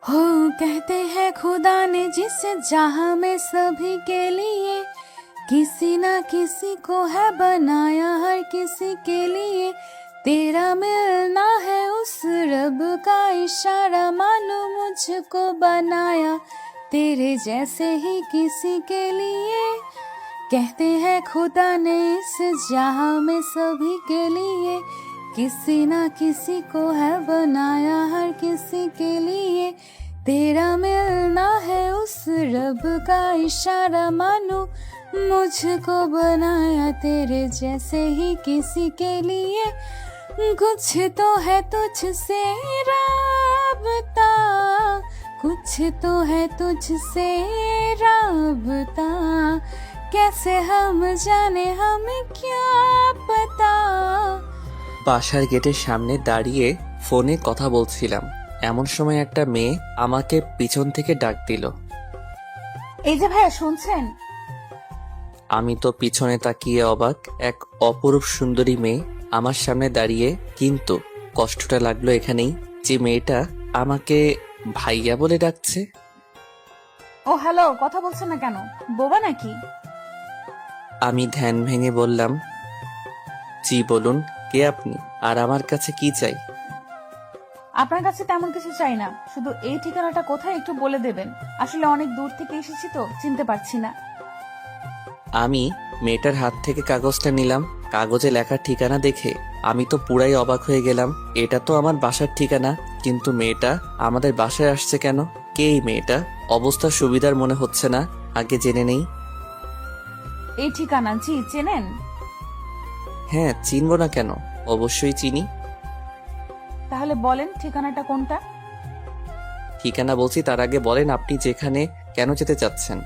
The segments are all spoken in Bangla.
हो कहते हैं खुदा ने जिस जहां में सभी के लिए किसी ना किसी को है बनाया, हर किसी के लिए तेरा मिलना है उस रब का इशारा, मानो मुझको बनाया तेरे जैसे ही किसी के लिए। कहते हैं खुदा ने इस जहां में सभी के लिए किसी ना किसी को है बनाया, हर किसी के लिए तेरा मिलना है उस रब का इशारा, मानो मुझको बनाया तेरे जैसे ही किसी के लिए। कुछ तो है तुझसे राबता, कुछ तो है तुझसे राबता, कैसे हम जाने हमें क्या पता। বাসার গেটের সামনে দাঁড়িয়ে ফোনে কথা বলছিলাম, এমন সময় একটা মেয়ে আমাকে পিছন থেকে ডাক দিল। এই যে ভাইয়া শুনছেন? আমি তো পিছনে তাকিয়ে অবাক, এক অপরূপ সুন্দরী মেয়ে আমার সামনে দাঁড়িয়ে। কিন্তু কষ্টটা লাগলো এখানেই যে মেয়েটা আমাকে ভাইয়া বলে ডাকছে। ও হ্যালো, কথা বলছেন না কেন? বোবা নাকি? আমি ধ্যান ভেঙে বললাম, জি বলুন, কে আপনি আর আমার কাছে কি চাই? আপনার কাছে তেমন কিছু চাই না, শুধু এই ঠিকানাটা কোথায় একটু বলে দেবেন। আসলে অনেক দূর থেকে এসেছি তো চিনতে পারছি না। আমি মেয়েটার হাত থেকে কাগজটা নিলাম। কাগজে লেখা ঠিকানা দেখে আমি তো পুরাই অবাক হয়ে গেলাম। এটা তো আমার বাসার ঠিকানা, কিন্তু মেয়েটা আমাদের বাসায় আসছে কেন? কে এই মেয়েটা? অবস্থা সুবিধার মনে হচ্ছে না, আগে জেনে নেই। এই ঠিকানা জি চেনেন? হ্যাঁ, চিনব না কেন, অবশ্যই চিনি। তাহলে বলেন ঠিকানাটা কোনটা? ঠিকানা বলছি, তার আগে বলেন আপনি যেখানে কেন যেতে চাচ্ছেন?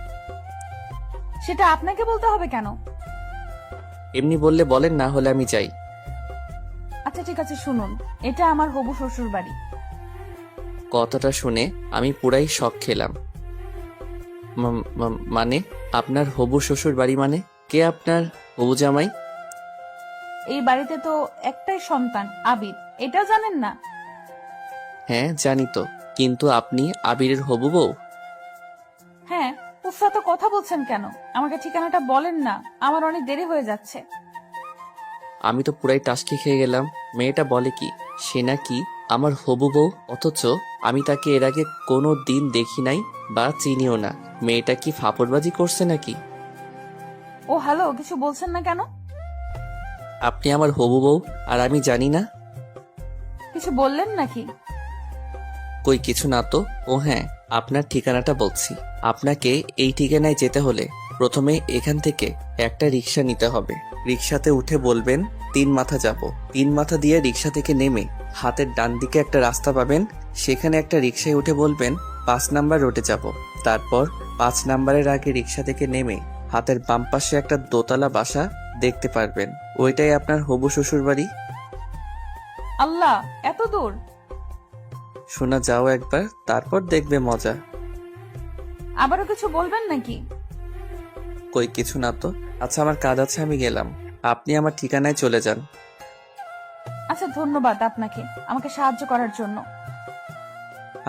সেটা আপনাকে বলতে হবে কেন? এমনি বললে বলেন, না হলে আমি যাই। আচ্ছা ঠিক আছে, শুনুন, এটা আমার হবু শ্বশুর বাড়ি। কথাটা শুনে আমি পুরাই শক খেলাম। মানে আপনার হবু শ্বশুর বাড়ি? মানে কে আপনার হবু জামাই? এই বাড়িতে তো একটাই সন্তান আবির, এটা জানেন না? হ্যাঁ জানি তো, কিন্তু আপনি আবিরের হবু বউ? হ্যাঁ। উফা, তো কথা বলছেন কেন? আমাকে ঠিকানাটা বলেন না, আমার অনেক দেরি হয়ে যাচ্ছে। আমি তো পুরাই টাসকি খেয়ে গেলাম। মেয়েটা বলে কি সে নাকি আমার হবু বউ, অথচ আমি তাকে এর আগে কোনো দিন দেখি নাই বা চিনিও না। মেয়েটা কি ফাপড়বাজি করছে নাকি? ও হ্যালো, কিছু বলছেন না কেন? আপনি আমার হবু বউ আর আমি জানি না? কিছু বললেন নাকি? কই কিছু না তো। ও হ্যাঁ, আপনার ঠিকানাটা বলছি। আপনাকে এই ঠিকানায় যেতে হলে প্রথমে এখান থেকে একটা রিক্সা নিতে হবে। রিক্সাতে উঠে বলবেন 3 মাথা যাব। 3 মাথা দিয়ে রিক্সা থেকে নেমে হাতের ডান দিকে একটা রাস্তা পাবেন, সেখানে একটা রিক্সায় উঠে বলবেন 5 নাম্বার রোডে যাব। তারপর 5 নাম্বারের আগে রিক্সা থেকে নেমে হাতের বাম পাশে একটা দোতলা বাসা দেখতে পারবেন, ওইটাই আপনার হবু শ্বশুর বাড়ি। আল্লাহ, এত দূর? শোনা যাও একবার, তারপর দেখবে মজা। আবারও কিছু বলবেন নাকি? কই কিছু না তো। আচ্ছা আমার কাজ আছে, আমি গেলাম। আপনি আমার ঠিকানায় চলে যান। আচ্ছা ধন্যবাদ আপনাকে আমাকে সাহায্য করার জন্য।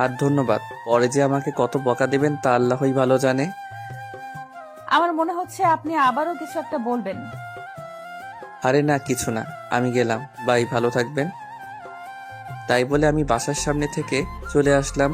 আর ধন্যবাদ, পরে যে আমাকে কত বকা দেবেন তা আল্লাহই ভালো জানে। আমার মনে হচ্ছে আপনি আবারও কিছু একটা বলবেন। আরে না কিছু না, আমি গেলাম, বাই, ভালো থাকবেন। তাই বলে আমি বাসার সামনে থেকে চলে আসলাম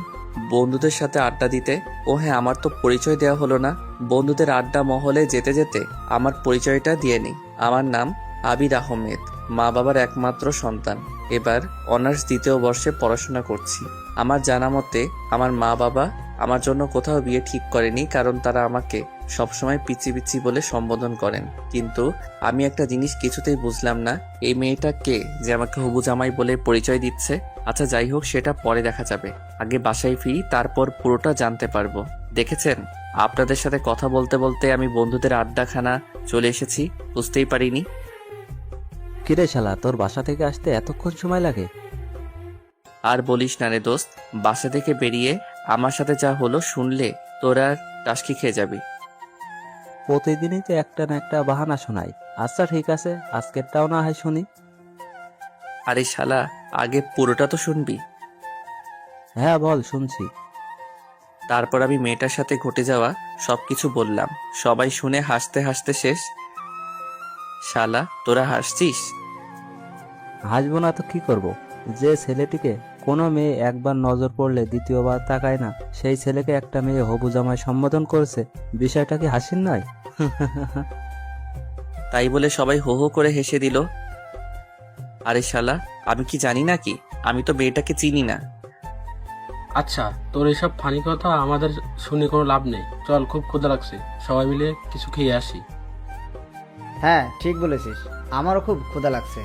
বন্ধুদের সাথে আড্ডা দিতে। ও হ্যাঁ, আমার তো পরিচয় দেওয়া হলো না। বন্ধুদের আড্ডা মহলে যেতে যেতে আমার পরিচয়টা দিয়ে নিই। আমার নাম আবির আহমেদ, মা বাবার একমাত্র সন্তান। এবার অনার্স 2য় বর্ষে পড়াশোনা করছি। আমার জানা মতে আমার মা বাবা আমার জন্য কোথাও বিয়ে ঠিক করেনি, কারণ তারা আমাকে সবসময় পিচি পিচি বলে সম্বোধন করেন। কিন্তু আমি একটা জিনিস কিছুতেই বুঝলাম না, এই মেয়েটা কে যে আমাকে হবু জামাই বলে পরিচয় দিচ্ছে। আচ্ছা যাই হোক, সেটা পরে দেখা যাবে। আগে বাসায় ফিরি, তারপর পুরোটা জানতে পারবো। দেখেছেন, আপনাদের সাথে কথা বলতে বলতে আমি বন্ধুদের আড্ডাখানা চলে এসেছি, বুঝতেই পারিনি। কিরে শালা, তোর বাসা থেকে আসতে এতক্ষণ সময় লাগে? আর বলিস না রে দোস্ত, বাসা থেকে বেরিয়ে আমার সাথে যা হলো শুনলে তোরা টাসকি খেয়ে যাবি। প্রতিদিনই তো একটা না একটা বাহানা শোনাই। আচ্ছা ঠিক আছে, আজকেরটাও না হয় শুনি। আরে শালা, আগে পুরোটা তো শুনবি। হ্যাঁ বল, শুনছি। তারপর আমি মেয়েটার সাথে ঘটে যাওয়া সবকিছু বললাম। সবাই শুনে হাসতে হাসতে শেষ। শালা, তোরা হাসছিস? হাসবো না তো কি করব? যে ছেলেটিকে কোনো মেয়ে একবার নজর পড়লে দ্বিতীয়বার তাকায় না, সেই ছেলেকে একটা মেয়ে হবু জামাই সম্বোধন করেছে। বিষয়টা কি হাসির নয়? তাই বলে সবাই হো হো করে হেসে দিল। আরে শালা, আমি কি জানি নাকি? আমি তো মেয়েটাকে চিনি না। আচ্ছা, তোর এসব ফানি কথা আমাদের শুনে কোনো লাভ নেই। চল, খুব ক্ষুধা লাগছে, সবাই মিলে কিছু খেয়ে আসি। হ্যাঁ, ঠিক বলেছিস, আমারও খুব ক্ষুধা লাগছে।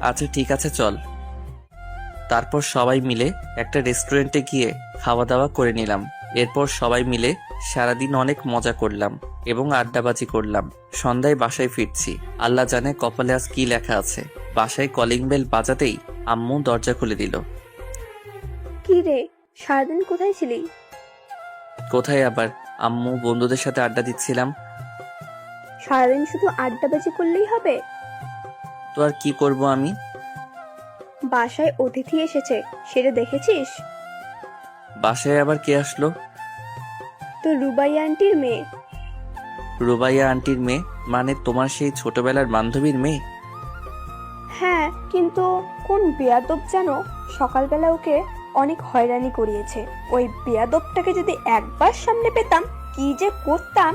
আচ্ছা ঠিক আছে, চল। তারপর সবাই মিলে একটা রেস্টুরেন্টে গিয়ে খাওয়া দাওয়া করে নিলাম। এরপর সবাই মিলে সারাদিন অনেক মজা করলাম এবং আড্ডাবাজি করলাম। সন্ধ্যায় বাসায় ফিরছি। আল্লাহ জানে কপালে আজ কি লেখা আছে। বাসায় কলিং বেল বাজাতেই আম্মু দরজা খুলে দিল। কি রে, সারাদিন কোথায় ছিলি? কোথায় আবার, আম্মু, বন্ধুদের সাথে আড্ডা দিচ্ছিলাম। সারাদিন শুধু আড্ডাবাজি করলেই হবে? তো আর কি করব আমি? বাসায় অতিথি এসেছে, সেটা দেখেছিস? বাসায় আবার কে আসলো? তো রুবাই আন্টির মেয়ে। রুবাইয়া আন্টির মেয়ে? মানে তোমার সেই ছোটবেলার বান্ধবীর মেয়ে? হ্যাঁ, কিন্তু কোন বেয়াদব যেন সকালবেলা ওকে অনেক হয়রানি করিয়েছে। ওই বেয়াদবটাকে যদি একবার সামনে পেতাম, কি যে করতাম।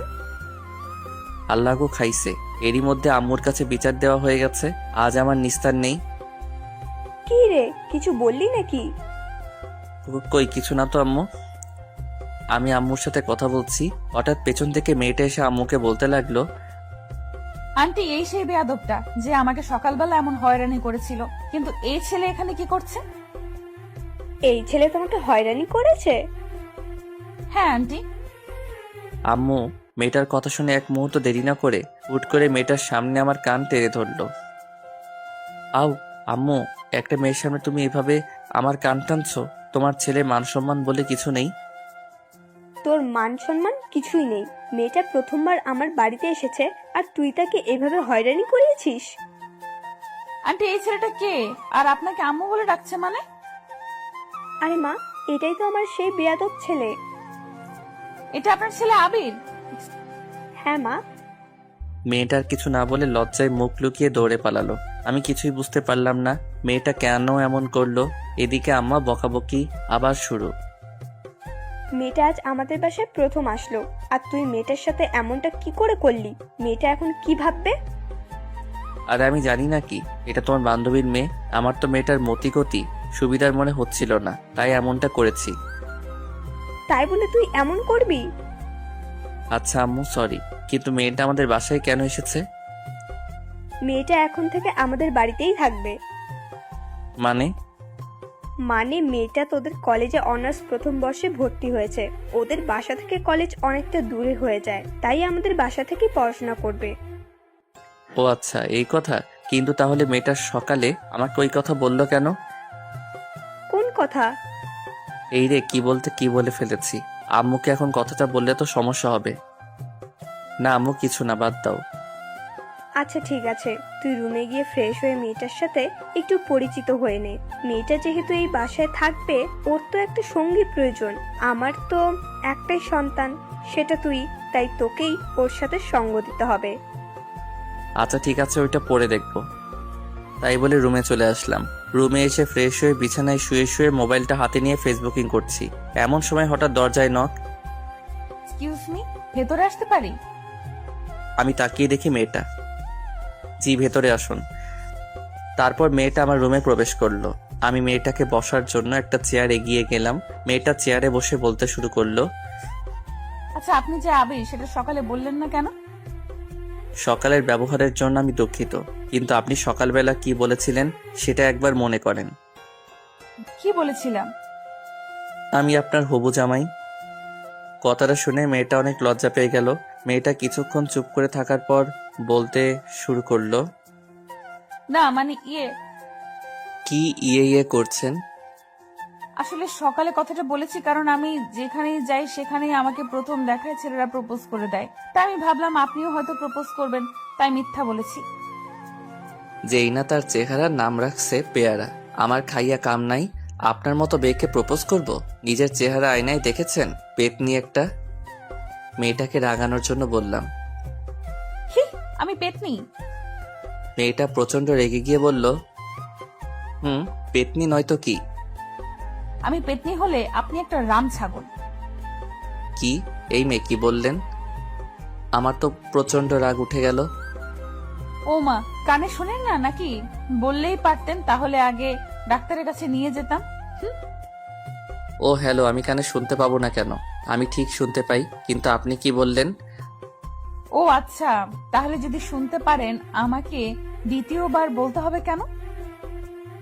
আল্লাহ গো খাইছে, এরই মধ্যে আম্মুর কাছে বিচার দেওয়া হয়ে গেছে। আজ আমার নিস্তার নেই। কি রে, কিছু বললি নাকি? কই কিছু না তো আম্মু। আমি আম্মুর সাথে কথা বলছি, হঠাৎ পেছন থেকে মেয়েটা এসে আম্মুকে বলতে লাগলো, আন্টি, এই সেই বেয়াদবটা যে আমাকে সকালবেলা এমন হয়রানি করেছিল। কিন্তু এই ছেলে এখানে কি করছে? এই ছেলে তোমাকে হয়রানি করেছে? হ্যাঁ আন্টি। আম্মু মেয়েটার কথা শুনে এক মুহূর্ত দেরি না করে হুট করে মেয়েটার সামনে আমার কান টেনে ধরলো। আউ আম্মু, একটা মেয়ের সামনে তুমি এভাবে আমার কান টানছো? তোমার ছেলে মান সম্মান বলে কিছু নেই? তোর মান সম্মান কিছুই নেই। মেয়েটা প্রথমবার আমার বাড়িতে এসেছে আর তুই তাকে এভাবে হয়রানি করিয়েছিস? আন্টি, এই ছেলেটা কে? আর আপনাকে আম্মু বলে ডাকছে মানে? আরে মা, এটাই তো আমার সেই বেয়াদব ছেলে। এটা আপনার ছেলে আবির? হ্যাঁ মা। মেয়েটার কিছু না বলে লজ্জায় মুখ লুকিয়ে দৌড়ে পালালো। আমি কিছুই বুঝতে পারলাম না মেয়েটা কেন এমন করলো। এদিকে আম্মা বকাবকি আবার শুরু। মেয়েটা আজ আমাদের বাসায় প্রথম আসলো, আর তুই মেয়েটার সাথে এমনটা কি করে করলি? মেয়েটা এখন কি ভাববে? আর আমি জানি না কি, এটা তোমার বান্ধবীর মেয়ে। আমার তো মেয়েটার মতিগতি সুবিধার মনে হচ্ছিল না, তাই এমনটা করেছি। তাই বলে তুই এমন করবি? আচ্ছা আম্মু, সরি, কিন্তু মেয়েটা আমাদের বাসায় কেন এসেছে? মেয়েটা এখন থেকে আমাদের বাড়িতেই থাকবে। মানে? মানে মেয়েটা তোদের কলেজে অনার্স প্রথম বর্ষে ভর্তি হয়েছে। ওদের বাসা থেকে কলেজ অনেকটা দূরে হয়ে যায়, তাই আমাদের বাসা থেকে পড়াশোনা করবে। ও আচ্ছা, এই কথা। কিন্তু তাহলে মেয়েটা সকালে আমাকে ওই কথা বললো কেন? কোন কথা? এই রে, কি বলতে কি বলে ফেলেছি। আম্মুকে এখন কথাটা বললে তো সমস্যা হবে। না আম্মু, কিছু না, বাদ দাও। আচ্ছা ঠিক আছে, তুই রুমে গিয়ে ফ্রেশ হয়ে মেয়েটার সাথে একটু পরিচিত হয়ে নে। মেয়েটা যেহেতু এই বাসায় থাকবে, ওর তো একটা সঙ্গী প্রয়োজন। আমার তো একটাই সন্তান, সেটা তুই, তাই তোকেই ওর সাথে সঙ্গ দিতে হবে। আচ্ছা ঠিক আছে, ওইটা পরে দেখবো। তাই বলে রুমে চলে আসলাম। রুমে এসে ফ্রেশ হয়ে বিছানায় শুয়ে শুয়ে মোবাইলটা হাতে নিয়ে ফেসবুকিং করছি। এমন সময় হঠাৎ দরজায় নক। এক্সকিউজ মি, ভেতরে আসতে পারি? আমি তাকিয়ে দেখি মেয়েটা। জি, ভেতরে আসুন। তারপর মেয়েটা আমার রুমে প্রবেশ করলো। আমি মেয়েটাকে বসার জন্য একটা চেয়ার এগিয়ে গেলাম। মেয়েটা চেয়ারে বসে বলতে শুরু করলো, আচ্ছা, আপনি যে আবির, সেটা সকালে বললেন না কেন? সকালের ব্যবহারের জন্য আমি দুঃখিত, কিন্তু আপনি সকালবেলা কি বলেছিলেন সেটা একবার মনে করেন। কি বলেছিলাম? আমি আপনার হবু জামাই। কথাটা শুনে মেয়েটা অনেক লজ্জা পেয়ে গেল। মেয়েটা কিছুক্ষণ চুপ করে থাকার পর বলতে শুরু করলো, না মানে কি ইয়ে ইয়ে করছেন? আসলে সকালে কথাটা বলেছি কারণ আমি যেখানেই যাই সেখানেই আমাকে প্রথম দেখায় ছেলেরা প্রপোজ করে দেয়। তাই আমি ভাবলাম আপনিও হয়তো প্রপোজ করবেন, তাই মিথ্যা বলেছি। যেই না তার চেহারা নাম রাখছে পেয়ারা। আমার খাইয়া কাম নাই, আপনার মতো মেয়েকে প্রপোজ করব? নিজের চেহারা আয়নায় দেখেছেন? পেতনি একটা। মেয়েটাকে রাগানোর জন্য বললাম। হি, আমি পেতনি? মেয়েটা প্রচন্ড রেগে গিয়ে বলল, পেতনি নয়তো কি? আমি পেতনি হলে আপনি একটা রাম ছাগল। কি? এই মেয়ে কি বললেন? আমার তো প্রচন্ড রাগ উঠে গেল। ও মা, কানে শোনেন না নাকি? বললেই পারতেন, তাহলে আগে ডাক্তারের কাছে নিয়ে যেতাম। ও হ্যালো, আমি কানে শুনতে পাবো না কেন? আমি ঠিক শুনতে পাই, কিন্তু আপনি কি বললেন? ও আচ্ছা, তাহলে যদি শুনতে পারেন আমাকে দ্বিতীয়বার বলতে হবে কেন?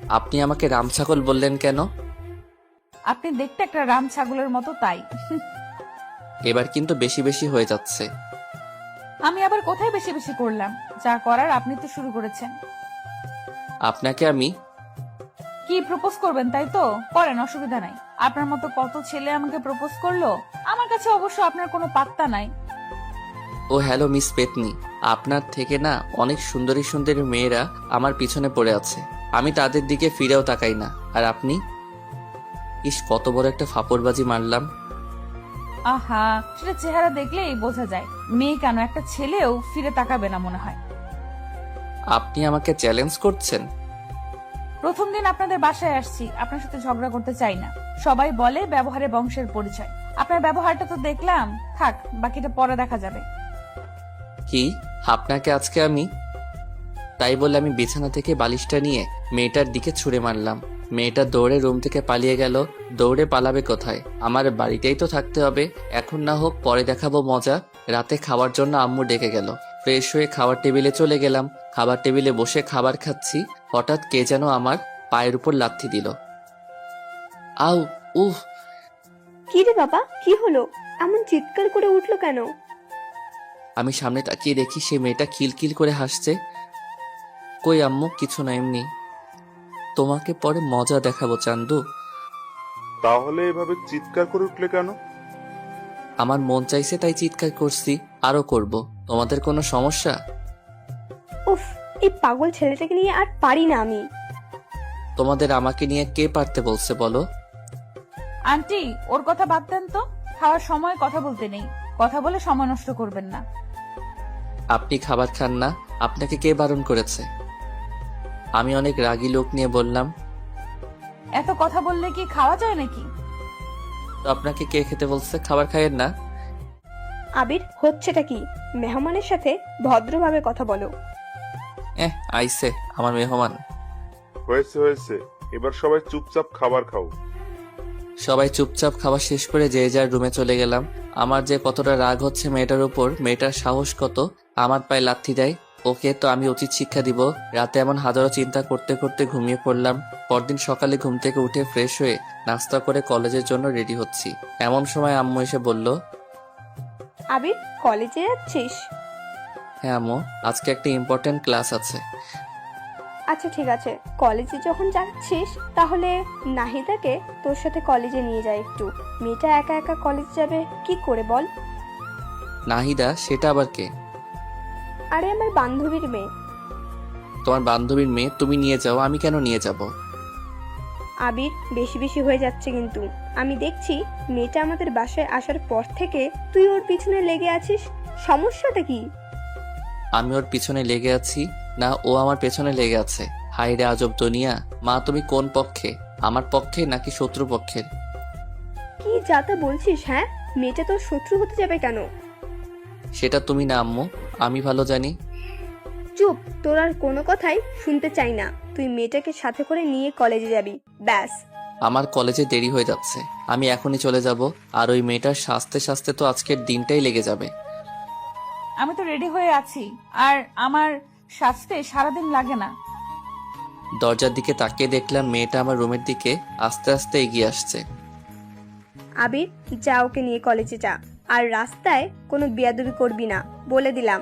আপনি আমাকে রামছাগল বললেন কেন? আপনি দেখতে একটা রাম ছাগলের মতো, তাই। এবার কিন্তু বেশি বেশি হয়ে যাচ্ছে। আমি আবার কোথায় বেশি বেশি করলাম? যা করার আপনি তো শুরু করেছেন। আপনাকে আমি কি প্রপোজ করবেন তাই তো? করেন, অসুবিধা নাই। আপনার মতো কত ছেলে আমাকে প্রপোজ করলো, আমার কাছে অবশ্য আপনার কোনো পাত্তা নাই। ও হ্যালো মিস পেতনি, আপনার থেকে না অনেক সুন্দরী সুন্দরী মেয়েরা আমার পিছনে পড়ে আছে, আমি তাদের দিকে ফিরেও তাকাই না। আর আপনি? ইস, কত বড় একটা ফাপড়বাজি মারলাম। আহা, সেটা চেহারা দেখলেই বোঝা যায়। মেয়ে কেন, একটা ছেলেও ফিরে তাকাবে না মনে হয়। আপনি আমাকে চ্যালেঞ্জ করছেন? প্রথম দিন আপনাদের বাসায় আসছি, আপনার সাথে ঝগড়া করতে চাই না। সবাই বলে ব্যবহারে বংশের পরিচয়। আপনার ব্যবহারটা তো দেখলাম, থাক, বাকিটা পরে দেখা যাবে। কি? আপনাকে আজকে আমি? তাই বলে আমি বিছানা থেকে বালিশটা নিয়ে মেয়েটার দিকে ছুঁড়ে মারলাম। মেয়েটা দৌড়ে রুম থেকে পালিয়ে গেল। দৌড়ে পালাবে কোথায়? আমার বাড়িতেই তো থাকতে হবে। এখন না হোক পরে দেখাবো মজা। রাতে খাওয়ার জন্য আম্মু ডেকে গেল। ফ্রেশ হয়ে খাবার টেবিলে চলে গেলাম। খাবার টেবিলে বসে খাবার খাচ্ছি, হঠাৎ কে যেন আমার পায়ের উপর লাথি দিল। আউ, উফ! কি রে বাবা, কি হলো? এমন চিৎকার করে উঠলো কেন? আমি সামনে তাকিয়ে দেখি সেই মেয়েটা খিলখিল করে হাসছে। কই আম্মু, কিছু না, এমনি। তোমাকে পরে মজা দেখাবো চান্দু। তাহলে এভাবে চিৎকার করে উঠলে কেন? আমার মন চাইছে তাই চিৎকার করছি, আরো করব। তোমাদের কোনো সমস্যা? উফ, এই পাগল ছেলেটাকে নিয়ে আর পারি না আমি। তোমাদের আমাকে নিয়ে কে পারতে বলছে বলো? আন্টি, ওর কথা বাদ দেন তো। খাওয়ার সময় কথা বলতে নেই। কথা বলে সময় নষ্ট করবেন না। আপনি খাবার খান না? আপনাকে কে বারণ করেছে? আমি অনেক রাগী লোক নিয়ে বললাম। এত কথা বললে কি খাওয়া যায় নাকি? তো আপনাকে কে খেতে বলছে? খাবার খাইয়েন না? আবির, হচ্ছেটা কি? মেহমানের সাথে ভদ্রভাবে কথা বলো। আইছে আমার মেহমান। হয়েছে হয়েছে, এবার সবাই চুপচাপ খাবার খাও। সবাই চুপচাপ খাওয়া শেষ করে যে যার রুমে চলে গেলাম। আমার যে কতটা রাগ হচ্ছে মেয়েটার উপর। মেয়েটার সাহস কত আমার পায়ে লাথি দেয়। ওকে তো আমি উচিত শিক্ষা দিব। রাতে এমন হাজারো চিন্তা করতে করতে ঘুমিয়ে পড়লাম। পরদিন সকালে ঘুম থেকে উঠে ফ্রেশ হয়ে নাস্তা করে কলেজের জন্য রেডি হচ্ছি। এমন সময় আম্মু এসে বলল, আবির, কলেজে যাচ্ছিস? হ্যাঁ আম্মু, আজকে একটা ইম্পর্টেন্ট ক্লাস আছে। আচ্ছা ঠিক আছে, কলেজে যখন যাচ্ছিস তাহলে নাহিদাকে তোর সাথে কলেজে নিয়ে যায় একটু। মেয়েটা একা একা কলেজ যাবে কি করে বল? নাহিদা? সেটা আবার কে? আরে আমার বান্ধবীর মেয়ে। তোমার বান্ধবীর মেয়ে? তুমি নিয়ে যাও, আমি কেন নিয়ে যাব? আবির, বেশি বেশি হয়ে যাচ্ছে কিন্তু। আমি দেখছি মেয়েটা আমাদের বাসায় আসার পর থেকে তুই ওর পিছনে লেগে আছিস। সমস্যাটা কি? আমি ওর পিছনে লেগে আছি না ও আমার পেছনে লেগে আছে? হাই রে আজব দুনিয়া। মা, তুমি কোন পক্ষে? আমার পক্ষে নাকি শত্রু পক্ষের? কি যাতা বলছিস? হ্যাঁ, মেয়েটা তোর শত্রু হতে যাবে কেন? সেটা তুমি না আম্মু, আমি ভালো জানি। চুপ, তোর আর কোনো কথাই শুনতে চাই না। তুই মেয়েটাকে সাথে করে নিয়ে কলেজে যাবি, ব্যাস। আমার কলেজে দেরি হয়ে যাচ্ছে, আমি এখনই চলে যাব। আর ওই মেয়েটার সাজতে সাজতে তো আজকের দিনটাই লেগে যাবে। আমি তো রেডি হয়ে আছি, আর আমার সাজতে সারাদিন লাগে না। দরজার দিকে তাকিয়ে দেখলাম মেয়েটা আমার রুমের দিকে আস্তে আস্তে এগিয়ে আসছে। আবির, যা ওকে নিয়ে কলেজে যা। আর রাস্তায় কোনো বেয়াদবি করবি না, বলে দিলাম।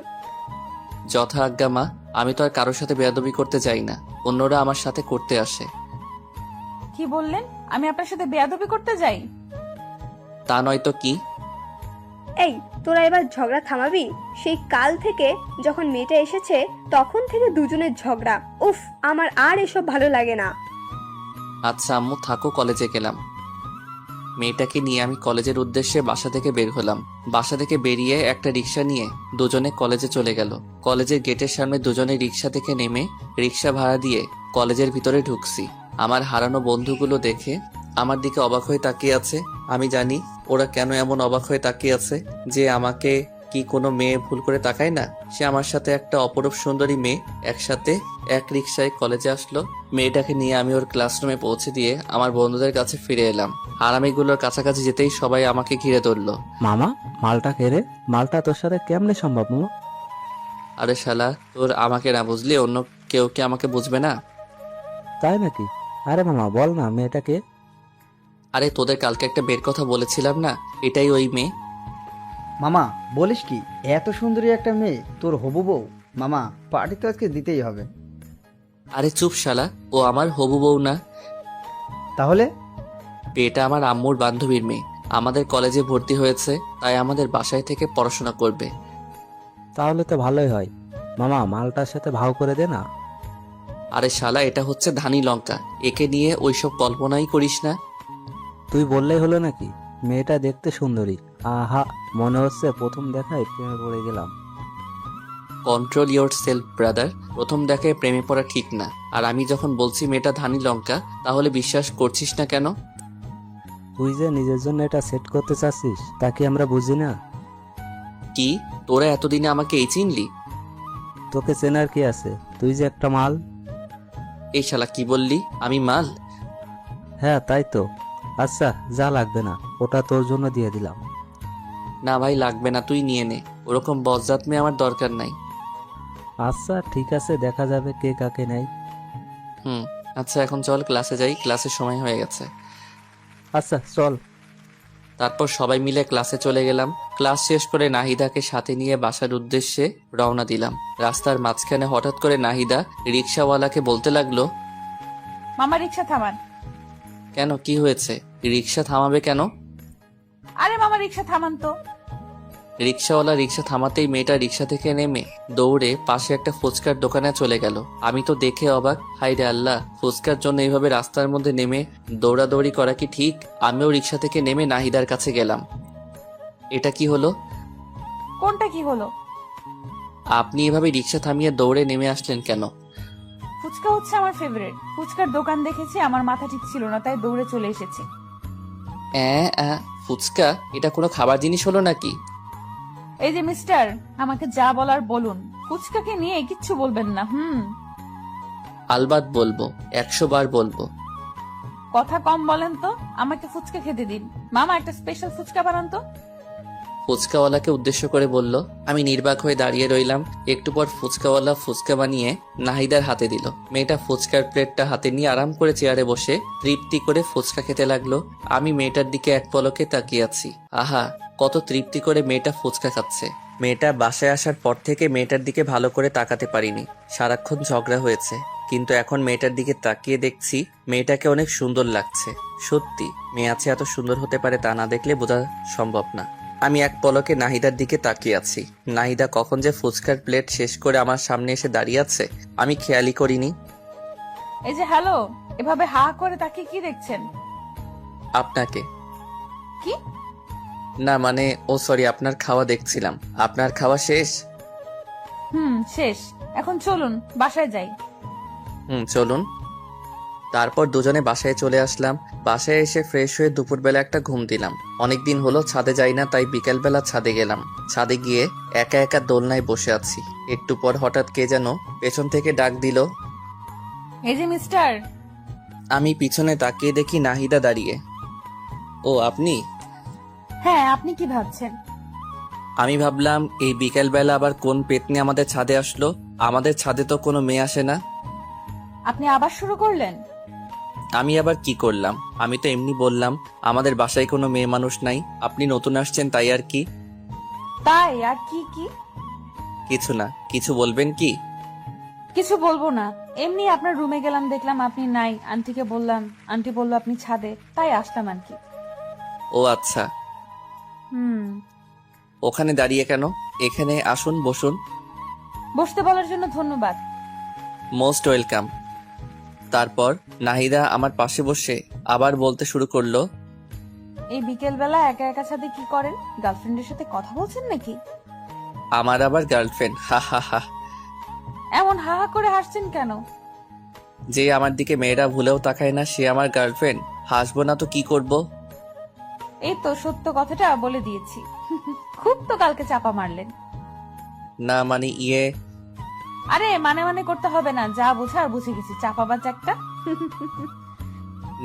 যথা আজ্ঞা মা। আমি তো আর কারোর সাথে বেয়াদবি করতে যাই না, অন্যরা আমার সাথে করতে আসে। কি বললেন? আমি আপনার সাথে বেয়াদবি করতে যাই? তা নয়তো কি? এই, তোরা এবার ঝগড়া থামাবি? সেই কাল থেকে যখন মেয়েটা এসেছে তখন থেকে দুজনের ঝগড়া। উফ, আমার আর এসব ভালো লাগে না। আচ্ছা আম্মু থাকো, কলেজে গেলাম। মেয়েটাকে নিয়ে আমি কলেজের উদ্দেশ্যে বাসা থেকে বের হলাম। বাসা থেকে বেরিয়ে একটা রিক্সা নিয়ে দুজনে কলেজে চলে গেল। কলেজের গেটের সামনে দুজনে রিক্সা থেকে নেমে রিক্সা ভাড়া দিয়ে কলেজের ভিতরে ঢুকছি। আমার হারানো বন্ধুগুলো দেখে আমার দিকে অবাক হয়ে তাকিয়ে আছে। আমি জানি ওরা কেন এমন অবাক হয়ে তাকিয়ে আছে, যে আমাকে কি কোনো মেয়ে ভুল করে তাকায় না? সে আমার সাথে একটা অপরূপ সুন্দরী মেয়ে একসাথে এক রিক্সায় কলেজে আসলো। মেয়েটাকে নিয়ে আমি ওর ক্লাসরুমে পৌঁছে দিয়ে আমার বন্ধুদের কাছে ফিরে এলাম। হারামিগুলোর কাছাকাছি যেতেই সবাই আমাকে ঘিরে ধরলো। মামা, মালটা কেড়ে, মালটা তোর সাথে কেমনে সম্ভব মামা? আরে শালা, তোর আমাকে না বুঝলি অন্য কেউ কি আমাকে বুঝবে না? তাই নাকি? আরে মামা বল না, মেয়েটাকে? আরে তোদের কালকে একটা বের কথা বলেছিলাম না, এটাই ওই মেয়ে। মামা বলিস কি, এত সুন্দরী একটা মেয়ে তোর হবু বউ? মামা পার্টি তো আজকে দিতেই হবে। আরে চুপ শালা, ও আমার হবু বউ না। তাহলে? এটা আমার আম্মুর বান্ধবীর মেয়ে। আমাদের কলেজে ভর্তি হয়েছে, তাই আমাদের বাসায় থেকে পড়াশোনা করবে। তাহলে তো ভালোই হয়। মামা মালটার সাথে ভাও করে দে না। আরে শালা, এটা হচ্ছে ধানি লঙ্কা, একে নিয়ে ওইসব কল্পনাই করিস না। তুই বললেই হলো নাকি? মেয়েটা দেখতে সুন্দরী। আহা, মনে হচ্ছে প্রথম দেখায় প্রেমে পড়ে গেলাম। Control your self brother. প্রথম দেখায় প্রেমে পড়া ঠিক না। আর আমি যখন বলছি মেয়েটা ধানি লঙ্কা, তাহলে বিশ্বাস করছিস না কেন? তুই যে নিজের জন্য এটা সেট করতে চাচ্ছিস, তা কি আমরা বুঝি না? কি, তোরা এতদিনে আমাকে এই চিনলি? তোকে চেনার কি আছে? তুই যে একটা মাল। এই শালা কি বললি? আমি মাল? হ্যাঁ তাই তো। আচ্ছা যা, লাগবে না, ওটা তোর জন্য দিয়ে দিলাম। না ভাই, লাগবে না, তুই নিয়ে নে। ওরকম বজ্জাত মেয়ে আমার দরকার নাই। আচ্ছা ঠিক আছে, দেখা যাবে কে কাকে নেয়। আচ্ছা এখন চল ক্লাসে যাই, ক্লাসের সময় হয়ে গেছে। আচ্ছা চল। তারপর সবাই মিলে ক্লাসে চলে গেলাম। ক্লাস শেষ করে নাহিদাকে সাথে নিয়ে বাসার উদ্দেশ্যে রওনা দিলাম। রাস্তার মাঝখানে হঠাৎ করে নাহিদা রিক্সাওয়ালাকে বলতে লাগলো, মামা রিক্সা থামান। কেন, কি হয়েছে? রিক্সা থামাবে কেন? আরে মামা রিক্সা থামান তো। রিক্সাওয়ালা রিক্সা থামাতেই মেয়েটা রিক্সা থেকে নেমে দৌড়ে পাশে একটা ফুচকার দোকানে চলে গেল। আমি তো দেখে অবাক, হাই রে আল্লাহ, ফুচকার জন্য এইভাবে রাস্তার মধ্যে নেমে দৌড়াদৌড়ি করা কি ঠিক? আমিও রিক্সা থেকে নেমে নাহিদার কাছে গেলাম। এটা কি হলো? কোনটা কি হলো? আপনি এভাবে রিক্সা থামিয়ে দৌড়ে নেমে আসলেন কেন? ফুচকা হচ্ছে আমার ফেভারিট। ফুচকার দোকান দেখেছি, আমার মাথা ঠিক ছিল না, তাই দৌড়ে চলে এসেছি। ফুচকা? এটা কোনো খাবার জিনিস হলো নাকি? এই যে মিস্টার, আমাকে যা বলার বলুন, ফুচকাকে নিয়ে কিচ্ছু বলবেন না। আলবাত বলবো, 100 বার বলবো। কথা কম বলেন তো, আমাকে ফুচকা খেতে দিন। মামা একটা স্পেশাল ফুচকা বানান তো। ফুচকাওয়ালাকে উদ্দেশ্য করে বলল। আমি নির্বাক হয়ে দাঁড়িয়ে রইলাম। একটু পর ফুচকাওয়ালা ফুচকা বানিয়ে নাহিদার হাতে দিল। মেয়েটা ফুচকার প্লেটটা হাতে নিয়ে আরাম করে চেয়ারে বসে তৃপ্তি করে ফুচকা খেতে লাগলো। আমি মেয়েটার দিকে এক পলকে তাকিয়ে আছি। আহা, কত তৃপ্তি করে মেয়েটা ফুচকা খাচ্ছে। মেয়েটা বাসায় আসার পর থেকে মেয়েটার দিকে ভালো করে তাকাতে পারিনি। সারাক্ষণ ঝগড়া হয়েছে, কিন্তু এখন মেয়েটার দিকে তাকিয়ে দেখছি মেয়েটাকে অনেক সুন্দর লাগছে। সত্যি মেয়ে আছে এত সুন্দর হতে পারে তা না দেখলে বোঝা সম্ভব না। আমি এক পলকে নাহিদার দিকে তাকিয়ে আছি। নাহিদা কখন যে ফুচকার প্লেট শেষ করে আমার সামনে এসে দাঁড়িয়ে আছে আমি খেয়ালই করিনি। এই যে হ্যালো, এভাবে হা করে তাকিয়ে কি দেখছেন? আপনাকে। কি? না মানে, ও সরি, আপনার খাওয়া দেখছিলাম। আপনার খাওয়া শেষ? শেষ। এখন চলুন বাসায় যাই। চলুন। তারপর দুজনে বাসায় চলে আসলাম। বাসায় এসে ফ্রেশ হয়ে দুপুরবেলা একটা ঘুম দিলাম। অনেকদিন হলো ছাদে যাই না, তাই বিকেলবেলা ছাদে গেলাম। ছাদে গিয়ে একা একা দোলনায় বসে আছি। একটু পর হঠাৎ কে যেন পেছন থেকে ডাক দিল। এই যে মিস্টার। আমি পিছনে তাকিয়ে দেখি নাহিদা দাঁড়িয়ে। ও আপনি? হ্যাঁ, আপনি কি ভাবছেন? আমি ভাবলাম এই বিকেলবেলা আবার কোন পেতনি আমাদের ছাদে আসলো। আমাদের ছাদে তো কোনো মেয়ে আসে না। আপনি আবার শুরু করলেন? আমি আবার কি করলাম? আমি তো এমনি বললাম আমাদের বাসায় কোনো মেয়ে মানুষ নাই, আপনি নতুন আসছেন তাই আর কি। তাই আর কি? কি কিছু না। কিছু বলবেন কি? কিছু বলবো না, এমনি আপনার রুমে গেলাম, দেখলাম আপনি নাই। আন্টিকে বললাম, আন্টি বললো আপনি ছাদে, তাই আসলাম আর কি। ও আচ্ছা। হুম। ওখানে দাঁড়িয়ে কেন? এখানে আসুন, বসুন। বসতে বলার জন্য ধন্যবাদ। Most welcome. তারপর নাহিদা আমার পাশে বসে আবার বলতে শুরু করলো, এই বিকেল বেলা একা একা ছাদে কি করেন? গার্লফ্রেন্ডের সাথে কথা বলছেন নাকি? আমার আবার গার্লফ্রেন্ড, হা হা হা। এমন হা হা করে হাসছেন কেন? যে আমার দিকে মেয়েরা ভুলেও তাকায় না সে আমার গার্লফ্রেন্ড, হাসবো না তো কি করব? এই তো সত্য কথাটা বলে দিয়েছি। খুব তো কালকে চাপা মারলেন। না মানে ইয়ে, আরে মানে মানে করতে হবে না, যা বোঝার বুঝে গেছি, চাপাবাজ একটা।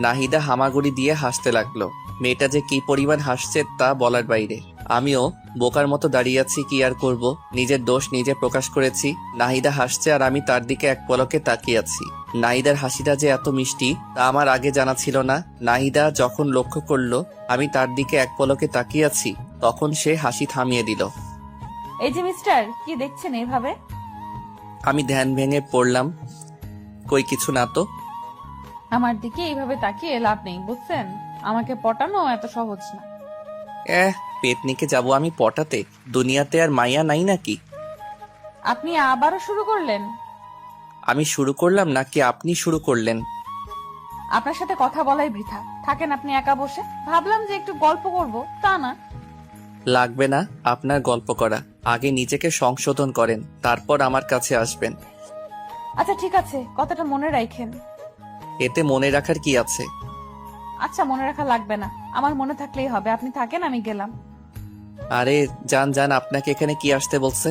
নাহিদা হামাগুড়ি দিয়ে হাসতে লাগলো। মেয়েটা যে কি পরিমাণ হাসছে তা বলার বাইরে। আমিও বোকার মতো দাঁড়িয়ে আছি, কি আর করব, নিজের দোষ নিজে প্রকাশ করেছি। নাহিদা হাসছে আর আমি তার দিকে এক পলকে তাকিয়ে আছি। নাহিদার হাসিটা যে এত মিষ্টি তা আমার আগে জানা ছিল না। নাহিদা যখন লক্ষ্য করলো আমি তার দিকে এক পলকে তাকিয়ে আছি, তখন সে হাসি থামিয়ে দিল। এই যে মিস্টার, কি দেখছেন এইভাবে? আমি ধ্যান ভেঙে পড়লাম, কই কিছু না তো। আমার দিকে এইভাবে তাকিয়ে লাভ নেই, বুঝছেন? আমাকে পটানো এত সহজ না। পেতনিকে যাব আমি পটাতে? দুনিয়াতে আর মাইয়া নাই নাকি? আপনি আবারও শুরু করলেন? আমি শুরু করলাম নাকি আপনি শুরু করলেন? আপনার সাথে কথা বলাই বৃথা, থাকেন আপনি একা বসে। ভাবলাম যে একটু গল্প করব, তা না। লাগবে না আপনার গল্প করা, আগে নিজেকে সংশোধন করেন, তারপর আমার কাছে আসবেন। আচ্ছা ঠিক আছে, কথাটা মনে রাখেন। এতে মনে রাখার কি আছে? আচ্ছা মনে রাখা লাগবে না, আমার মনে থাকলেই হবে। আপনি থাকেন, আমি গেলাম। আরে যান যান, আপনাকে এখানে কি আসতে বলছে?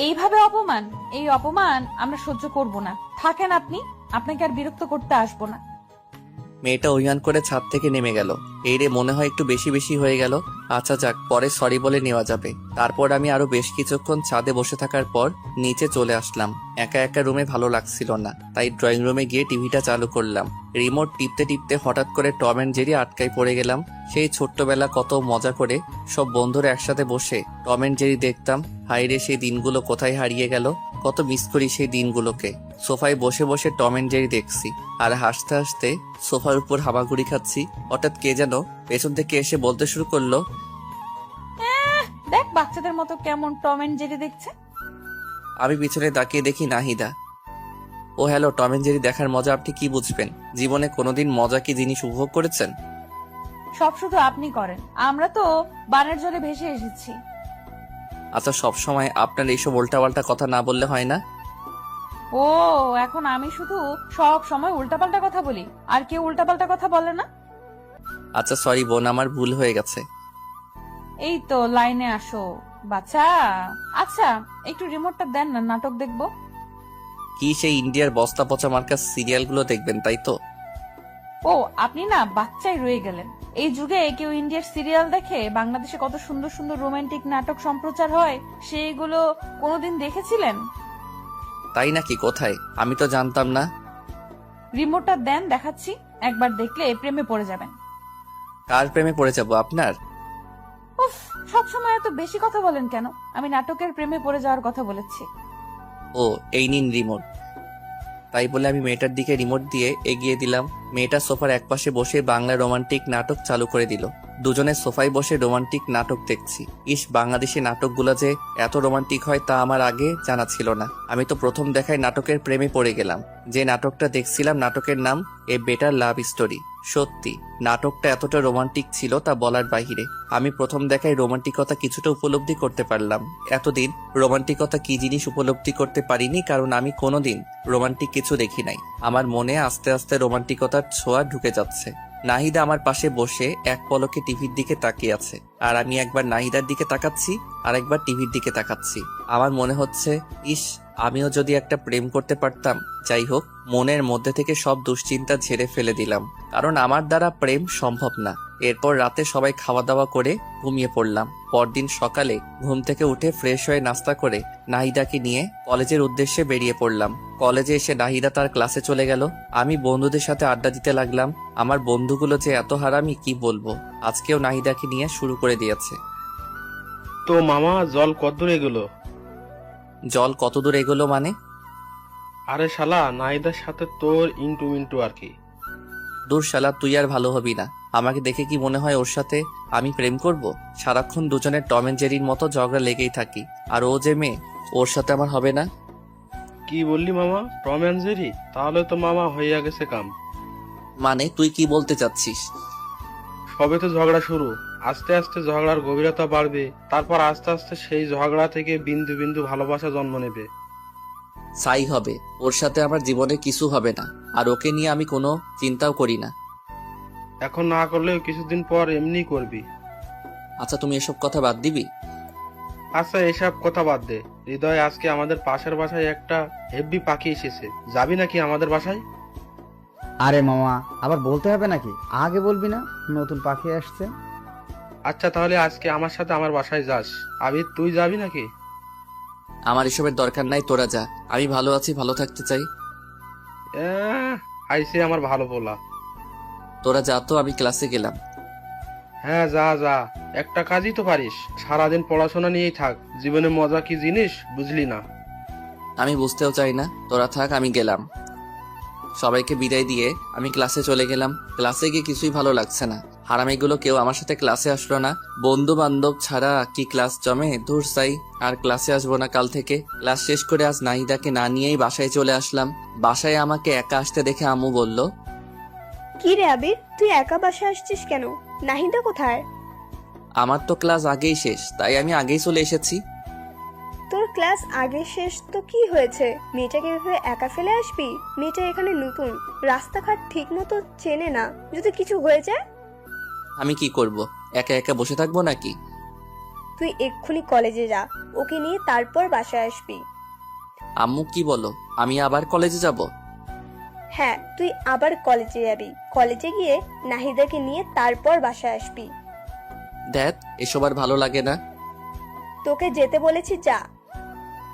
এইভাবে অপমান, এই অপমান আমরা সহ্য করব না। থাকেন আপনি, আপনাকে আর বিরক্ত করতে আসবো না। মেয়েটা অভিমান করে ছাদ থেকে নেমে গেল। এই রে, মনে হয় একটু বেশি বেশি হয়ে গেল। আচ্ছা যাক, পরে সরি বলে নেওয়া যাবে। তারপর আমি আরো বেশ কিছুক্ষণ ছাদে বসে থাকার পর নিচে চলে আসলাম। একা একা রুমে ভালো লাগছিল না, তাই ড্রয়িং রুমে গিয়ে টিভিটা চালু করলাম। রিমোট টিপতে টিপতে হঠাৎ করে টম অ্যান্ড জেরি আটকায় পড়ে গেলাম। সেই ছোট্টবেলা কত মজা করে সব বন্ধুরা একসাথে বসে টম অ্যান্ড জেরি দেখতাম। হাইরে, সেই দিনগুলো কোথায় হারিয়ে গেল। কত মিস করি সেই দিনগুলোকে। সোফায় বসে বসে টম অ্যান্ড জেরি দেখছি আর হাসতে হাসতে সোফার উপর হামাগুড়ি খাচ্ছি। হঠাৎ কে যেন পেছন থেকে এসে বলতে শুরু করলো, দেখ বাচ্চাদের মতো কেমন টম এন্ড জেরি দেখছে। আমি পিছনে তাকিয়ে দেখি নাহিদা। ও হ্যালো, টম অ্যান্ড জেরি দেখার মজা আপনি কি বুঝবেন? জীবনে কোনোদিন মজা কি জিনিস উপভোগ করেছেন? সব শুধু আপনি করেন, আমরা তো বানের জলে ভেসে এসেছি। আচ্ছা, সব সময় আপনার এইসব উল্টাপাল্টা কথা না বললে হয় না? ও, এখন আমি শুধু সব সময় উল্টাপাল্টা কথা বলি, আর কেউ উল্টাপাল্টা কথা বলে না? আচ্ছা সরি বোন, আমার ভুল হয়ে গেছে। এই তো লাইনে আসো বাচ্চা। আচ্ছা একটু রিমোটটা দেন না, নাটক দেখবো। কি সেই ইন্ডিয়ার বস্তা পচা মার্কা সিরিয়ালগুলো দেখবেন তাই তো? ও, আপনি না বাচ্চাই রয়ে গেলেন। এই যুগে কেউ ইন্ডিয়ার সিরিয়াল দেখে? বাংলাদেশে কত সুন্দর সুন্দর রোমান্টিক নাটক সম্প্রচার হয়, সেইগুলো কোনোদিন দেখেছিলেন? তাই নাকি? কোথায়? আমি তো জানতাম না। রিমোটটা দেন, দেখাচ্ছি। একবার দেখলে প্রেমে পড়ে যাবেন। কার প্রেমে পড়ে যাব? আপনার? উফ, সবসময় এত বেশি কথা বলেন কেন? আমি নাটকের প্রেমে পড়ে যাওয়ার কথা বলেছি। ও, এই নিন রিমোট। তাই বলে আমি মেয়েটার দিকে রিমোট দিয়ে এগিয়ে দিলাম। মেয়েটা সোফার একপাশে বসে বাংলা রোমান্টিক নাটক চালু করে দিল। দুজনে সোফায় বসে রোমান্টিক নাটক দেখছি। ইস, বাংলাদেশি নাটকগুলো যে এত রোমান্টিক হয় তা আমার আগে জানা ছিল না। আমি তো প্রথম দেখায় নাটকের প্রেমে পড়ে গেলাম। যে নাটকটা দেখছিলাম নাটকের নাম এ বেটার লাভ স্টোরি। সত্যি নাটকটা এতটা রোমান্টিক ছিল তা বলার বাহিরে। আমি প্রথম দেখায় রোমান্টিকতা কিছুটা উপলব্ধি করতে পারলাম। এতদিন রোমান্টিকতা কি জিনিস উপলব্ধি করতে পারিনি, কারণ আমি কোনোদিন রোমান্টিক কিছু দেখি নাই। আমার মনে আস্তে আস্তে রোমান্টিকতার ছোঁয়া ঢুকে যাচ্ছে। নাহিদা আমার পাশে বসে এক পলকে টিভির দিকে তাকিয়ে আছে, আর আমি একবার নাহিদার দিকে তাকাচ্ছি আর একবার টিভির দিকে তাকাচ্ছি। আমার মনে হচ্ছে, ইস, আমিও যদি একটা প্রেম করতে পারতাম। যাই হোক, মনের মধ্যে থেকে সব দুশ্চিন্তা ঝেড়ে ফেলে দিলাম, কারণ আমার দ্বারা প্রেম সম্ভব না। এরপর রাতে সবাই খাওয়া দাওয়া করে ঘুমিয়ে পড়লাম। পরদিন সকালে ঘুম থেকে উঠে ফ্রেশ হয়ে নাস্তা করে নাহিদাকে নিয়ে কলেজের উদ্দেশ্যে বেরিয়ে পড়লাম। কলেজে এসে নাহিদা তার ক্লাসে চলে গেল। আমি বন্ধুদের সাথে আড্ডা দিতে লাগলাম। আমার বন্ধুগুলো যে এত হারামি কি বলবো। আজকেও নাহিদাকে নিয়ে শুরু করে দিয়েছে। তো মামা, জল কতদূর এগুলো? জল কতদূর এগোলো মানে? আরে শালা, নাইদার সাথে তোর ইন্টু মিন্টু আর কি। দূর শালা, তুই আর ভালো হবি না। আমাকে দেখে কি মনে হয় ওর সাথে আমি প্রেম করব? সারাক্ষণ দুজনের টম এন্ড জেরির মতো ঝগড়া লেগেই থাকি। আর ও যে মেয়ে, ওর সাথে আমার হবে না। কি বললি মামা, টম অ্যান্ড জেরি? তাহলে তো মামা হইয়া গেছে কাম। মানে তুই কি বলতে চাচ্ছিস? সবে তো ঝগড়া শুরু, আস্তে আস্তে ঝগড়ার গভীরতা বাড়বে, তারপর আস্তে আস্তে সেই ঝগড়া থেকে বিন্দু বিন্দু ভালোবাসা জন্ম নেবে। ছাই হবে, ওর সাথে আমার জীবনে কিছু হবে না, আর ওকে নিয়ে আমি কোনো চিন্তাও করি না। এখন না করলেও কিছুদিন পর এমনি করবি। আচ্ছা তুমি এসব কথা বাদ দিবি? আচ্ছা এসব কথা বাদ দে, হৃদয়, আজকে আমাদের পাশের বাসায় একটা হেব্বি পাখি এসেছে, যাবি নাকি আমাদের বাসায়? আরে মামা, আবার বলতে হবে নাকি? আগে বলবি না নতুন পাখি আসছে? আচ্ছা তাহলে আজকে আমার সাথে আমার বাসায় যাস। আবির, তুই যাবি নাকি? আমার এসবের দরকার নাই, তোরা যা। আমি ভালো আছি, ভালো থাকতে চাই। আইসে আমার ভালো বলা। তোরা যা তো, আমি ক্লাসে গেলাম। হ্যাঁ যা যা, একটা কাজই তো পারিস, সারাদিন পড়াশোনা নিয়েই থাক, জীবনে মজা কি জিনিস বুঝলি না। আমি বুঝতেও চাই না, তোরা থাক, আমি গেলাম। সবাইকে বিদায় দিয়ে আমি ক্লাসে চলে গেলাম। ক্লাসে গিয়ে কিছুই ভালো লাগছে না। হারামিগুলো কেউ আমার সাথে ক্লাসে আসলো না। বন্ধু বান্ধব ছাড়া কি ক্লাস জমে? দূর চাই, আর ক্লাসে আসবো না কাল থেকে। ক্লাস শেষ করে আজ নাহিদাকে না নিয়েই বাসায় চলে আসলাম। বাসায় আমাকে একা আসতে দেখে আম্মু বলল, কি রে আবির, তুই একা বাসায় আসছিস কেন? নাহিদা কোথায়? আমার তো ক্লাস আগেই শেষ, তাই আমি আগেই চলে এসেছি। তোর ক্লাস আগে শেষ তো কি হয়েছে? মেয়েটাকে এভাবে একা ফেলে আসবি? মেয়েটা এখানে নতুন, রাস্তাঘাট ঠিক মতো চেনে না, যদি কিছু হয়ে যায়? আমি কি করব? একা একা বসে থাকবো নাকি? তুই এক্ষুনি কলেজে যা, ওকে নিয়ে তারপর বাসায় আসবি। আম্মু কি বলো, আমি আবার কলেজে যাব? হ্যাঁ, তুই আবার কলেজে যাবি। কলেজে গিয়ে নাহিদাকে নিয়ে তারপর বাসায় আসবি। দেখ, এসব আর ভালো লাগে না। তোকে যেতে বলেছি, যা।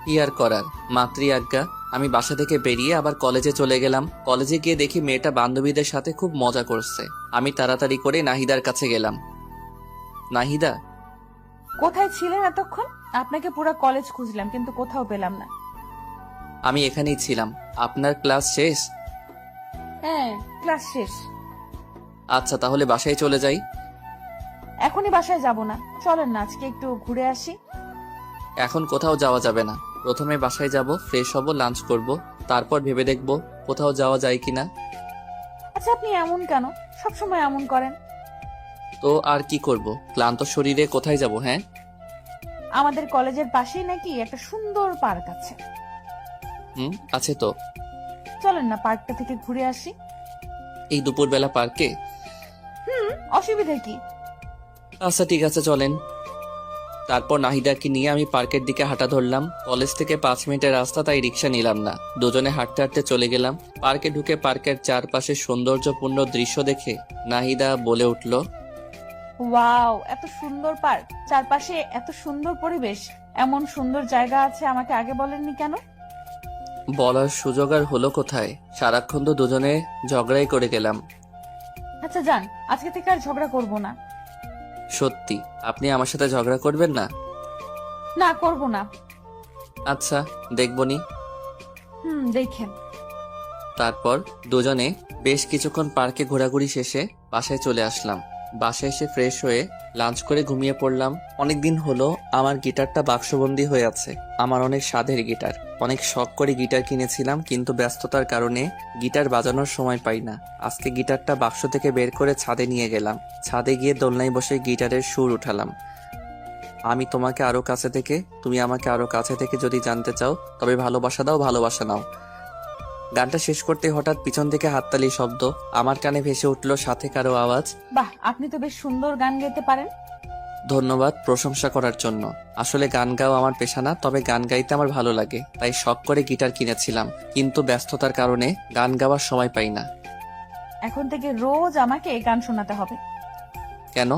কি আর করার, মাতৃ আজ্ঞা। আমি বাসা থেকে বেরিয়ে আবার কলেজে চলে গেলাম। কলেজে গিয়ে দেখি মেয়েটা বান্ধবীদের সাথে খুব মজা করছে। আমি তাড়াতাড়ি করে নাহিদার কাছে গেলাম। নাহিদা, কোথায় ছিলেন এতক্ষণ? আপনাকে পুরো কলেজ খুঁজলাম কিন্তু কোথাও পেলাম না। আমি এখানেই ছিলাম। আপনার ক্লাস শেষ? হ্যাঁ, ক্লাস শেষ। আচ্ছা তাহলে বাসায় চলে যাই। এখনই বাসায় যাব না, চলেন না আজকে একটু ঘুরে আসি। এখন কোথাও যাওয়া যাবে না। প্রথমে বাসায় যাব, ফ্রেশ হব, লাঞ্চ করব, তারপর ভেবে দেখব কোথাও যাওয়া যায় কিনা। আচ্ছা আপনি এমন কেন? সবসময় এমন করেন। তো আর কি করব, ক্লান্ত শরীরে কোথায় যাব? হ্যাঁ, আমাদের কলেজের পাশেই নাকি একটা সুন্দর পার্ক আছে। আছে তো। চলেন না পার্কটা থেকে ঘুরে আসি। এই দুপুরবেলা পার্কে? অসুবিধা কি? আচ্ছা ঠিক আছে, চলেন। তারপর নাহিদাকে নিয়ে আমি পার্কের দিকে হাঁটা ধরলাম। কলেজ থেকে 5 মিনিটের রাস্তা, তাই রিক্সা নিলাম না। দুজনে হাঁটতে হাঁটতে চলে গেলাম। পার্কে ঢুকে পার্কের চারপাশে সৌন্দর্যপূর্ণ দৃশ্য দেখে নাহিদা বলে উঠল, ওয়াও, এত সুন্দর পার্ক, চারপাশে এত সুন্দর পরিবেশ, এমন সুন্দর জায়গা আছে, আমাকে আগে বলেননি কেন? বলার সুযোগ আর হলো কোথায়? সারাক্ষণ তো দুজনে ঝগড়াই করে গেলাম। আচ্ছা যান, আজকে থেকে আর ঝগড়া করব না। সত্যি আপনি আমার সাথে ঝগড়া করবেন না? না, করব না। আচ্ছা দেখবনি। দেখেন। তারপর দুজনে বেশ কিছুক্ষণ পার্কে ঘোরাঘুরি শেষে বাসায় চলে আসলাম। বাসায় এসে ফ্রেশ হয়ে লাঞ্চ করে ঘুমিয়ে পড়লাম। অনেকদিন হলো আমার গিটারটা বাক্সবন্দি হয়ে আছে। আমার অনেক স্বাদের গিটার, অনেক শখ করে গিটার কিনেছিলাম, কিন্তু ব্যস্ততার কারণে গিটার বাজানোর সময় পাই না। আজকে গিটারটা বাক্স থেকে বের করে ছাদে নিয়ে গেলাম। ছাদে গিয়ে দোলনায় বসে গিটারের সুর উঠালাম। আমি তোমাকে আরো কাছে থেকে, তুমি আমাকে আরো কাছে থেকে যদি জানতে চাও, তবে ভালোবাসা দাও, ভালোবাসা নাও। গানটা শেষ করতে হঠাৎ পিছন থেকে হাততালি শব্দ আমার কানে ভেসে উঠলো, সাথে কারো আওয়াজ। বাহ, আপনি তো বেশ সুন্দর গান গাইতে পারেন। ধন্যবাদ প্রশংসা করার জন্য। আসলে গান গাওয়া আমার পেশা না, তবে গান গাইতে আমার ভালো লাগে, তাই শখ করে গিটার কিনেছিলাম, কিন্তু ব্যস্ততার কারণে গান গাওয়ার সময় পাই না। এখন থেকে রোজ আমাকে গান শোনাতে হবে। কেন?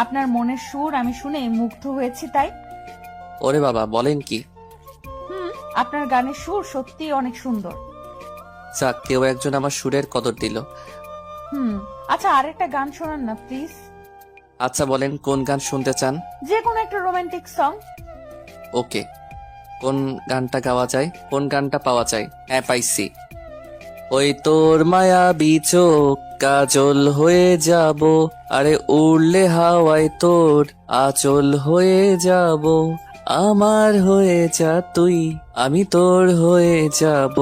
আপনার মনের সুর আমি শুনে মুগ্ধ হয়েছি তাই। ওরে বাবা, বলেন কি? আপনার গানের সুর সত্যি অনেক সুন্দর। যাক, কেউ একজন আমার সুরের কদর দিল। আচ্ছা আরেকটা গান শোনান না প্লিজ। আচ্ছা বলেন, কোন গান শুনতে চান? যে কোনো একটা রোমান্টিক সং। ওকে, কোন গানটা গাওয়া যায়, কোন গানটা পাওয়া যায়? হ্যাঁ পাইছি। ওই তোর মায়াবী চোখ কাজল হয়ে যাব, আরে উড়লে হাওয়ায় তোর আচল হয়ে যাব, আমার হয়ে যা তুই, আমি তোর হয়ে যাব।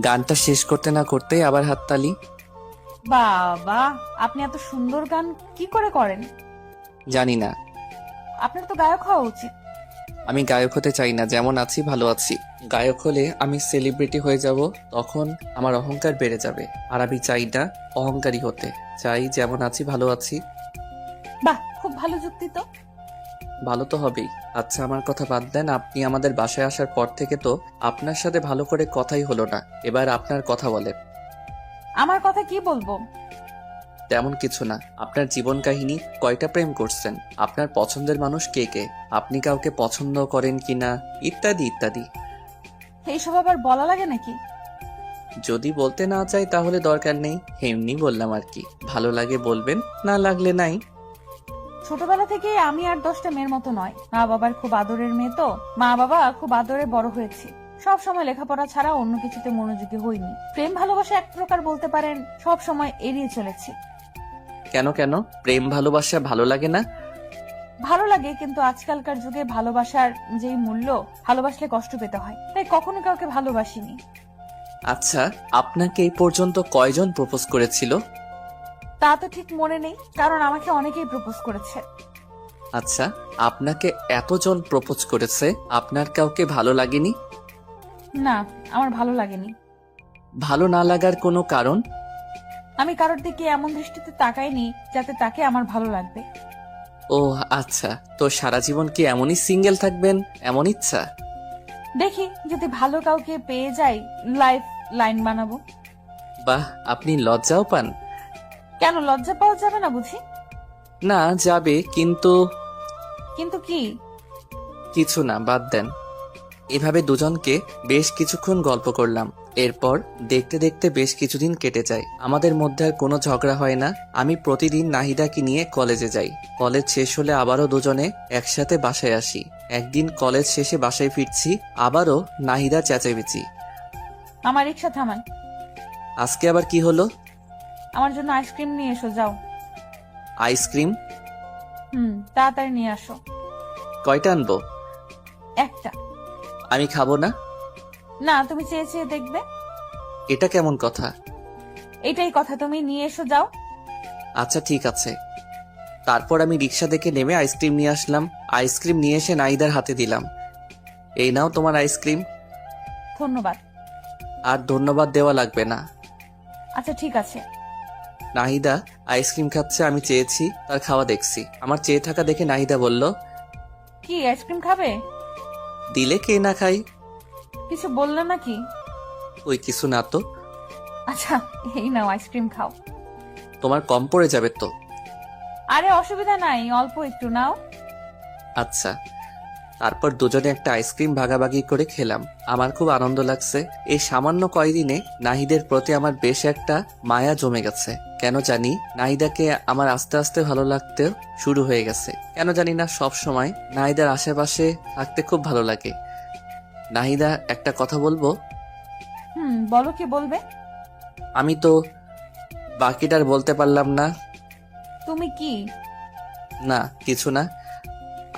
গানটা শেষ করতে না করতে আবার হাততালি। বাবা, আপনি এত সুন্দর গান কি করে করেন? জানি না, আপনার তো গায়ক হওয়া উচিত। আমি গায়ক হতে চাই না, যেমন আছি ভালো আছি। গায়ক হলে আমি সেলিব্রিটি হয়ে যাব, তখন আমার অহংকার বেড়ে যাবে। আর আমি চাই না অহংকারী হতে, চাই যেমন আছি ভালো আছি। বাহ, খুব ভালো যুক্তি তো। ভালো তো হবেই। আচ্ছা, আমার কথা বাদ দেন। আপনি আমাদের বাসায় আসার পর থেকে তো আপনার সাথে ভালো করে কথাই হলো না। এবার আপনার কথা বলেন। আমার কথা কি বলবো? তেমন কিছু না। আপনার জীবন কাহিনী, কয়টা প্রেম করছেন, আপনার পছন্দের মানুষ কে কে, আপনি কাউকে পছন্দ করেন কিনা, ইত্যাদি ইত্যাদি। এইসব আবার বলা লাগে নাকি? যদি বলতে না চাই তাহলে দরকার নেই, এমনি বললাম আর কি। ভালো লাগে বলবেন, না লাগলে নাই। ছোটবেলা থেকে আমি আর 10টা মেয়ের মতো নয়। মা বাবার খুব আদরের মেয়ে তো, মা বাবা খুব আদরে বড় হয়েছি। সব সময় লেখাপড়া ছাড়া অন্য কিছুতে মনোযোগী হইনি। প্রেম ভালোবাসা এক প্রকার বলতে পারেন সব সময় এড়িয়ে চলেছি। কেন কেন প্রেম ভালোবাসা ভালো লাগে না? ভালো লাগে, কিন্তু আজকালকার যুগে ভালোবাসার যেই মূল্য, ভালোবাসলে কষ্ট পেতে হয়, তাই কখনো কাউকে ভালোবাসিনি। আচ্ছা, আপনাকে এই পর্যন্ত কয়জন প্রপোজ করেছিল? তা তো ঠিক মনে নেই, কারণ আমাকে অনেকেই প্রপোজ করেছে। আচ্ছা, আপনাকে এতজন প্রপোজ করেছে, আপনার কাউকে ভালো লাগেনি? না, আমার ভালো লাগেনি। ভালো না লাগার কোনো কারণ? আমি কারোর দিকে এমন দৃষ্টিতে তাকাইনি যাতে তাকে আমার ভালো লাগবে। ও আচ্ছা, তো সারা জীবন কি এমনই সিঙ্গেল থাকবেন, এমন ইচ্ছা? দেখি যদি ভালো কাউকে পেয়ে যাই, লাইফ লাইন বানাবো। বাহ, আপনি লজ্জাও পান? কেন, লজ্জা পাওয়া যাবে না বুঝি? না, যাবে, কিন্তু কিন্তু কি? কিছু না, বাদ দেন। এভাবে দুজনকে বেশ কিছুক্ষণ গল্প করলাম। এরপর দেখতে দেখতে বেশ কিছুদিন কেটে যায়। আমাদের মধ্যে আর কোনো ঝগড়া হয় না। আমি প্রতিদিন নাহিদাকে নিয়ে কলেজে যাই। কলেজ শেষ হলে আবারও দুজনে একসাথে বাসায় আসি। একদিন কলেজ শেষে বাসায় ফিরছি, আবারও নাহিদা চেঁচামেচি। আমার রিক্সা থামান। আজকে আবার কি হলো? আমার জন্য আইসক্রিম নিয়ে এসো, যাও। আইসক্রিম? তাড়াতাড়ি নিয়ে আসো। কয়টা আনবো? একটা। আমি খাবো না। না, তুমি চেয়ে চেয়ে দেখবে। এটা কেমন কথা? এটাই কথা, তুমি নিয়ে এসো, যাও। আচ্ছা ঠিক আছে। তারপর আমি রিক্সা দেখে নেমে আইসক্রিম নিয়ে আসলাম। আইসক্রিম নিয়ে এসে নাহিদার হাতে দিলাম। এই নাও তোমার আইসক্রিম। ধন্যবাদ। আর ধন্যবাদ দেওয়া লাগবে না। আচ্ছা ঠিক আছে। নাহিদা আইসক্রিম খাচ্ছে, আমি চেয়েছি, তার খাওয়া দেখছি। আমার চেয়ে থাকা দেখে নাহিদা বলল, কি আইসক্রিম খাবে? দিলে কে না খাই। কিছু বললে নাকি? ওই কিছু না তো। আচ্ছা, এই নাও আইসক্রিম খাও। তোমার কম পড়ে যাবে তো। আরে অসুবিধা নাই, অল্প একটু নাও। আচ্ছা। তারপর দুজনে একটা আইসক্রিম ভাগাভাগি করে খেলাম। আমার খুব আনন্দ লাগছে। এই সামান্য কয়দিনে নাহিদের প্রতি আমার বেশ একটা মায়া জমে গেছে। কেন জানি নাহিদাকে আমার আস্তে আস্তে ভালো লাগতে শুরু হয়ে গেছে। কেন জানি না, সব সময় নাহিদার আশেপাশে থাকতে খুব ভালো লাগে। নাহিদা, একটা কথা বলবো? বলো, কি বলবে? আমি তো বাকিটার বলতে পারলাম না। তুমি কি? না, কিছু না।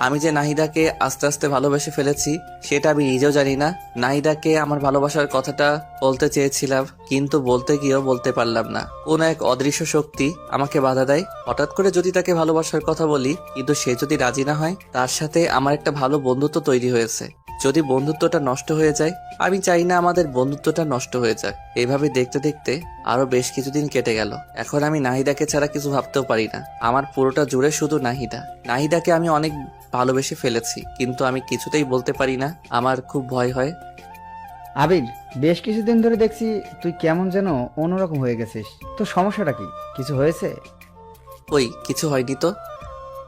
আমি যে নাহিদাকে আস্তে আস্তে ভালোবেসে ফেলেছি সেটা আমি নিজেও জানি না। নাহিদাকে আমার ভালোবাসার কথাটা বলতে চেয়েছিলাম, কিন্তু বলতে গিয়েও বলতে পারলাম না। কোন এক অদৃশ্য শক্তি আমাকে বাধা দেয়। হঠাৎ করে যদি তাকে ভালোবাসার কথা বলি, কিন্তু সে যদি রাজি না হয়, তার সাথে আমার একটা ভালো বন্ধুত্ব তৈরি হয়েছে। যদি বন্ধুত্বটা নষ্ট হয়ে যায়, আমি চাই না আমাদের বন্ধুত্বটা নষ্ট হয়ে যাক। এইভাবে দেখতে দেখতে আরো বেশ কিছুদিন কেটে গেল। এখন আমি নাহিদাকে ছাড়া কিছু ভাবতেও পারি না। আমার পুরোটা জুড়ে শুধু নাহিদা। নাহিদাকে আমি অনেক ভালোবেসে ফেলেছি, কিন্তু আমি কিছুতেই বলতে পারি না। আমার খুব ভয় হয়। আবির, বেশ কিছুদিন ধরে দেখছি তুই কেমন যেন অন্যরকম হয়ে গেছিস। তো সমস্যাটা কি? কিছু হয়েছে? ওই কিছু হয়নি তো।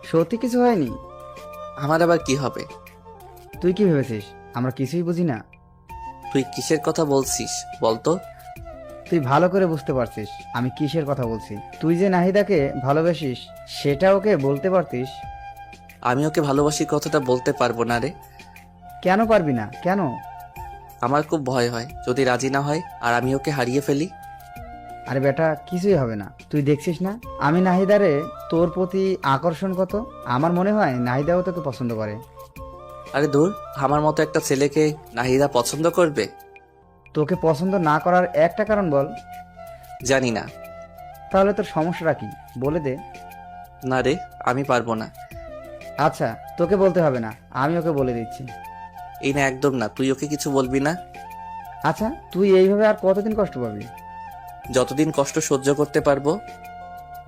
সত্যি কিছু হয়নি? আমার আবার কি হবে? তুই কি ভেবেছিস আমরা কিছুই বুঝি না? তুই কিসের কথা বলছিস বলতো? তুই ভালো করে বুঝতে পারছিস আমি কিসের কথা বলছি। তুই যে নাহিদাকে ভালোবাসিস সেটা ওকে বলতে পারতিস। আমি ওকে ভালোবাসি কথাটা বলতে পারবো না রে। কেন পারবি না? কেন? আমার খুব ভয় হয় যদি রাজি না হয় আর আমি ওকে হারিয়ে ফেলি। আরে বেটা, কিছুই হবে না। তুই দেখছিস না আমি নাহিদারে তোর প্রতি আকর্ষণ কত। আমার মনে হয় নাহিদাও তোকে পছন্দ করে। আরে দূর, আমার মতো একটা ছেলেকে নাহিদা পছন্দ করবে? তোকে পছন্দ না করার একটা কারণ বল। জানি না। তাহলে তোর সমস্যাটা কি বলে দে। না রে, আমি পারবো না। আচ্ছা, তোকে বলতে হবে না, আমি ওকে বলে দিচ্ছি। এই না, একদম না, তুই ওকে কিছু বলবি না। আচ্ছা, তুই এইভাবে আর কতদিন কষ্ট পাবি? যতদিন কষ্ট সহ্য করতে পারবো।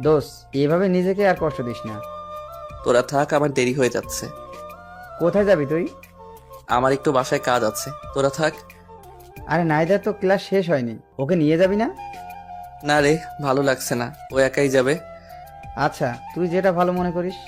দোষ, এইভাবে নিজেকে আর কষ্ট দিস না। তোরা থাক, আমার দেরি হয়ে যাচ্ছে। কোথায় যাবি তুই? আমার একটু বাসায় কাজ আছে, তোরা থাক। আরে নাইদার তো ক্লাস শেষ হয়নি, ওকে নিয়ে যাবি না? না রে, ভালো লাগছে না, ও একাই যাবে। আচ্ছা, তুই যেটা ভালো মনে করিস।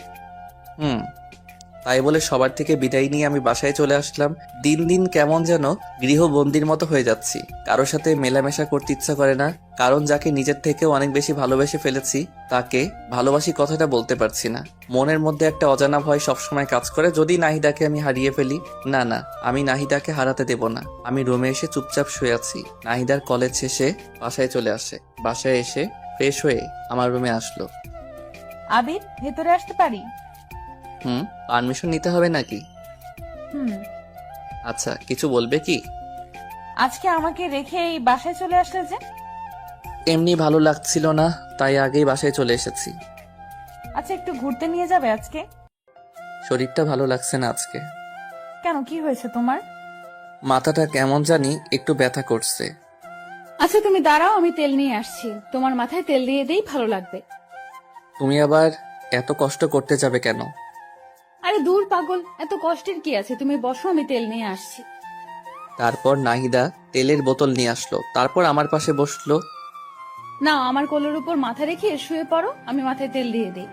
তাই বলে সবার থেকে বিদায় নিয়ে আমি বাসায় চলে আসলাম। দিন দিন কেমন যেন গৃহবন্দির মতো হয়ে যাচ্ছি। কারোর সাথে মেলামেশা করতে ইচ্ছা করে না, কারণ যাকে নিজের থেকেও অনেক বেশি ভালোবেসে ফেলেছি তাকে ভালোবাসি কথাটা বলতে পারছি না। মনের মধ্যে একটা অজানা ভয় সবসময় কাজ করে, যদি নাহিদাকে আমি হারিয়ে ফেলি। না না, আমি নাহিদাকে হারাতে দেব না। আমি রুমে এসে চুপচাপ শুয়ে আছি। নাহিদার কলেজ শেষে বাসায় চলে আসে। বাসায় এসে ফ্রেশ হয়ে আমার রুমে আসলো। আবির, ভেতরে আসতে পারি? পারমিশন নিতে হবে নাকি? হুম। আচ্ছা, কিছু বলবে কি? আজকে আমাকে রেখে এই বাসায় চলে আসলে যে? এমনি ভালো লাগছিল না, তাই আগেই বাসায় চলে এসেছি। আচ্ছা, একটু ঘুরতে নিয়ে যাবে আজকে? শরীরটা ভালো লাগছে না আজকে। কেন, কি হয়েছে তোমার? মাথাটা কেমন জানি একটু ব্যথা করছে। আচ্ছা তুমি দাঁড়াও, আমি তেল নিয়ে আসছি, তোমার মাথায় তেল দিয়ে দেই, ভালো লাগবে। তুমি আবার এত কষ্ট করতে যাবে কেন? আরে দূর পাগল, এত কষ্টের কি আছে, তুমি বসো, আমি তেল নিয়ে আসছি। তারপর নাহিদা তেলের বোতল নিয়ে আসলো, তারপর আমার পাশে বসলো। না, আমার কোলের উপর মাথা রেখে শুয়ে পড়ো, আমি মাথায় তেল দিয়ে দিই।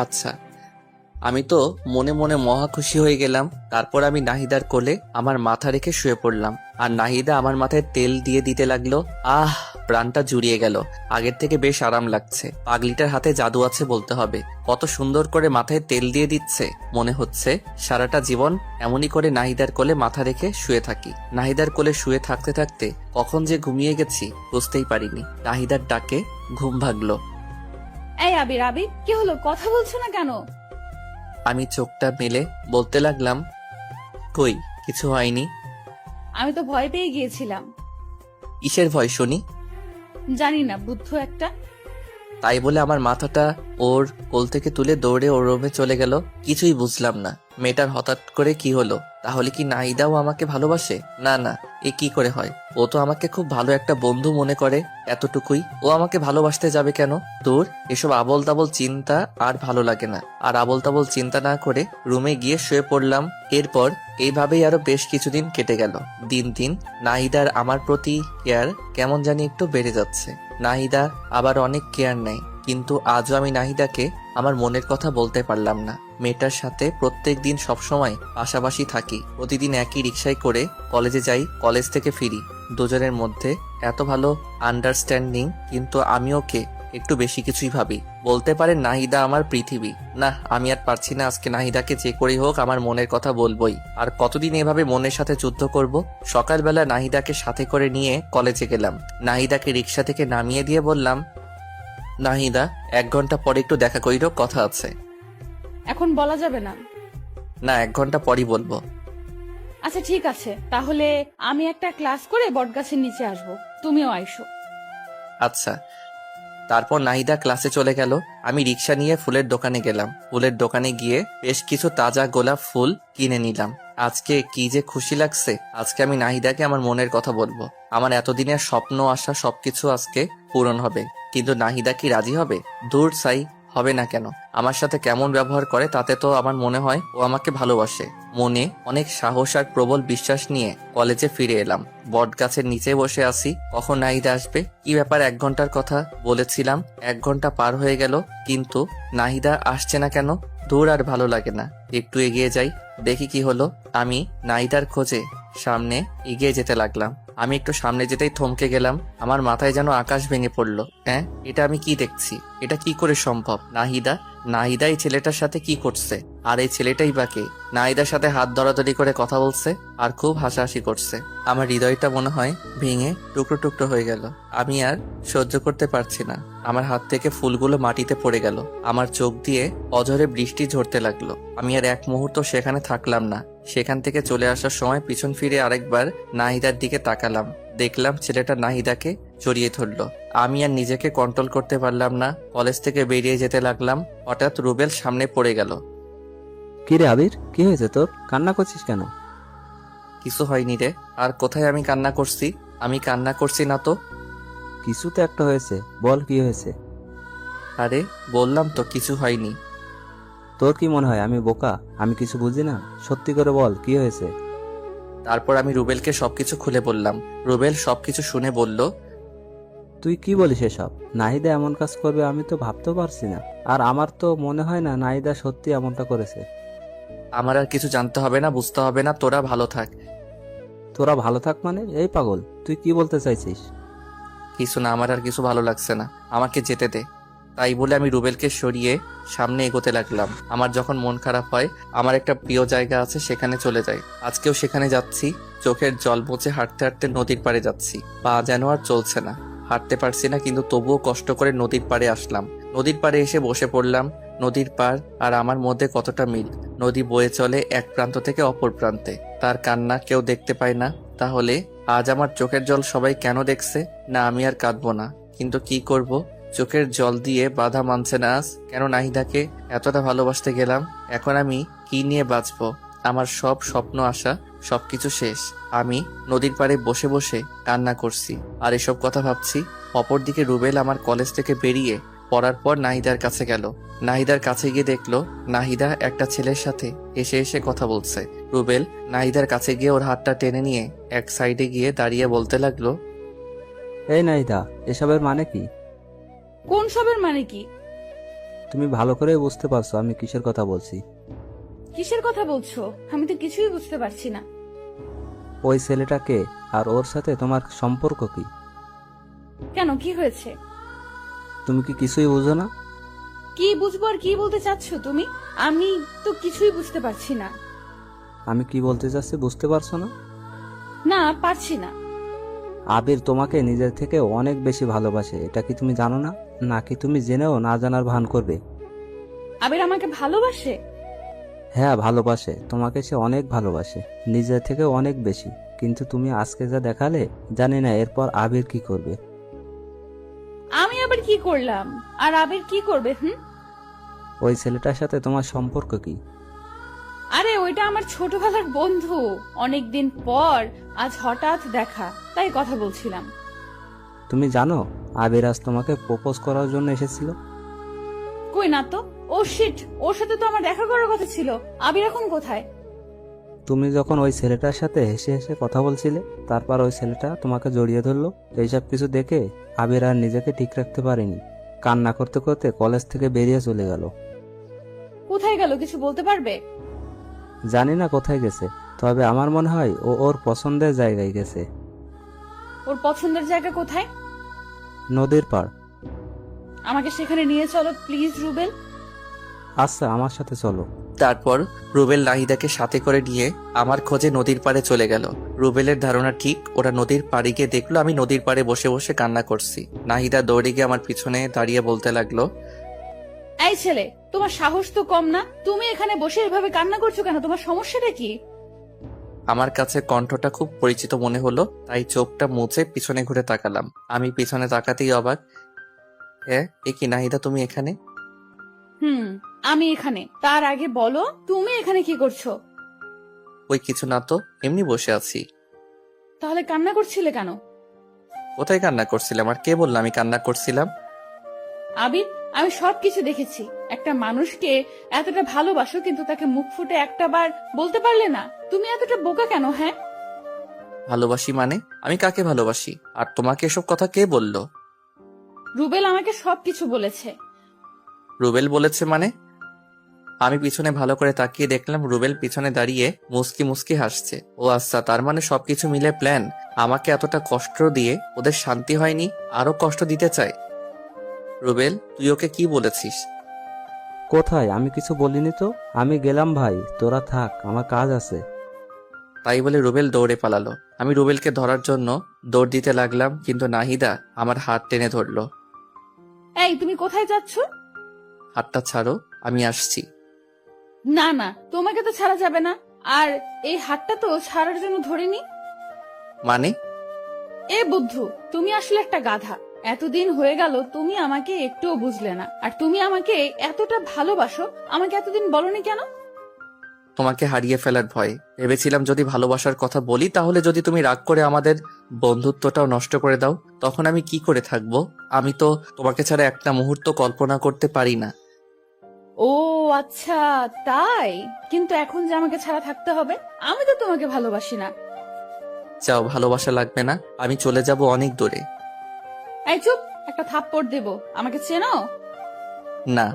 আচ্ছা। আমি তো মনে মনে মহা খুশি হয়ে গেলাম। তারপর আমি নাহিদার কোলে আমার মাথা রেখে শুয়ে পড়লাম, আর নাহিদা আমার মাথায় তেল দিয়ে দিতে লাগলো। আহ, প্রাণটা জুড়িয়ে গেল। আগের থেকে বেশ আরাম লাগছে। পাগলিটার হাতে জাদু আছে বলতে হবে। কত সুন্দর করে মাথায় তেল দিয়ে দিচ্ছে। মনে হচ্ছে সারাটা জীবন এমনই করে নাহিদার কোলে মাথা রেখে শুয়ে থাকি। নাহিদার কোলে শুয়ে থাকতে থাকতে কখন যে ঘুমিয়ে গেছি বুঝতেই পারিনি। নাহিদার ডাকে ঘুম ভাগলো। এই আবির, আবির, কি হলো, কথা বলছো না কেন? আমি চোখটা মেলে বলতে লাগলাম, কই কিছু হয়নি। আমি তো ভয় পেয়ে গিয়েছিলাম। কিসের ভয় শুনি? জানি না, বুদ্ধ একটা। তাই বলে আমার মাথাটা ওর কোল থেকে তুলে দৌড়ে ওর রুমে চলে গেল। কিছুই বুঝলাম না মেয়েটার হঠাৎ করে কি হলো। তাহলে কি নাহিদাও আমাকে ভালোবাসে? না না, এ কি করে হয়? ও তো আমাকে খুব ভালো একটা বন্ধু মনে করে, এতটুকুই। ও আমাকে ভালোবাসতে যাবে কেন? দূর, এসব আবল তাবল চিন্তা আর ভালো লাগে না। আর আবল তাবল চিন্তা না করে রুমে গিয়ে শুয়ে পড়লাম। এরপর এইভাবেই আরো বেশ কিছুদিন কেটে গেল। দিন দিন নাহিদার আমার প্রতি কেয়ার কেমন জানি একটু বেড়ে যাচ্ছে। নাহিদা আবার অনেক কেয়ার নেয়, কিন্তু আজও আমি নাহিদাকে আমার মনের কথা বলতে পারলাম না। মেয়েটার সাথে প্রত্যেক দিন সবসময় পাশাপাশি থাকি। প্রতিদিন একই রিক্সায় করে কলেজে যাই, কলেজ থেকে ফিরি। দুজনের মধ্যে এত ভালো আন্ডারস্ট্যান্ডিং, কিন্তু আমি ওকে একটু বেশি কিছুই ভাবি। বলতে পারে নাহিদা আমার পৃথিবী। না, আমি আর পারছি না। আজকে নাহিদাকে যে করেই হোক আমার মনের কথা বলবোই। আর কতদিন এভাবে মনের সাথে যুদ্ধ করব? সকালবেলা নাহিদাকে সাথে করে নিয়ে কলেজে গেলাম। নাহিদাকে রিক্সা থেকে নামিয়ে দিয়ে বললাম, নাহিদা 1 ঘন্টা পরে একটু দেখা করিরো, কথা আছে। এখন বলা যাবে না। না, 1 ঘন্টা পরই বলবো। আচ্ছা ঠিক আছে, তাহলে আমি একটা ক্লাস করে বটগাছের নিচে আসবো, তুমিও আইসো। আচ্ছা। তারপর নাহিদা ক্লাসে চলে গেল। আমি রিক্সা নিয়ে ফুলের দোকানে গেলাম। ফুলের দোকানে গিয়ে বেশ কিছু তাজা গোলাপ ফুল কিনে নিলাম। আজকে কি যে খুশি লাগছে। আজকে আমি নাহিদাকে আমার মনের কথা বলবো। আমার এতদিনের স্বপ্ন আশা সবকিছু আজকে পূরণ হবে। কিন্তু নাহিদা কি রাজি হবে? দূর সাই, হবে না কেন? আমার সাথে কেমন ব্যবহার করে তাতে তো আমার মনে হয় ও আমাকে ভালোবাসে। মনে অনেক সাহস আর প্রবল বিশ্বাস নিয়ে কলেজে ফিরে এলাম। বট গাছের নিচে বসে আছি, কখন নাহিদা আসবে। কি ব্যাপার, 1 ঘন্টার কথা বলেছিলাম, 1 ঘন্টা পার হয়ে গেল, কিন্তু নাহিদা আসছে না কেন? দূর, আর ভালো লাগে না। একটু এগিয়ে যাই, দেখি কি হলো। আমি নাহিদার খোঁজে সামনে এগিয়ে যেতে লাগলাম। আমি একটু সামনে যেতেই থমকে গেলাম। আমার মাথায় যেন আকাশ ভেঙে পড়লো। হ্যাঁ, এটা আমি কি দেখছি? এটা কি করে সম্ভব? নাহিদা এই ছেলেটার সাথে কি করছে? আর এই ছেলেটাই বাকে নাহিদার সাথে হাত ধরাধরি করে কথা বলছে আর খুব হাসাহাসি করছে। আমার হৃদয়টা মনে হয় ভেঙে টুকরো টুকরো হয়ে গেল। আমি আর সহ্য করতে পারছি না। আমার হাত থেকে ফুলগুলো মাটিতে পড়ে গেল। আমার চোখ দিয়ে অঝরে বৃষ্টি ঝরতে লাগলো। আমি আর এক মুহূর্ত সেখানে থাকলাম না। সেখান থেকে চলে আসার সময় পিছন ফিরে আরেকবার নাহিদার দিকে তাকালাম। দেখলাম ছেলেটা নাহিদাকে জড়িয়ে ধরলো। আমি আর নিজেকে কন্ট্রোল করতে পারলাম না, কলেজ থেকে বেরিয়ে যেতে লাগলাম। হঠাৎ রুবেল সামনে পড়ে গেল। কি রে আবির, কি হয়েছে তোর? কান্না করছিস কেন? কিছু হয়নি রে। আর কোথায় আমি কান্না করছি? আমি কান্না করছি না তো। কিছু তো একটা হয়েছে, বল কি হয়েছে? আরে বললাম তো কিছু হয়নি। তোর কি মনে হয় আমি বোকা? আমি কিছু বুঝি না? সত্যি করে বল কি হয়েছে? তারপর আমি রুবেলকে সবকিছু খুলে বললাম। রুবেল সবকিছু শুনে বলল, তুই কি বলিস এসব? নাহিদা এমন কাজ করবে আমি তো ভাবতেও পারছি না। আর আমার তো মনে হয় না নাহিদা সত্যি এমনটা করেছে। আমার আর কিছু জানতে হবে না, বুঝতে হবে না, তোরা ভালো থাক। তোরা ভালো থাক মানে? এই পাগল, তুই কি বলতে চাইছিস? কিছু না, আমার আর কিছু ভালো লাগছে না, আমাকে যেতে দে। তাই বলে আমি রুবেলকে সরিয়ে সামনে এগোতে লাগলাম। আমার যখন মন খারাপ হয়, আমার একটা প্রিয় জায়গা আছে, সেখানে চলে যাই। আজকেও সেখানে যাচ্ছি। চোখের জল মুছে হাঁটতে হাঁটতে নদীর পাড়ে যাচ্ছি। পা যেন আর চলছে না, হাঁটতে পারছি না, কিন্তু তবুও কষ্ট করে নদীর পাড়ে আসলাম। নদীর পাড়ে এসে বসে পড়লাম। নদীর পাড় আর আমার মধ্যে কতটা মিল। নদী বয়ে চলে এক প্রান্ত থেকে অপর প্রান্তে। তার কান্না কেউ দেখতে পায় না। তাহলে আজ আমার চোখের জল সবাই কেন দেখছে? না, আমি আর কাঁদবো না, কিন্তু কি করব? চোখের জল দিয়ে বাধা মানছে না আজ। কেন নাহিদাকে এতটা ভালোবাসতে গেলাম? এখন আমি কি নিয়ে বাঁচবো? আমার সব স্বপ্ন আশা সবকিছু শেষ। আমি নদীর পাড়ে বসে বসে কান্না করছি আর এসব কথা ভাবছি। অপরদিকে রুবেল আমার কলেজ থেকে বেরিয়ে পড়ার পর নাহিদার কাছে গেল। নাহিদার কাছে গিয়ে দেখলো নাহিদা একটা ছেলের সাথে এসে এসে কথা বলছে। রুবেল নাহিদার কাছে গিয়ে ওর হাতটা টেনে নিয়ে এক সাইডে গিয়ে দাঁড়িয়ে বলতে লাগলো, এই নাহিদা, এসবের মানে কি? কোন সবের মানে কি? তুমি ভালো করে বুঝতে পারছো আমি কিসের কথা বলছি? কিসের কথা বলছো? আমি তো কিছুই বুঝতে পারছি না। ওই ছেলেটাকে আর ওর সাথে তোমার সম্পর্ক কি? কেন, কি হয়েছে? তুমি কি কিছুই বুঝো না? কি বুঝবো আর কি বলতে চাচ্ছ তুমি? আমি তো কিছুই বুঝতে পারছি না। আমি কি বলতে চাচ্ছি বুঝতে পারছো না? না, পারছি না। আবির তোমাকে নিজের থেকে অনেক বেশি ভালোবাসে, এটা কি তুমি জানো না? নাকি তুমি জেনেও না জানার ভান করবে? আবির আমাকে ভালোবাসে? হ্যাঁ ভালোবাসে, তোমাকে সে অনেক ভালোবাসে, নিজের থেকে অনেক বেশি। কিন্তু তুমি আজকে যা দেখালে, জানি না এরপর আবির কি করবে। আমি আবার কি করলাম? আর আবির কি করবে? ওই ছেলেটার সাথে তোমার সম্পর্ক কি? আরে ওইটা আমার ছোটবেলার বন্ধু। অনেকদিন পর আজ হঠাৎ দেখা, তাই কথা বলছিলাম। তুমি জানো আবির আজ তোমাকে প্রপোজ করার জন্য এসেছিল? কই না তো। ও শিট, ওর সাথে তো আমার দেখা করার কথা ছিল। আবির এখন কোথায়? তুমি যখন ওই ছেলেটার সাথে হেসে হেসে কথা বলছিলে, তারপর ওই ছেলেটা তোমাকে জড়িয়ে ধরলো। এইসব কিছু দেখে আবির আর নিজেকে ঠিক রাখতে পারেনি, কান্না করতে করতে কলেজ থেকে বেরিয়ে চলে গেল। কোথায় গেল কিছু বলতে পারবে? জানি না কোথায় গেছে, তবে আমার মনে হয় ও ওর পছন্দের জায়গায় গেছে। ওর পছন্দের জায়গা কোথায়? নদীর পাড়। আমাকে সেখানে নিয়ে চলো প্লিজ রুবেল। আচ্ছা, আমার সাথে চলো। তারপর রুবেল নাহিদাকে সাথে করে নিয়ে আমার খোঁজে নদীর পাড়ে চলে গেল। রুবেলের ধারণা ঠিক, ওরা নদীর পাড়ে গিয়ে দেখলো আমি নদীর পাড়ে বসে বসে কান্না করছি। নাহিদা দৌড়ে গিয়ে আমার পিছনে দাঁড়িয়ে বলতে লাগলো, এই ছেলে, তোমার সাহস তো কম না? তুমি এখানে বসে এভাবে কান্না করছো কেন? তোমার সমস্যাটা কি? আমার কাছে কণ্ঠটা খুব পরিচিত মনে হলো, তাই চোখটা মুছে পিছনে ঘুরে তাকালাম। আমি পিছনে তাকাতেই অবাক। হ্যাঁ, এ কি নাহিদা, তুমি এখানে? আমি এখানে। তার আগে বলো তুমি এখানে কি করছো? ওই কিছু না তো, এমনি বসে আছি। তাহলে কান্না করছিলে কেন? কোথায় কান্না করছিলাম? আর কে বললো আমি কান্না করছিলাম? আবির, আমি সবকিছু দেখেছি। একটা মানুষকে এতটা ভালোবাসো, কিন্তু তাকে মুখ ফুটে একটা বার বলতে পারলে না। তুমি এতটা বোকা কেন? হ্যাঁ, ভালোবাসি মানে? আমি কাকে ভালোবাসি? আর তোমাকে এসব কথা কে বললো? রুবেল আমাকে সবকিছু বলেছে। রুবেল বলেছে মানে? আমি পিছনে ভালো করে তাকিয়ে দেখলাম রুবেল পিছনে দাঁড়িয়ে মুস্কি মুস্কি হাসছে। ও আচ্ছা, তার মানে সবকিছু মিলে প্ল্যান। আমাকে এতটা কষ্ট দিয়ে ওদের শান্তি হয়নি, আরো কষ্ট দিতে চায়। রুবেল, তুই ওকে কি বলেছিস? কোথায়? আমি কিছু বলিনি তো। আমি গেলাম ভাই, তোরা থাক, আমার কাজ আছে। তাই বলে রুবেল দৌড়ে পালালো। আমি রুবেলকে ধরার জন্য দৌড় দিতে লাগলাম, কিন্তু নাহিদা আমার হাত টেনে ধরলো। এই, তুমি কোথায় যাচ্ছ? হাতটা ছাড়ো, আমি আসছি। না না, তোমাকে তো ছাড়া যাবে না। আর এই হাতটা তো ছাড়ার জন্য ধরিনি। মানে? এ বুদ্ধু, তুমি আসলে একটা গাধা। এতদিন হয়ে গেল তুমি আমাকে একটুও বুঝলে না, আর তুমি আমাকে এতটা ভালোবাসো, আমাকে এতদিন বলনি কেন? তোমাকে হারিয়ে ফেলার ভয়। ভেবেছিলাম যদি ভালোবাসার কথা বলি তাহলে যদি তুমি রাগ করে আমাদের বন্ধুত্বটাও নষ্ট করে দাও, তখন আমি কি করে থাকবো? আমি তো তোমাকে ছাড়া একটা মুহূর্ত কল্পনা করতে পারি না। ও আচ্ছা, তাই? কিন্তু এখন যে আমাকে ছাড়া থাকতে হবে, আমি তো তোমাকে ভালোবাসি না। চাও ভালোবাসা লাগবে না, আমি চলে যাব অনেক দূরে। এই চুপ, একটা থাপ্পড় দেব। আমাকে চেনো? না।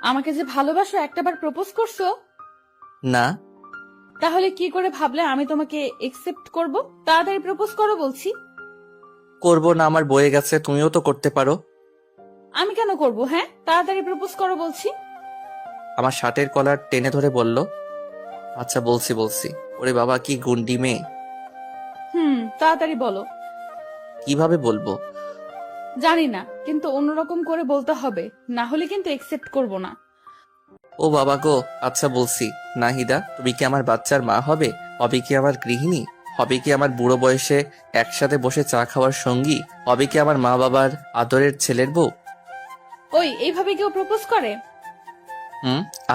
আমাকে যে ভালোবাসো একটাবার প্রপোজ করছো? না। তাহলে কি করে ভাবলে আমি তোমাকে একসেপ্ট করব? তাড়াতাড়ি প্রপোজ করো বলছি। করবো না, আমার বয়ে গেছে, তুমিও তো করতে পারো। আমি কেন করব? হ্যাঁ, তাড়াতাড়ি প্রপোজ করো বলছি। আমার শার্টের কলার টেনে ধরে বলল, আচ্ছা বলছি। ওরে বাবা, কি গুন্ডি মেয়ে! তাড়াতাড়ি বলো। কিভাবে বলবো? জানি না, কিন্তু অন্যরকম করে বলতে হবে, না হলে কিন্তু একসেপ্ট করব না। ও বাবা গো, আচ্ছা বলছি। নাহিদা, তুমি কি আমার বাচ্চার মা হবে? হবে কি আমার গৃহিণী? হবে কি আমার বুড়ো বয়সে একসাথে বসে চা খাওয়ার সঙ্গী? হবে কি আমার মা বাবার আদরের ছেলের বউ? ওই এইভাবে কেউ প্রপোজ করে?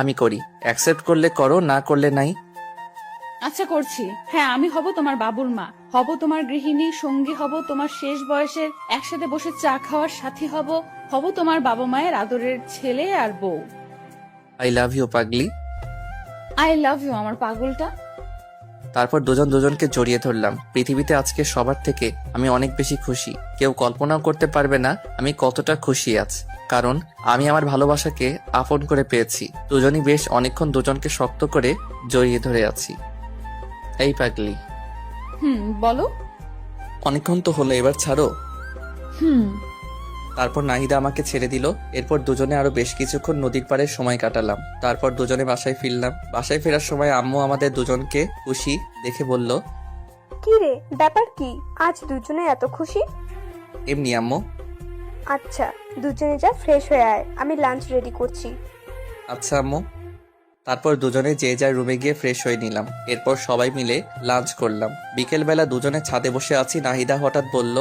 আমি করি। অ্যাকসেপ্ট করলে করো, না করলে নাই। আচ্ছা করছি। হ্যাঁ, আমি হব তোমার বাবুর মা, হব তোমার গৃহিণী, সঙ্গী হব তোমার শেষ বয়সের, একসাথে বসে চা খাওয়ার সাথী হব, হব তোমার বাবা মায়ের আদরের ছেলে আর বউ। আই লাভ ইউ পাগলি। আই লাভ ইউ আমার পাগলটা। তারপর দুজন দুজনকে জড়িয়ে ধরলাম। পৃথিবীতে আজকে সবার থেকে আমি অনেক বেশি খুশি। কেউ কল্পনাও করতে পারবে না আমি কতটা খুশি আছি, কারণ আমি আমার ভালোবাসাকে আপন করে পেয়েছি। দুজনই বেশ অনেকক্ষণ দুজনকে শক্ত করে জড়িয়ে ধরে আছি। এই পাগলি, বলো। অনেকক্ষণ তো হলো, এবার ছাড়ো। হুম। তারপর নাহিদা আমাকে ছেড়ে দিল। এরপর দুজনে আরো বেশ কিছুক্ষণ নদীর পাড়ে সময় কাটালাম। তারপর দুজনে বাসায় ফিরলাম। বাসায় ফেরার সময় আম্মু আমাদের দুজনকে খুশি দেখে বলল, কি রে, ব্যাপার কি? আজ দুজনে এত খুশি? এমনি আম্মু। আচ্ছা, দুজনে যা ফ্রেশ হয়ে আয়, আমি লাঞ্চ রেডি করছি। আচ্ছা আম্মু। তারপর দুজনে যে যার রুমে গিয়ে ফ্রেশ হয়ে নিলাম। এরপর সবাই মিলে লাঞ্চ করলাম। বিকেল বেলা দুজনে ছাদে বসে আছি, নাহিদা হঠাৎ বলল,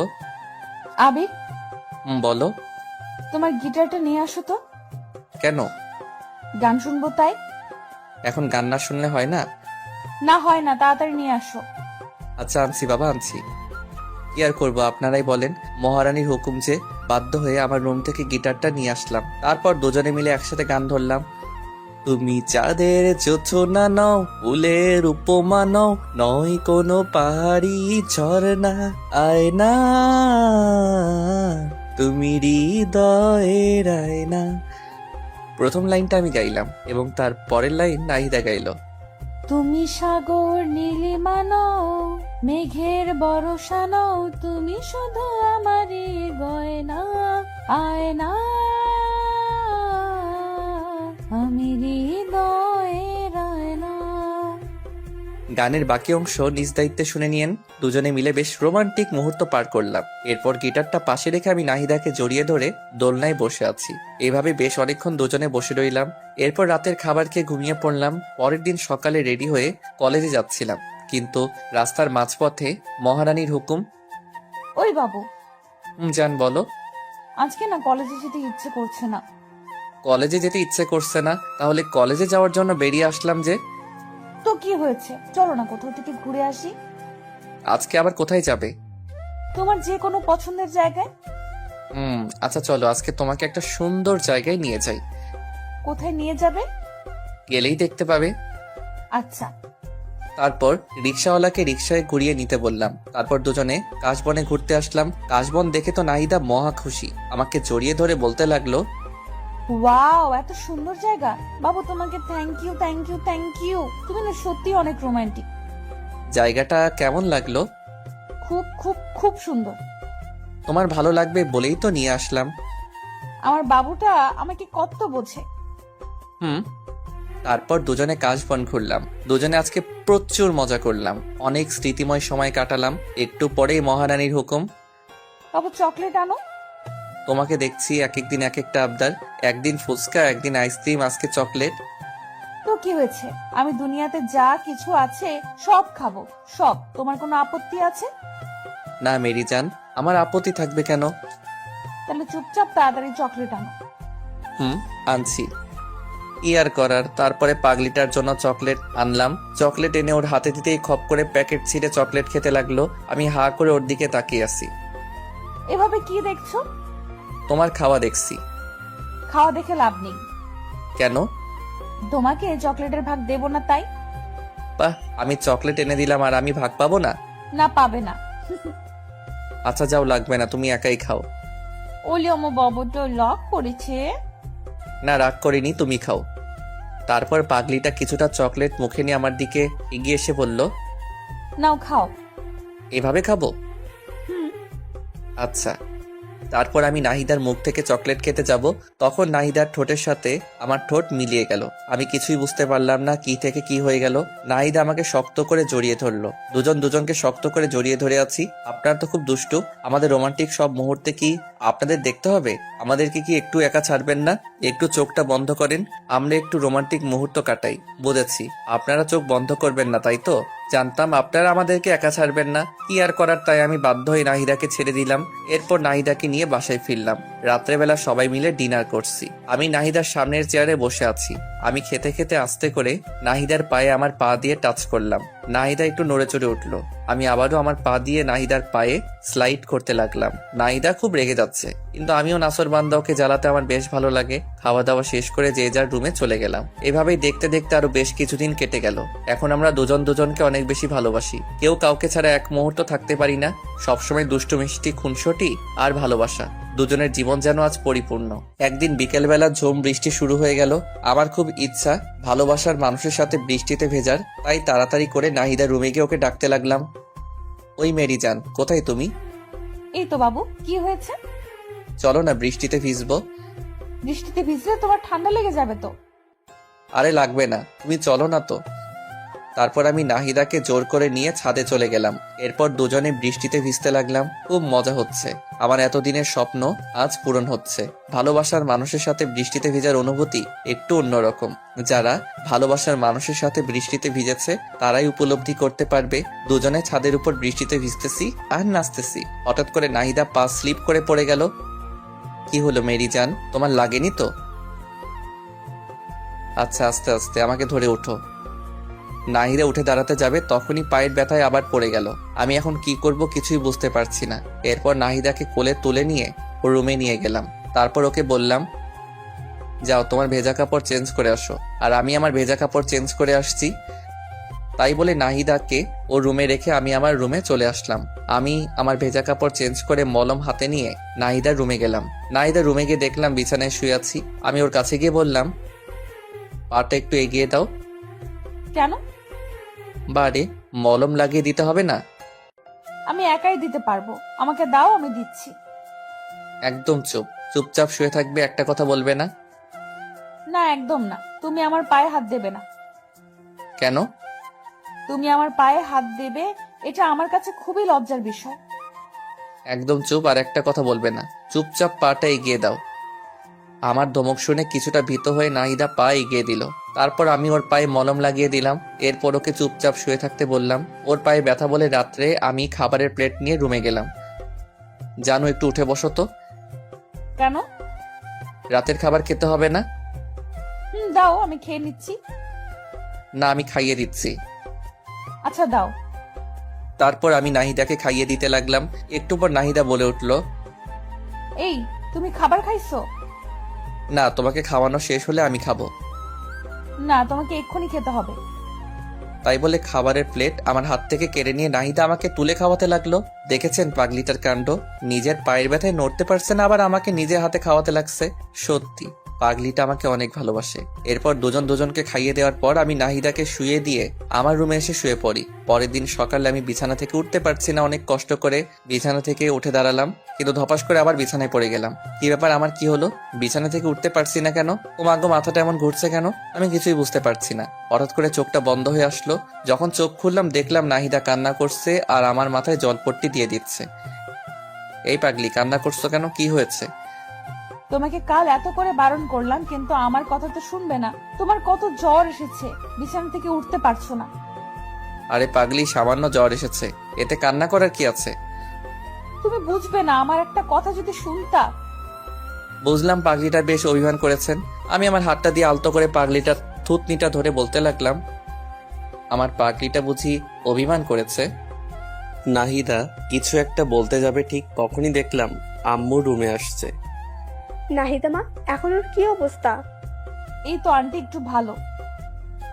আবির, বলো। তোমার গিটারটা নিয়ে আসো তো। কেন? গান শুনবো তাই। এখন গান না শুনলে হয় না? না হয় না, তাড়াতাড়ি নিয়ে আসো। আচ্ছা আনছি বাবা, আনছি। কি আর করবো, আপনারাই বলেন। মহারানীর হুকুম যে, বাধ্য হয়ে আমার রুম থেকে গিটারটা নিয়ে আসলাম। তারপর দুজনে মিলে একসাথে গান ধরলাম। তুমি চাঁদের জোছনা নও, ফুলের উপমা নও, নয় কোনো পাহাড়ি ঝর্ণা, আয়না তুমি হৃদয়ের আয়না। প্রথম লাইনটা আমি গাইলাম এবং তার পরের লাইন নাহিদা গাইল। তুমি সাগর নীলিমা নও, মেঘের বরষা নও, তুমি শুধু আমারই গয়না, আয়না আমি হৃদয়ের আয়না। গানের বাকি অংশ নিজ দায়িত্বে শুনে নিয়েন। দুজনে মিলে বেশ রোমান্টিক মুহূর্ত পার করলাম। এরপর গিটারটা পাশে রেখে আমি নাহিদাকে জড়িয়ে ধরে দোলনায় বসে আছি। এভাবে বেশ অনেকক্ষণ দুজনে বসে রইলাম। এরপর রাতের খাবার খেয়ে ঘুমিয়ে পড়লাম। পরের দিন সকালে রেডি হয়ে কলেজে যাচ্ছিলাম, কিন্তু রাস্তার মাঝপথে মহারানীর হুকুম। ওই বাবু, জান বলো। আজকে না কলেজে যেতে ইচ্ছে করছে না। কলেজে যেতে ইচ্ছে করছে না? তাহলে কলেজে যাওয়ার জন্য বেরিয়ে আসলাম যে। তো কি হয়েছে, চলো না কোথাও থেকে ঘুরে আসি। আজকে আবার কোথায় যাবে? তোমার যে কোনো পছন্দের জায়গায়। আচ্ছা চলো, আজকে তোমাকে একটা সুন্দর জায়গায় নিয়ে যাই। কোথায় নিয়ে যাবে? গেলেই দেখতে পাবে। আচ্ছা। তারপর রিক্সাওয়ালাকে রিক্সায় ঘুরিয়ে নিতে বললাম। তারপর দুজনে কাশবনে ঘুরতে আসলাম। কাশবন দেখে তো নাহিদা মহা খুশি, আমাকে জড়িয়ে ধরে বলতে লাগলো, ওয়াও, এত সুন্দর জায়গা। বাবু তোমাকে thank you thank you thank you, তুমি না সত্যি অনেক রোমান্টিক। জায়গাটা কেমন লাগলো? খুব খুব খুব সুন্দর। তোমার ভালো লাগবে বলেই তো নিয়ে আসলাম। আমার বাবুটা আমাকে কত বোঝে। তারপর দুজনে কাশবন ঘুরলাম। দুজনে আজকে প্রচুর মজা করলাম, অনেক স্মৃতিময় সময় কাটালাম। একটু পরেই মহারানীর হুকুম। বাবু চকলেট আনো। তোমাকে দেখছি এক একদিন এক একটা আবদার, একদিন ফুচকা, একদিন আইসক্রিম, আজকে চকলেট। তো কি হয়েছে? আমি দুনিয়াতে যা কিছু আছে সব খাবো, সব। তোমার কোনো আপত্তি আছে? না মেরি জান, আমার আপত্তি থাকবে কেন? তাহলে চুপচাপ তাড়াতাড়ি চকলেট আনো। আনছি। কি আর করার, তারপরে পাগলিটার জন্য চকলেট আনলাম। চকলেট এনে ওর হাতে দিতেই খপ করে প্যাকেট ছিঁড়ে চকলেট খেতে লাগলো। আমি হা করে ওর দিকে তাকিয়ে আছি। এভাবে কি দেখছো? তোমার খাওয়া দেখছি। খাওয়া দেখে লাভ নেই। কেন? তোমাকে চকলেটের ভাগ দেবো না তাই? বাহ, আমি চকলেট এনে দিলাম আর আমি ভাগ পাবো না? না, পাবে না। আচ্ছা যাও, লাগবে না, তুমি একাই খাও। ওলি আমার বাবু তো লক করেছে। না, রাগ করিনি, তুমি খাও। তারপর পাগলিটা কিছুটা চকলেট মুখে নিয়ে আমার দিকে এগিয়ে এসে বলল, নাও খাও। এভাবে খাবো? হুম। আচ্ছা। তারপর আমি নাহিদার মুখ থেকে চকলেট খেতে যাব, তখন নাহিদার ঠোঁটের সাথে আমার ঠোঁট মিলিয়ে গেল। আমি কিছুই বুঝতে পারলাম না কি থেকে কি হয়ে গেল। নাহিদা আমাকে শক্ত করে জড়িয়ে ধরলো। দুজন দুজনকে শক্ত করে জড়িয়ে ধরে আছি। আপনারা তো খুব দুষ্টু। আমাদের রোমান্টিক সব মুহূর্তে কি আপনাদের দেখতে হবে? আমাদেরকে কি একটু একা ছাড়বেন না? একটু চোখটা বন্ধ করেন, আমরা একটু রোমান্টিক মুহূর্ত কাটাই। বুঝেছি, আপনারা চোখ বন্ধ করবেন না, তাই তো? জানতাম আপনারা আমাদেরকে একা ছাড়বেন না। কি আর করার, তাই আমি বাধ্য হয়ে নাহিদাকে ছেড়ে দিলাম। এরপর নাহিদাকে নিয়ে বাসায় ফিরলাম। রাত্রেবেলা সবাই মিলে ডিনার করছি। আমি নাহিদার সামনের চেয়ারে বসে আছি। আমি খেতে খেতে আস্তে করে নাহিদার পায়ে আমার পা দিয়ে টাচ করলাম। নাহিদা একটু নড়ে চড়ে উঠলো। আমি আবারও আমার পা দিয়ে নাহিদার পায়ে স্লাইড করতে লাগলাম। নাহিদা খুব রেগে যাচ্ছে, কিন্তু আমিও নাসর বান্দা, ওকে জ্বালাতে আমার বেশ ভালো লাগে। খাওয়া দাওয়া শেষ করে যে যার রুমে চলে গেলাম। এভাবেই দেখতে দেখতে আরো বেশ কিছুদিন কেটে গেল। এখন আমরা দুজন দুজনকে অনেক বেশি ভালোবাসি। কেউ কাউকে ছাড়া এক মুহূর্ত থাকতে পারি না। সবসময় দুষ্টু মিষ্টি, খুনসুটি আর ভালোবাসা। দুজনের জীবন যেন আজ পরিপূর্ণ। একদিন বিকেলবেলা ঝুম বৃষ্টি শুরু হয়ে গেল। আমার খুব ইচ্ছা ভালোবাসার মানুষের সাথে বৃষ্টিতে ভেজার, তাই তাড়াতাড়ি করে নাহিদা রুমে গিয়ে ওকে ডাকতে লাগলাম। ওই মেরি জান, কোথায় তুমি? এই তো বাবু, কি হয়েছে? চলো না, বৃষ্টিতে ভিজবো। বৃষ্টিতে ভিজলে তোমার ঠান্ডা লেগে যাবে তো। আরে লাগবে না, তুমি চলো না তো। তারপর আমি নাহিদাকে জোর করে নিয়ে ছাদে চলে গেলাম। এরপর দুজনে বৃষ্টিতে ভিজতে লাগলাম। খুব মজা হচ্ছে। আমার এতদিনের স্বপ্ন আজ পূরণ হচ্ছে। ভালোবাসার মানুষের সাথে বৃষ্টিতে ভিজার অনুভূতি একটু অন্যরকম। যারা ভালোবাসার মানুষের সাথে বৃষ্টিতে ভিজেছে তারাই উপলব্ধি করতে পারবে। দুজনে ছাদের উপর বৃষ্টিতে ভিজতেছি আর নাচতেছি। হঠাৎ করে নাহিদা পা স্লিপ করে পড়ে গেল। কি হলো মেরি জান, তোমার লাগেনি তো? আচ্ছা, আস্তে আস্তে, আমাকে ধরে ওঠো। নাহিদা উঠে দাঁড়াতে যাবে, তখনই পায়ের ব্যথায় আবার পড়ে গেল। আমি এখন কি করব কিছুই বুঝতে পারছি না। এরপর নাহিদাকে কোলে তুলে নিয়ে ওর রুমে নিয়ে গেলাম। তারপর ওকে বললাম, যাও তোমার ভেজা কাপড় চেঞ্জ করে আসো। আর আমি আমার ভেজা কাপড় চেঞ্জ করে আসছি। তাই বলে নাহিদাকে ওর রুমে রেখে আমি আমার রুমে চলে আসলাম। আমি আমার ভেজা কাপড় চেঞ্জ করে মলম হাতে নিয়ে নাহিদার রুমে গেলাম। নাহিদার রুমে গিয়ে দেখলাম বিছানায় শুয়ে আছি। আমি ওর কাছে গিয়ে বললাম, পাটা একটু এগিয়ে দাও। কেন? বারে, মলম লাগিয়ে দিতে হবে না? আমি একাই দিতে পারবো, আমাকে দাও, আমি দিচ্ছি। একদম চুপ, চুপচাপ শুয়ে থাকবে, একটা কথা বলবে না। না, একদম না। তুমি আমার পায়ে হাত দেবে না। কেন? তুমি আমার পায়ে হাত দেবে, এটা আমার কাছে খুবই লজ্জার বিষয়। একদম চুপ, আর একটা কথা বলবে না। চুপচাপ পাটা এগিয়ে দাও। আমার ধমক শুনে কিছুটা ভীত হয়ে নাহিদা পা এগিয়ে দিল। তারপর আমি ওর পায়ে মলম লাগিয়ে দিলাম। এরপর ওকে চুপচাপ শুয়ে থাকতে বললাম। ওর পায়ে ব্যথা বলে রাত্রে আমি খাবারের প্লেট নিয়ে রুমে গেলাম। জানো, একটু উঠে বসো তো। কেন? রাতের খাবার খেতে হবে না? দাও, আমি খেয়ে নিচ্ছি। না, আমি খাইয়ে দিচ্ছি। আচ্ছা দাও। তারপর আমি নাহিদাকে খাইয়ে দিতে লাগলাম। একটু পর নাহিদা বলে উঠল, এই, তুমি খাবার খাইছো? না, তোমাকে খাওয়ানো শেষ হলে আমি খাবো। না, তোমাকে এক্ষুনি খেতে হবে। তাই বলে খাবারের প্লেট আমার হাত থেকে কেড়ে নিয়ে নাহিদা আমাকে তুলে খাওয়াতে লাগলো। দেখেছেন পাগলিটার কাণ্ড? নিজের পায়ের ব্যথায় নড়তে পারছে না, আবার আমাকে নিজের হাতে খাওয়াতে লাগছে। সত্যি পাগলিটা আমাকে অনেক ভালোবাসে। এরপর দুজন দুজনকে খাইয়ে দেওয়ার পর আমি নাহিদাকে শুয়ে দিয়ে আমার রুমে এসে শুয়ে পড়ি। পরের দিন সকালে আমি বিছানা থেকে উঠতে পারছি না। অনেক কষ্ট করে বিছানা থেকে উঠে দাঁড়ালাম, কিন্তু ধপাস করে আবার বিছানায় পড়ে গেলাম। কি ব্যাপার, আমার কি হলো? বিছানা থেকে উঠতে পারছি না কেন? ও মাগো, মাথাটা এমন ঘুরছে কেন? আমি কিছুই বুঝতে পারছি না। হঠাৎ করে চোখটা বন্ধ হয়ে আসলো। যখন চোখ খুললাম দেখলাম নাহিদা কান্না করছে আর আমার মাথায় জলপট্টি দিয়ে দিচ্ছে। এই পাগলি, কান্না করছো কেন? কি হয়েছে? তোমাকে কাল এত করে বারণ করলাম, কিন্তু আমার কথা তো শুনবে না। তোমার কত জ্বর এসেছে, বিছানা থেকে উঠতে পারছো না। আরে পাগলি, সামান্য জ্বর এসেছে, এতে কান্না করার কি আছে? তুমি বুঝবে না, আমার একটা কথা যদি শুনতা। বুঝলাম পাগলিটা বেশ অভিমান করেছেন। আমি আমার হাতটা দিয়ে আলতো করে পাগলিটার থুতনিটা ধরে বলতে লাগলাম, আমার পাগলিটা বুঝি অভিমান করেছে? নাহিদা কিছু একটা বলতে যাবে, ঠিক তখনই দেখলাম আম্মু রুমে আসছে। নাহিদা মা, এখন ওর কি অবস্থা? এই তো আন্টি একটু ভালো।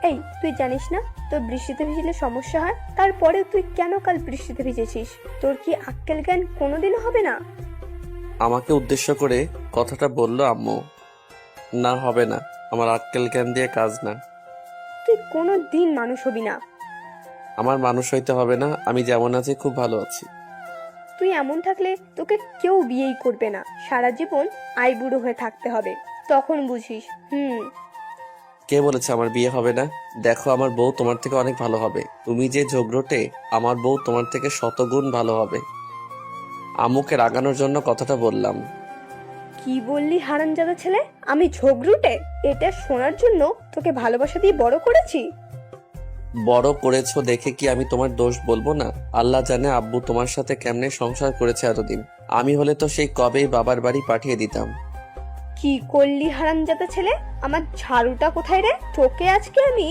এই, তুই জানিস না তোর বৃষ্টিতে ভিজলে সমস্যা হয়? তারপরে তুই কেন কাল বৃষ্টিতে ভিজেছিস? তোর কি আক্কেল জ্ঞান কোনোদিনও হবে না? আমাকে উদ্দেশ্য করে কথাটা বলল আম্মু। না, হবে না, আমার আক্কেল জ্ঞান দিয়ে কাজ না। তুই কোনো দিন মানুষ হবি না। আমার মানুষ হইতে হবে না, আমি যেমন আছি খুব ভালো আছি। তুই এমন থাকলে তোকে কেউ বিয়েই করবে না, সারা জীবন আইবুড়ো হয়ে থাকতে হবে, তখন বুঝিস। কে বলেছে আমার বিয়ে হবে না? দেখো, আমার বউ তোমার থেকে অনেক ভালো হবে। তুমি যে ঝগড়টে, আমার বউ তোমার থেকে শতগুণ ভালো হবে। আম্মুকে রাগানোর জন্য কথাটা বললাম। কি বললি হারামজাদা ছেলে? আমি ঝগড়ুটে? এটা শোনার জন্য তোকে ভালোবাসা দিয়ে বড় করেছি। বড় করেছো দেখে কি আমি তোমার দোষ বলবো না? আল্লাহ জানে আব্বু তোমার সাথে কেমনে সংসার করেছে এতদিন। আমি হলে তো সেই কবেই বাবার বাড়ি পাঠিয়ে দিতাম। কি করলি হারামজাদা ছেলে? আমার ঝাড়ুটা কোথায় রে? তোকে আজকে আমি।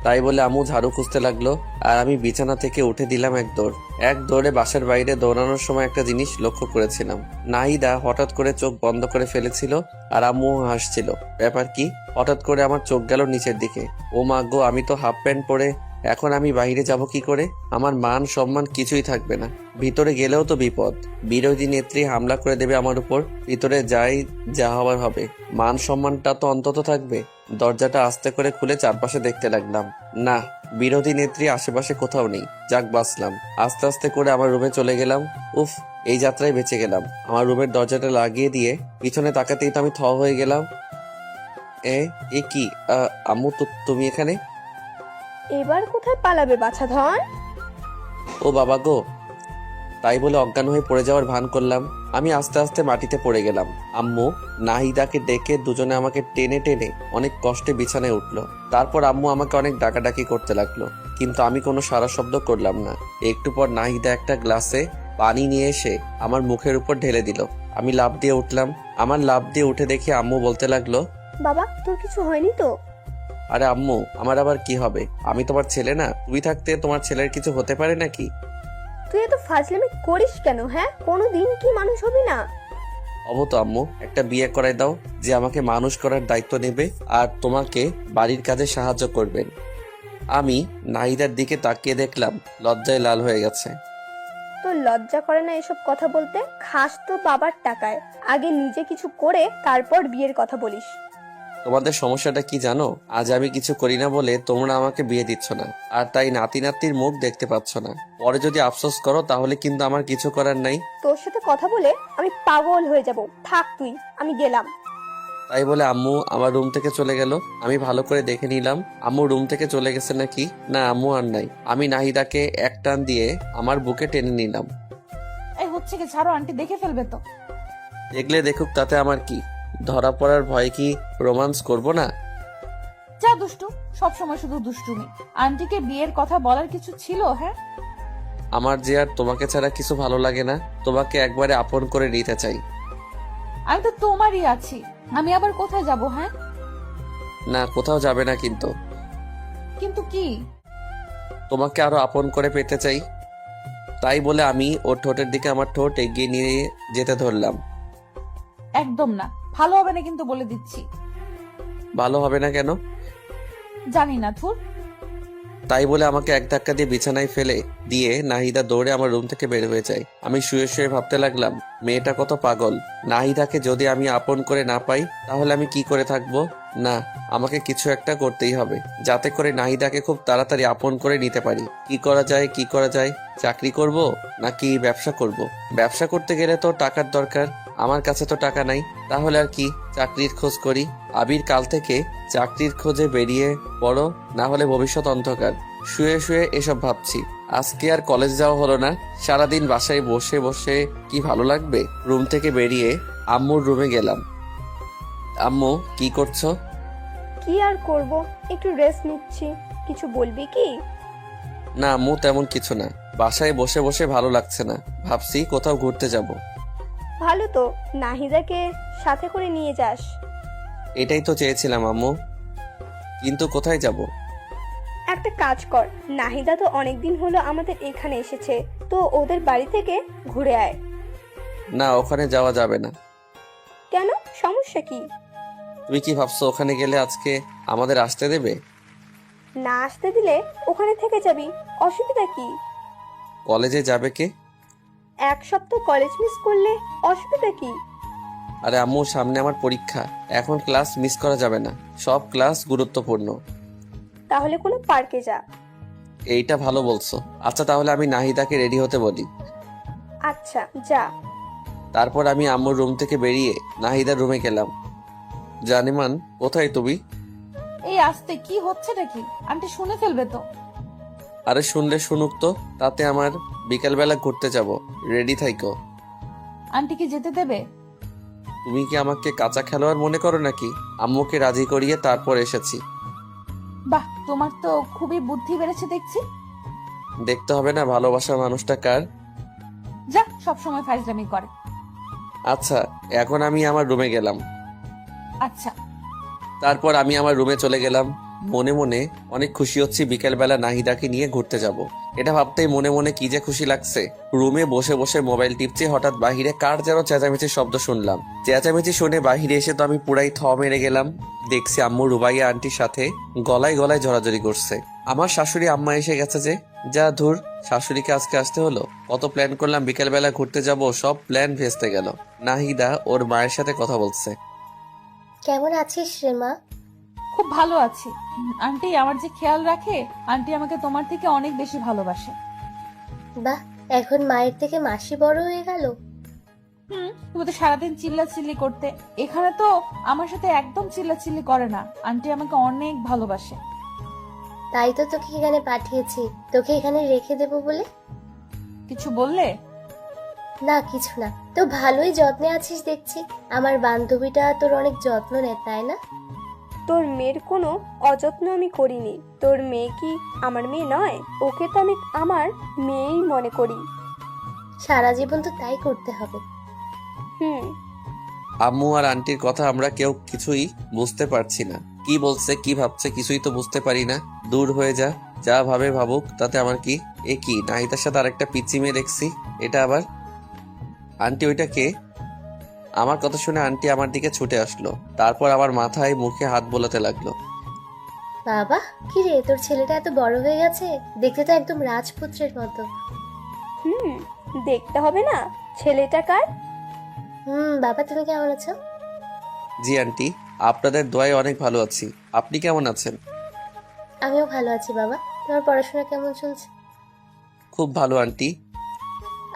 তাই বলে আম্মু ঝাড়ু খুঁজতে লাগলো, আর আমি বিছানা থেকে উঠে দিলাম এক দৌড়ে বাসার বাইরে দৌড়ানোর সময় একটা জিনিস লক্ষ্য করেছিলাম। নাহিদা হঠাৎ করে চোখ বন্ধ করে ফেলেছিল, আর আম্মু হাসছিল। ব্যাপার কি? হঠাৎ করে আমার চোখ গেল নিচের দিকে। ও মা গো, আমি তো হাফ প্যান্ট পরে, এখন আমি বাইরে যাব কি করে? আমার মান সম্মান কিছুই থাকবে না। ভিতরে গেলেও তো বিপদ, বিরোধী নেত্রী হামলা করে দেবে আমার উপর। ভিতরে যাই, যা হবার হবে, মান সম্মানটা তো অন্তত থাকবে। দরজাটা আস্তে করে খুলে চারপাশে দেখতে লাগলাম। না, বিরোধী নেত্রী আশেপাশে কোথাও নেই। যাক, বাঁচলাম। আস্তে আস্তে করে আমার রুমে চলে গেলাম। উফ, এই যাত্রায় বেঁচে গেলাম। আমার রুমের দরজাটা লাগিয়ে দিয়ে পিছনে তাকাতেই তো আমি থ হয়ে গেলাম। এ কি? আম্মু, তুমি এখানে? এবার কোথায় পালাবে বাছাধন? ও বাবা গো! তাই বলে অজ্ঞান হয়ে পড়ে যাওয়ার ভান করলাম। আমি আস্তে আস্তে মাটিতে পড়ে গেলাম। আম্মু নাহিদাকে ডেকে দুজনে আমাকে টেনে টেনে অনেক কষ্টে বিছানায় উঠলো। তারপর আম্মু আমাকে অনেক ডাকাডাকি করতে লাগলো, কিন্তু আমি কোনো সারা শব্দ করলাম না। একটু পর নাহিদা একটা গ্লাসে পানি নিয়ে এসে আমার মুখের উপর ঢেলে দিল। আমি লাফ দিয়ে উঠলাম। আমার লাফ দিয়ে উঠে দেখি আম্মু বলতে লাগলো, বাবা, তোর কিছু হয়নি তো? আরে আম্মু, আমার আবার কি হবে? আমি তোমার ছেলে না? তুমি থাকতে তোমার ছেলের কিছু হতে পারে নাকি? তুই এত ফাজলামি করিস কেন? হ্যাঁ, কোনোদিন কি মানুষ হবি না? অবত আম্মু, একটা বিয়ে করাই দাও, যে আমাকে মানুষ করার দায়িত্ব নেবে আর তোমাকে বাড়ির কাজে সাহায্য করবেন। আমি নাহিদার দিকে তাকিয়ে দেখলাম লজ্জায় লাল হয়ে গেছে। তোর লজ্জা করে না এসব কথা বলতে? খাস তো বাবার টাকায়, আগে নিজে কিছু করে তারপর বিয়ের কথা বলিস। তোমাদের সমস্যাটা কি জানো? আজ আমি কিছু করি না বলে তোমরা আমাকে বিয়ে দিচ্ছ না, আর তাই নাতি নাতির মুখ দেখতে পাচ্ছ না। পরে যদি আফসোস করো তাহলে কিন্তু আমার কিছু করার নাই। তোর সাথে কথা বলে আমি পাগল হয়ে যাব। থাক তুই, আমি গেলাম। তাই বলে আম্মু আমার রুম থেকে চলে গেল। আমি ভালো করে দেখে নিলাম আম্মু রুম থেকে চলে গেছে নাকি। না, আম্মু আর নাই। আমি নাহিদাকে এক টান দিয়ে আমার বুকে টেনে নিলাম। এই হচ্ছে কি, ছাড়ো, আন্টি দেখে ফেলবে তো। দেখলে দেখুক, তাতে আমার কি? ধরা পড়ার ভয়ে কি রোমান্স করব না? যা দুষ্টু, সবসময় শুধু দুষ্টুমি। আন্টিকে বিয়ের কথা বলার কিছু ছিল? হ্যাঁ, আমার যে আর তোমাকে ছাড়া কিছু ভালো লাগে না। তোমাকে একবারে আপন করে নিতে চাই। আমি তো তোমারই আছি, আমি আবার কোথায় যাব? হ্যাঁ, না, কোথাও যাবে না, কিন্তু কিন্তু কি? তোমাকে আরো আপন করে পেতে চাই। তাই বলে আমি ওর ঠোঁটের দিকে আমার ঠোঁট এগিয়ে নিয়ে যেতে ধরলাম। একদম না, ভালো হবে না কিন্তু, বলে দিচ্ছি। ভালো হবে না কেন? জানি না, থুর। তাই বলে আমাকে এক ধাক্কা দিয়ে বিছানায় ফেলে দিয়ে নাহিদা দৌড়ে আমার রুম থেকে বের হয়ে যায়। আমি শুয়ে শুয়ে ভাবতে লাগলাম, মেয়েটা কত পাগল। নাহিদাকে যদি আমি আপন করে না পাই তাহলে আমি কি করে থাকবো? না, আমাকে কিছু একটা করতেই হবে, যাতে করে নাহিদাকে খুব তাড়াতাড়ি আপন করে নিতে পারি। কি করা যায়? চাকরি করব নাকি ব্যবসা করব? ব্যবসা করতে গেলে তো টাকার দরকার। আমার কাছে তো টাকা নাই। তাহলে আর কি, চাকরির খোঁজ করি। আবির কাল থেকে চাকরির খোঁজে বেরিয়ে পড়ো, না হলে ভবিষ্যৎ অন্ধকার। শুয়ে শুয়ে এসব ভাবছি। আজকে আর কলেজ যাওয়া হলো না। সারাদিন বাসায় বসে বসে কি ভালো লাগবে। রুম থেকে বেরিয়ে আম্মুর রুমে গেলাম। আম্মু কি করছো? কি আর করব, একটু রেস্ট নিচ্ছি। কিছু বলবি কি? না আম্মু, তেমন কিছু না। বাসায় বসে বসে ভালো লাগছে না, ভাবছি কোথাও ঘুরতে যাব। ভালো তো, নাহিদাকে সাথে করে নিয়ে যাস। এটাই তো চেয়েছিলাম আম্মু, কিন্তু কোথায় যাব? একটা কাজ কর, নাহিদা তো অনেকদিন হলো আমাদের এখানে এসেছে, তো ওদের বাড়ি থেকে ঘুরে আয়। না, ওখানে যাওয়া যাবে না। কেন, সমস্যা কি? তুমি কি ভাবছো ওখানে গেলে আজকে আমাদের আসতে দেবে? না আসতে দিলে ওখানে থেকে যাবি, অসুবিধা কি? কলেজে যাবে কে? এক সপ্তাহ কলেজ মিস করলে অসুবিধা কি? আরে আম্মু, সামনে আমার পরীক্ষা, এখন ক্লাস মিস করা যাবে না, সব ক্লাস গুরুত্বপূর্ণ। তাহলে কোনো পার্কে যা। এইটা ভালো বলছো। আচ্ছা তাহলে আমি নাহিদাকে রেডি হতে বলি। আচ্ছা যা। তারপর আমি আম্মুর রুম থেকে বেরিয়ে নাহিদার রুমে গেলাম। জানেমান, কোথায় তুমি? এই আসতে কি হচ্ছে নাকি? আন্টি শুনে ফেলবে তো। আরে শুনলে শুনুক তো, তাতে আমার বিকালবেলা ঘুরতে যাব, রেডি থাইকো। আন্টি কি যেতে দেবে? তুমি কি আমাকে কাঁচা খেলোয়াড় মনে করো নাকি? আম্মুকে রাজি করিয়ে তারপর এসেছি। বাহ, তোমার তো খুবই বুদ্ধি বেড়েছে দেখছি। দেখতে হবে না ভালোবাসার মানুষটা কার? যা, সব সময় ফাইজলামি করে। আচ্ছা, এখন আমি আমার রুমে গেলাম। আচ্ছা। তারপর আমি আমার রুমে চলে গেলাম। মনে মনে অনেক খুশি হচ্ছি বিকেলবেলা নাহিদাকে নিয়ে ঘুরতে যাব। এটা ভাবতেই মনে মনে কি যে খুশি লাগছে। রুমে বসে বসে মোবাইল টিপছি, হঠাৎ বাহিরে কার যেন চেঁচামেচির শব্দ শুনলাম। চেঁচামেচি শুনে বাহিরে এসে তো আমি পুরাই থ মেরে গেলাম। দেখছি আম্মু রুবাইয়া আন্টির সাথে গলায় গলায় জড়াজড়ি করছে। আমার শাশুড়ি আম্মা এসে গেছে যে। যা ধুর, শাশুড়িকে আজকে আসতে হলো। কত প্ল্যান করলাম বিকেলবেলা ঘুরতে যাব, সব প্ল্যান ভেস্তে গেল। নাহিদা ওর মায়ের সাথে কথা বলছে। কেমন আছিস রে মা? খুব ভালো আছি। আন্টি আমার যে খেয়াল রাখে, আন্টি আমাকে তোমার থেকে অনেক বেশি ভালোবাসে। বাহ, এখন মায়ের থেকে মাসি বড় হয়ে গেল। তুমি তো সারাদিন চিল্লাচিল্লি করতে, এখানে তো আমার সাথে একদম চিল্লাচিল্লি করে না। আন্টি আমাকে অনেক ভালোবাসে। তাই তো তোকে এখানে পাঠিয়েছি, তোকে এখানে রেখে দেবো বলে। কিছু বললে? না কিছু না, তো ভালোই যত্নে আছিস দেখছি। আমার বান্ধবীটা তোর অনেক যত্ন নেয় তাই না? তোর মেয়ের কোনো অযত্ন আমি করিনি। তোর মেয়ে কি আমার মেয়ে নয়? ওকে তো আমি আমার মেয়েই মনে করি। সারা জীবন তো তাই করতে হবে। হুম। আম্মু আর আন্টির কথা আমরা কেউ কিছুই বুঝতে পারছি না। কি বলছে, কি ভাবছে, কিছুই তো বুঝতে পারি না। দূর হয়ে যা, যা ভাবে ভাবুক, তাতে আমার কি। এ কি, নাহিদার সাথে আরেকটা পিচ্চি মেয়ে দেখছি। এটা আবার আন্টি? ওইটা কে? আমার কথা শুনে আন্টি আমার দিকে ছুটে আসলো। তারপর আমার মাথায় মুখে হাত বোলাতে লাগলো। বাবা, কি রে, তোর ছেলেটা এত বড় হয়ে গেছে, দেখতে তো একদম রাজপুত্রের মতো। হুম, দেখতে হবে না? ছেলেটা কার? বাবা তুমি কেমন আছো? জি আন্টি, আপনাদের দোয়ায় অনেক ভালো আছি। আপনি কেমন আছেন? আমিও ভালো আছি বাবা। তোমার পড়াশোনা কেমন চলছে? খুব ভালো আন্টি।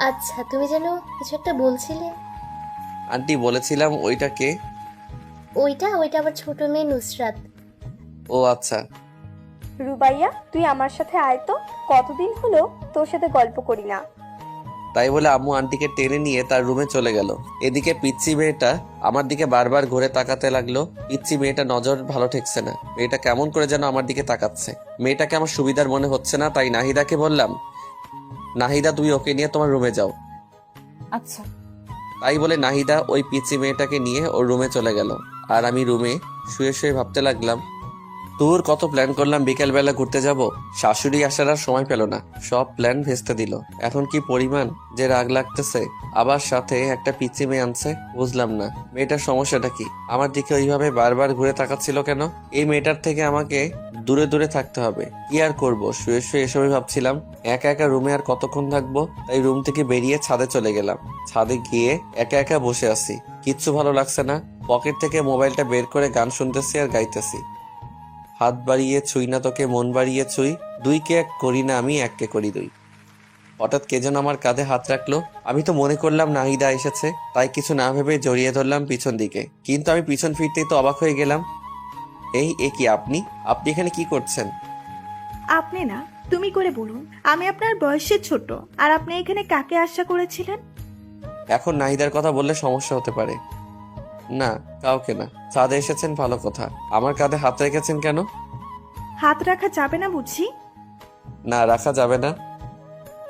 আচ্ছা, তুমি যেন কিছু একটা বলছিলে। আন্টি বলেছিলাম ওইটা কে? ওইটা আমার ছোট মেয়ে নুসরাত। ও আচ্ছা। রুবাইয়া, তুই আমার সাথে আয় তো। কতদিন হলো তোর সাথে গল্প করি না। তাই বলে আম্মু আন্টিকে টেনে নিয়ে তার রুমে চলে গেল। এদিকে পিচ্চি মেয়েটা আমার দিকে বারবার ঘুরে তাকাতে লাগলো। পিচ্চি মেয়েটা নজর ভালো ঠেকছে না। মেয়েটা কেমন করে যেন আমার দিকে তাকাচ্ছে। মেয়েটাকে আমার সুবিধার মনে হচ্ছে না, তাই নাহিদাকে বললাম, নাহিদা তুমি ওকে নিয়ে তোমার রুমে যাও। আচ্ছা। তাই বলে নাহিদা ওই পিচ্চি মেয়েটাকে নিয়ে ওর রুমে চলে গেল। আর আমি রুমে শুয়ে শুয়ে ভাবতে লাগলাম, তোর কত প্ল্যান করলাম বিকেলবেলা ঘুরতে যাব, শাশুড়ি আসার আর সময় পেল না, সব প্ল্যান ভেস্তে দিল। এখন কি পরিমাণ যে রাগ লাগতেছে। আবার সাথে একটা পিচ্চি মেয়ে আনছে, বুঝলাম না মেয়েটার সমস্যাটা কি। আমার দিকে ওইভাবে বারবার ঘুরে তাকাচ্ছিল কেন? এই মেয়েটার থেকে আমাকে দূরে দূরে থাকতে হবে। কি আর করব, শুয়ে শুয়ে এসবই ভাবছিলাম। একা একা রুমে আর কতক্ষণ থাকবো, তাই রুম থেকে বেরিয়ে ছাদে চলে গেলাম। ছাদে গিয়ে একা একা বসে আছি, কিচ্ছু ভালো লাগছে না। পকেট থেকে মোবাইলটা বের করে গান শুনতেছি আর গাইতেছি। হাত বাড়িয়ে ছুই না তোকে, মন বাড়িয়ে ছুই, দুইকে এক করি না আমি, এককে করি দুই। হঠাৎ কে যেন আমার কাঁধে হাত রাখলো। আমি তো মনে করলাম নাহিদা এসেছে, তাই কিছু না ভেবে জড়িয়ে ধরলাম পিছন দিকে। কিন্তু আমি পিছন ফিরতেই তো অবাক হয়ে গেলাম। এ কি, আপনি এখানে কি করছেন? আপনি না, তুমি করে বলুন। আমি আপনার বয়সে ছোট, আর আপনি এখানে কাকে আশা করেছিলেন? এখন নাহিদার কথা বললে সমস্যা হতে পারে। না, কাউকে না। ছাদে এসেছেন ভালো কথা, আমার কাঁধে হাত রেখেছেন কেন? হাত রাখা যাবে না বুঝি? না, রাখা যাবে না।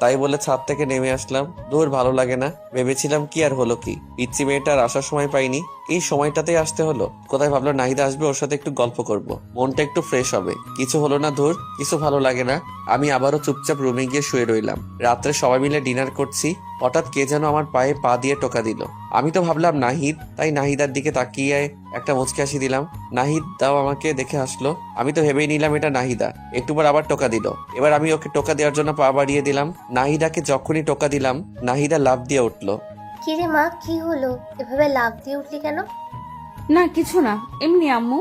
তাই বলে ছাদ থেকে নেমে আসলাম। দূর, ভালো লাগে না। ভেবেছিলাম কি আর হলো কি, পিচ্ছি মেয়েটার আসার সময় পাইনি, এই সময়টাতেই আসতে হলো। কোথায় ভাবলো নাহিদা আসবে, ওর সাথে একটু গল্প করব, মনটা একটু ফ্রেশ হবে। কিছু হলো না, ধুর, কিছু ভালো লাগে না। আমি আবারও চুপচাপ রুমে গিয়ে শুয়ে রইলাম। রাত্রে সবাই মিলে ডিনার করছি, হঠাৎ কে যেন আমার পায়ে পা দিয়ে টোকা দিল। আমি তো ভাবলাম নাহিদ, তাই নাহিদার দিকে তাকিয়ে একটা মুচকি হাসি দিলাম। নাহিদ দাও আমাকে দেখে হাসলো। আমি তো ভেবেই নিলাম এটা নাহিদা। একটু পর আবার টোকা দিল। এবার আমি ওকে টোকা দেওয়ার জন্য পা বাড়িয়ে দিলাম। নাহিদাকে যখনই টোকা দিলাম, নাহিদা লাফ দিয়ে উঠলো। কিরে মা, কি হলো? এভাবে লাফ দিয়ে উঠলি কেন? না কিছু না, এমনি আম্মু।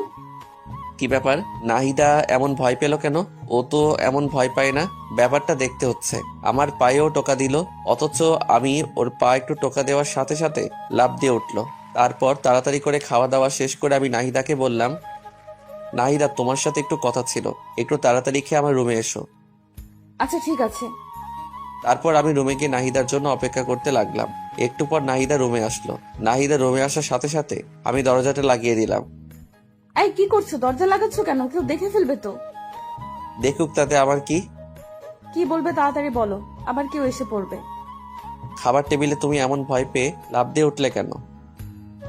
কি ব্যাপার, নাহিদা এমন ভয় পেল কেন? ও তো এমন ভয় পায় না, ব্যাপারটা দেখতে হচ্ছে। আমার পায়েও টোকা দিল, অথচ আমি ওর পা একটু টোকা দেওয়ার সাথে সাথে লাফ দিয়ে উঠলো। তারপর তাড়াতাড়ি করে খাওয়া দাওয়া শেষ করে আমি নাহিদাকে বললাম, নাহিদা তোমার সাথে একটু কথা ছিল, একটু তাড়াতাড়ি খেয়ে আমার রুমে এসো। আচ্ছা ঠিক আছে। তারপর আমি রুমে গিয়ে নাহিদার জন্য অপেক্ষা করতে লাগলাম। একটু পর নাহিদা রুমে আসলো। নাহিদা রুমে আসার সাথে সাথে আমি দরজাটা লাগিয়ে দিলাম। এই কি করছো? দরজা লাগাচ্ছ কেন? কেউ দেখে ফেলবে তো। দেখুক, তাতে আমার কি? কি বলবে তাড়াতাড়ি বলো, আবার কেউ এসে পড়বে। খাবার টেবিলে তুমি এমন ভয় পেয়ে লাফ দিয়ে উঠলে কেন?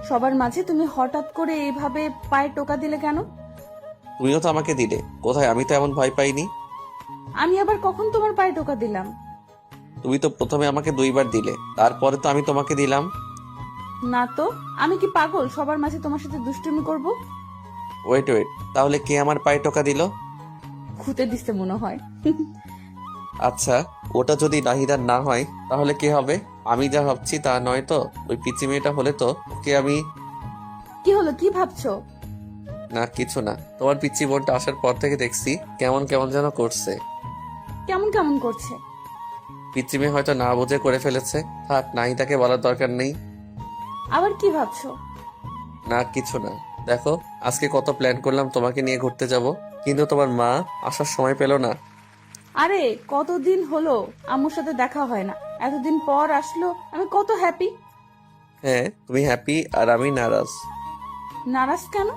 সবার মাঝে তুমি হঠাৎ করে এইভাবে পায়ে টোকা দিলে কেন? তুমিও তো আমাকে দিলে। কোথায়, আমি তো এমন ভয় পাইনি। আমি আবার কখন তোমার পায়ে টোকা দিলাম? তুমি তো প্রথমে আমাকে 2 বার দিলে, তারপরে তো আমি তোমাকে দিলাম। না তো, আমি কি পাগল সবার মাঝে তোমার সাথে দুষ্টুমি করব? ওয়েট, তাহলে কে আমার পায়ে টোকা দিল? খুঁতে দিতে মনে হয়। আচ্ছা, ওটা যদি নাহিদার না হয় তাহলে কে হবে? আমি যা ভাবছি তা নয় তো? ওই পিচ্চি মেয়েটা হলে তো ওকে আমি। কি হলো, কি ভাবছো? না কিছু না, তোমার পিচ্চি বোনটা আসার পর থেকে দেখছি কেমন কেমন যেন করছে। কেমন কেমন করছে? পিচ্চি মেয়ে হয়তো না বুঝে করে ফেলেছে। থাক, নাহিদাকে বলার দরকার নেই। আবার কি ভাবছো? না কিছু না। দেখো, আজকে কত প্ল্যান করলাম তোমাকে নিয়ে ঘুরতে যাব, কিন্তু তোমার মা আসার সময় পেল না। আরে কতদিন হলো আম্মুর সাথে দেখা হয় না, এতদিন পর আসলো, আমি কত হ্যাপি। হ্যাঁ, তুমি হ্যাপি আর আমি নারাজ। নারাজ কেন?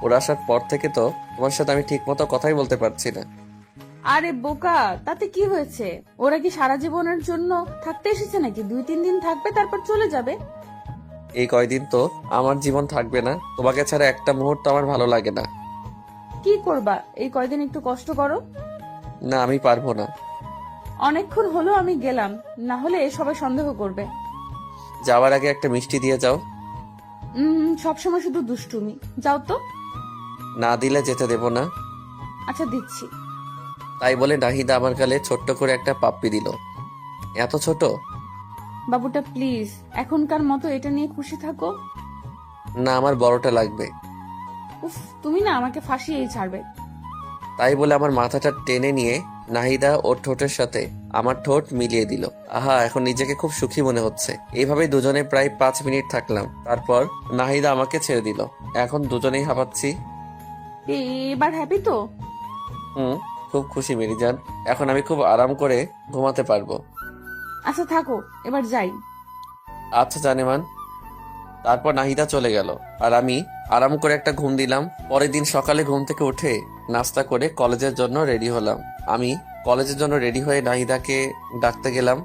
ওরা আসার পর থেকে তো তোমার সাথে আমি ঠিক মতো কথাই বলতে পারছি না। আরে বোকা, তাতে কি হয়েছে? ওরা কি সারা জীবনের জন্য থাকতে এসেছে নাকি? 2-3 দিন থাকবে তারপর চলে যাবে। এই কয়দিন তো আমার জীবন থাকবে না, তোমাকে ছাড়া একটা মুহূর্ত আমার ভালো লাগে না। কি করবা, এই কয়দিন একটু কষ্ট করো। না, আমি পারবো না। অনেকক্ষণ হলো আমি গেলাম, না হলে সবাই সন্দেহ করবে। যাওয়ার আগে একটা মিষ্টি দিয়ে যাও। সবসময় শুধু দুষ্টুমি, যাও তো। না দিলে যেতে দেব না। আচ্ছা দিচ্ছি। তাই বলে নাহিদা আমার গালে ছোট্ট করে একটা পাপ্পি দিল। এত ছোট? বাবুটা প্লিজ এখনকার মতো এটা নিয়ে খুশি থাকো। না, আমার বড়টা লাগবে। উফ, তুমি না আমাকে ফাঁসিয়েই ছাড়বে। তাই বলে আমার মাথাটা টেনে নিয়ে নাহিদা ওর ঠোঁটের সাথে আমার ঠোঁট মিলিয়ে দিল। আহা, এখন নিজেকে খুব সুখী মনে হচ্ছে। এইভাবে দুজনে প্রায় 5 মিনিট থাকলাম। তারপর নাহিদা আমাকে ছেড়ে দিল। এখন দুজনেই হাঁপাচ্ছি। এবার হ্যাপি তো? খুব খুশি মেরি জান। এখন আমি খুব আরাম করে ঘুমাতে পারবো। আচ্ছা থাকো, এবার যাই। আচ্ছা জানেমান। তারপর নাহিদা চলে গেল আর আমি আরাম করে একটা ঘুম দিলাম। পরের দিন সকালে ঘুম থেকে উঠে নাস্তা করে কলেজের জন্য রেডি হলাম। আমি কলেজের জন্য রেডি হয়ে নাহিদাকে ডাকতে গেলাম।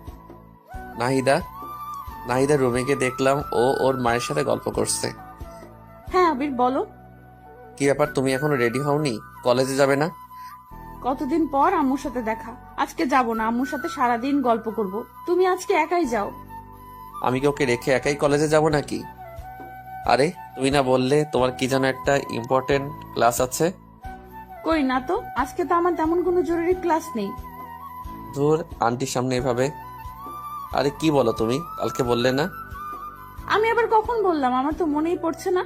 নাহিদা রুমে গিয়ে দেখলাম ও ওর মায়ের সাথে গল্প করছে। হ্যাঁ আবির বলো। কি ব্যাপার, তুমি এখনো রেডি হওনি? কলেজে যাবে না? কতদিন পর আম্মুর সাথে দেখা, আজকে যাব না, আম্মুর সাথে সারাদিন গল্প করব। তুমি আজকে একাই যাও। আমি কি ওকে রেখে একাই কলেজে যাব নাকি? আরে তুমি না বললে তোমার কি যেন একটা ইম্পর্টেন্ট ক্লাস আছে? কই না তো, আজকে তো আমার তেমন কোনো জরুরি ক্লাস নেই। ধুর, আন্টির সামনে এভাবে। আরে কি বলো তুমি, কালকে বললে না? আমি আবার কখন বললাম, আমার তো মনেই পড়ছে না।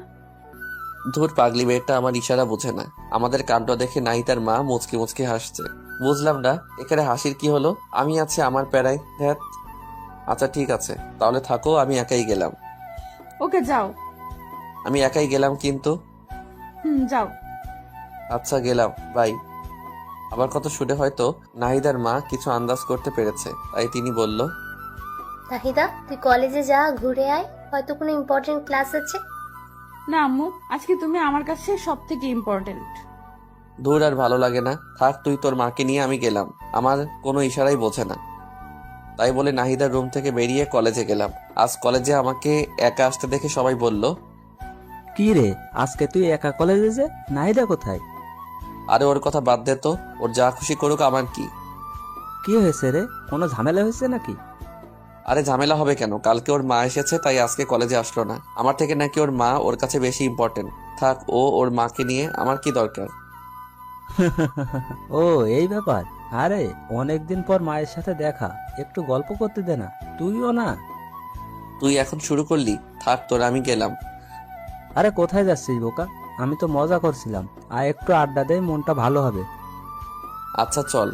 ধুর, পাগলি মেয়েটা আমার ইশারা বোঝে না। আমাদের কাণ্ড দেখে নাহিদার মা মুচকি মুচকি হাসছে। বুঝলাম না এখানে হাসির কি হলো। আমি আছি আমার প্যারায়। ধ্যাত। আচ্ছা ঠিক আছে, তাহলে থাকো, আমি একাই গেলাম। ওকে যাও। আমি একাই গেলাম কিন্তু। যাও। আচ্ছা গেলাম, বাই। আমার কথা শুনে হয়তো নাহিদার মা কিছু আন্দাজ করতে পেরেছে, তাই তিনি বলল, নাহিদা, তুই কলেজে যা, ঘুরে আয়, হয়তো কোনো ইম্পর্টেন্ট ক্লাস আছে। না আম্মু, আজকে তুমি আমার কাছে সব থেকে ইম্পর্টেন্ট। দূর, আর ভালো লাগে না, থাক তুই তোর মাকে নিয়ে আমি গেলাম। আমার কোনো ইশারাই বোঝে না। তাই বলে নাহিদার রুম থেকে বেরিয়ে কলেজে গেলাম। আজ কলেজে আমাকে একা আসতে দেখে সবাই বলল, কি রে, আজকে তুই একা কলেজে যে? নাহিদা কোথায়? আরে ওর কথা বাদ দে তো, ওর যা খুশি করুক, আমার কি। কি হয়েছে রে, কোনো ঝামেলা হয়েছে নাকি? আরে ঝামেলা হবে কেন, কালকে ওর মা এসেছে তাই আজকে কলেজে আসলো না। আমার থেকে নাকি ওর মা ওর কাছে বেশি ইম্পর্টেন্ট। থাক, ওর মাকে নিয়ে আমার কি দরকার। ও এই ব্যাপার। আরে অনেকদিন পর মায়ের সাথে দেখা, একটু গল্প করতে দে না, তুইও না। তুই এখন শুরু করলি, থাক তোর, আমি গেলাম। আরে কোথায় যাচ্ছিস বোকা? আমি তো মজা করছিলাম, আর একটু আড্ডা দে, মনটা ভালো হবে। আচ্ছা চল।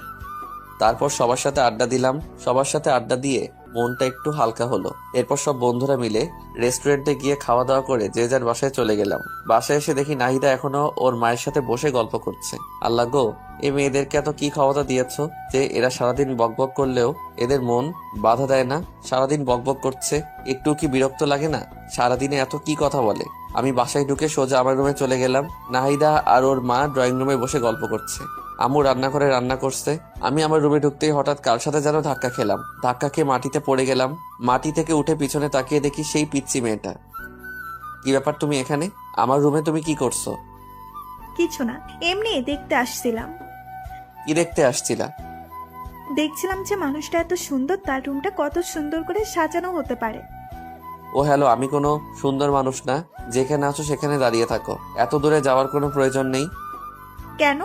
তারপর সবার সাথে আড্ডা দিলাম। সবার সাথে আড্ডা দিয়ে মনটা একটু হালকা হলো। এরপর সব বন্ধুরা মিলে রেস্টুরেন্টে গিয়ে খাওয়া দাওয়া করে যে যার বাসায় চলে গেলাম। বাসায় এসে দেখি নাহিদা এখনো ওর মায়ের সাথে বসে গল্প করছে। আল্লাহ গো, এই মেয়েদেরকে এত কি ক্ষমতা দিয়েছো যে এরা সারাদিন বকবক করলেও এদের মন বাধা দেয় না। সারাদিন বকবক করছে, একটু কি বিরক্ত লাগে না? সারাদিনে এত কি কথা বলে। আমি বাসায় ঢুকে সোজা আমার রুমে চলে গেলাম। নাহিদা আর ওর মা ড্রয়িং রুমে বসে গল্প করছে। আম্মু রান্না করে রান্না করছে। আমি আমার রুমে ঢুকতেই হঠাৎ কার সাথে যেন ধাক্কা খেলাম। ধাক্কা খেয়ে মাটিতে পড়ে গেলাম। মাটি থেকে উঠে পিছনে তাকিয়ে দেখি সেই পিচ্চি মেয়েটা। কি ব্যাপার, তুমি এখানে? আমার রুমে তুমি কি করছো? কিছু না, এমনি দেখতে আসছিলাম। কি দেখতে আসছিলা? দেখছিলাম যে মানুষটা এত সুন্দর, তার রুমটা কত সুন্দর করে সাজানো হতে পারে। ও হ্যালো, আমি কোনো সুন্দর মানুষ না। যেখানে আছো সেখানে দাঁড়িয়ে থাকো, এত দূরে যাওয়ার কোনো প্রয়োজন নেই। কেন?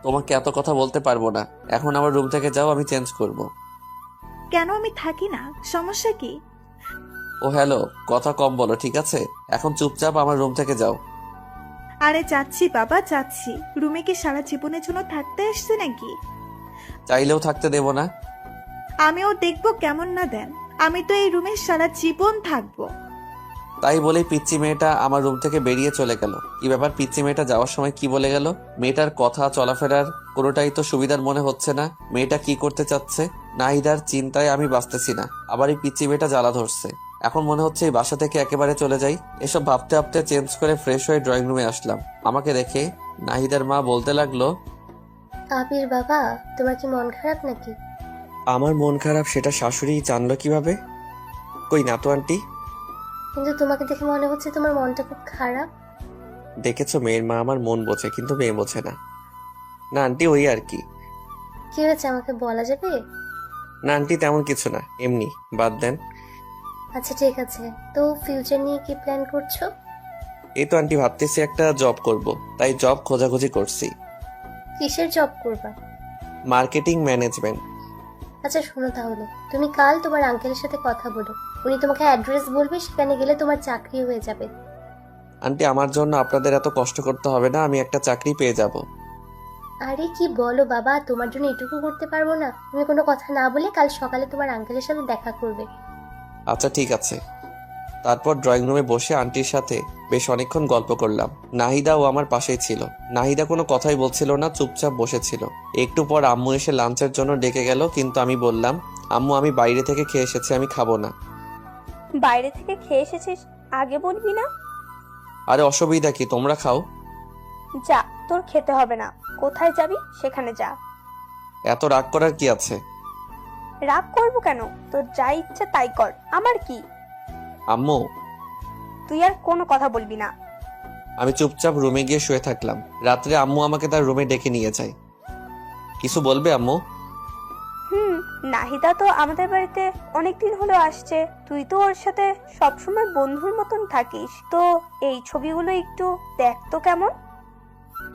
তোমাকে এত কথা বলতে পারবো না। এখন আমার রুম থেকে যাও, আমি চেঞ্জ করব। কেন? আমি থাকি না, সমস্যা কি? ও হ্যালো, কথা কম বলো ঠিক আছে? এখন চুপচাপ আমার রুম থেকে যাও। আরে যাচ্ছি বাবা, যাচ্ছি। রুমে কি সারা জীবনের জন্য থাকতে আসছে নাকি? চাইলেও থাকতে দেব না। আমিও দেখবো কেমন না দেন। আমি তো এই রুমে সারা জীবন থাকবো। তাই বলেই পিচ্চি মেয়েটা আমার রুম থেকে বেরিয়ে চলে গেল। কি ব্যাপার, পিচ্চি মেয়েটা যাওয়ার সময় কি বলে গেল? মেয়েটার কথা চলাফেরার কোনোটাই তো সুবিধার মনে হচ্ছে না। মেয়েটা কি করতে চাচ্ছে? নাহিদার চিন্তায় আমি বাঁচতেছি না। আবার এই পিচ্চি মেয়েটা জ্বালা ধরছে। এখন মনে হচ্ছে এই বাসা থেকে একেবারে চলে যাই। এসব ভাবতে ভাবতে চেঞ্জ করে ফ্রেশ হয়ে ড্রয়িং রুমে আসলাম। আমাকে দেখে নাহিদার মা বলতে লাগলো, আবির বাবা, তোমার কি মন খারাপ নাকি? আমার মন খারাপ সেটা শাশুড়ি জানলো কিভাবে? কই না তো আন্টি। কিন্তু তোমাকে দেখে মনে হচ্ছে তোমার মনটা খুব খারাপ। দেখেছো, মেয়ের মা আমার মন বোঝে কিন্তু মেয়ে বোঝে না। না আন্টি, ওই আর কি। কি হয়েছে আমাকে বলা যাবে? না আন্টি, তেমন কিছু না, এমনি, বাদ দেন। আচ্ছা ঠিক আছে, তো ফিউচার নিয়ে কি প্ল্যান করছো? এই তো আন্টি, ভাবতেছি একটা জব করব, তাই জব খোঁজাখুঁজি করছি। কিসের জব করবা? Marketing management. আচ্ছা শোনো তাহলে, তুমি কাল তোমার আঙ্কেলের সাথে কথা বলো। উনি তোমাকে অ্যাড্রেস বলবে, সেখানে গেলে তোমার চাকরি হয়ে যাবে। আন্টি, আমার জন্য আপনাদের এত কষ্ট করতে হবে না, আমি একটা চাকরি পেয়ে যাব। আরে কি বলো বাবা, তোমার জন্য এটুকু করতে পারবো না? তুমি কোনো কথা না বলে কাল সকালে তোমার আঙ্কেলের সাথে দেখা করবে। আচ্ছা ঠিক আছে। তারপর ড্রয়িং রুমে বসে আন্টির সাথে বেশ অনেকক্ষণ গল্প করলাম। নাহিদাও আমার পাশেই ছিল। নাহিদা কোনো কথাই বলছিল না, চুপচাপ বসেছিল। একটু পর আম্মু এসে লাঞ্চের জন্য ডেকে গেল, কিন্তু আমি বললাম, আম্মু আমি বাইরে থেকে খেয়ে এসেছি, আমি খাবো না। বাইরে থেকে খেয়ে এসেছিস, আগে বলবি না? আরে অসুবিধা কি, তোমরা খাও। যা, তোর খেতে হবে না। কোথায় যাবি সেখানে যা। এত রাগ করার কি আছে? রাগ করবো কেন? তোর যা ইচ্ছা তাই কর, আমার কি। আম্মু। তুই আর কোনো কথা বলবি না। আমি চুপচাপ রুমে গিয়ে শুয়ে থাকলাম। রাত্রে আম্মু আমাকে তার রুমে ডেকে নিয়ে যায়। কিছু বলবে আম্মু? নাহিদা তো আমাদের বাড়িতে অনেকদিন হলো আসছে। তুই তো ওর সাথে সবসময় বন্ধুর মতন থাকিস, তো এই ছবিগুলো একটু দেখ তো কেমন।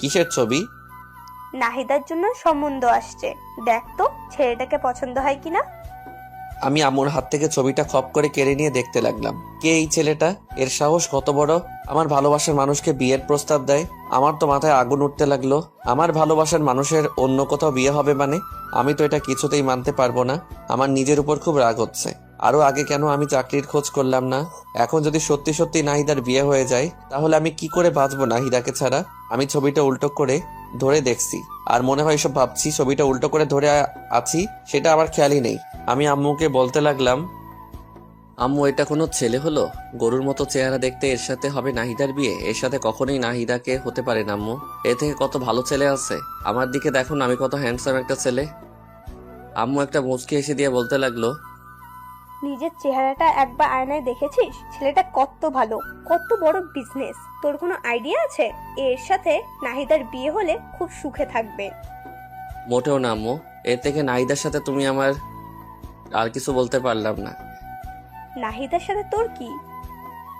কিসের ছবি? নাহিদার জন্য সম্বন্ধ আসছে, দেখ তো ছেলেটাকে পছন্দ হয় কিনা। আমি আম্মুর হাত থেকে ছবিটা খপ করে কেড়ে নিয়ে দেখতে লাগলাম। কে এই ছেলেটা? এর সাহস কত বড়? আমার ভালোবাসার মানুষকে বিয়ের প্রস্তাব দেয়। আমার তো মাথায় আগুন উঠতে লাগলো। আমার ভালোবাসার মানুষের অন্য কোথাও বিয়ে হবে মানে? আমি তো এটা কিছুতেই মানতে পারবো না। আমার নিজের উপর খুব রাগ হচ্ছে। আরো আগে কেন আমি চাকরির খোঁজ করলাম না? এখন যদি সত্যি সত্যি নাহিদার বিয়ে হয়ে যায়, তাহলে আমি কি করে বাঁচবো নাহিদাকে ছাড়া? আমি ছবিটা উল্টো করে ধরে দেখছি, আর মনে হয় সব ভাবছি। ছবিটা উল্টো করে ধরে আছি, সেটা আমার খেয়ালই নেই। আমি আম্মুকে বলতে লাগলাম, আম্মু এটা কোনো ছেলে হলো? গরুর মতো চেহারা দেখতে এর সাথে হবে নাহিদার বিয়ে? এর সাথে কখনোই নাহিদাকে হতে পারে না আম্মু। এর থেকে কত ভালো ছেলে আছে। আমার দিকে দেখুন, আমি কত হ্যান্ডসাম একটা ছেলে। আম্মু একটা মুচকি এসে দিয়ে বলতে লাগলো, নিজের চেহারাটা একবার আয়নায় দেখেছিস? ছেলেটা কত ভালো, কত বড় বিজনেস। তোর কোনো আইডিয়া আছে? এর সাথে নাহিদার বিয়ে হলে খুব সুখে থাকবে। মোটেও না আম্মু। এর থেকে নাহিদার সাথে তুমি আমার আর কিছু বলতে পারলাম না। নাহিদার সাথে তোর কি?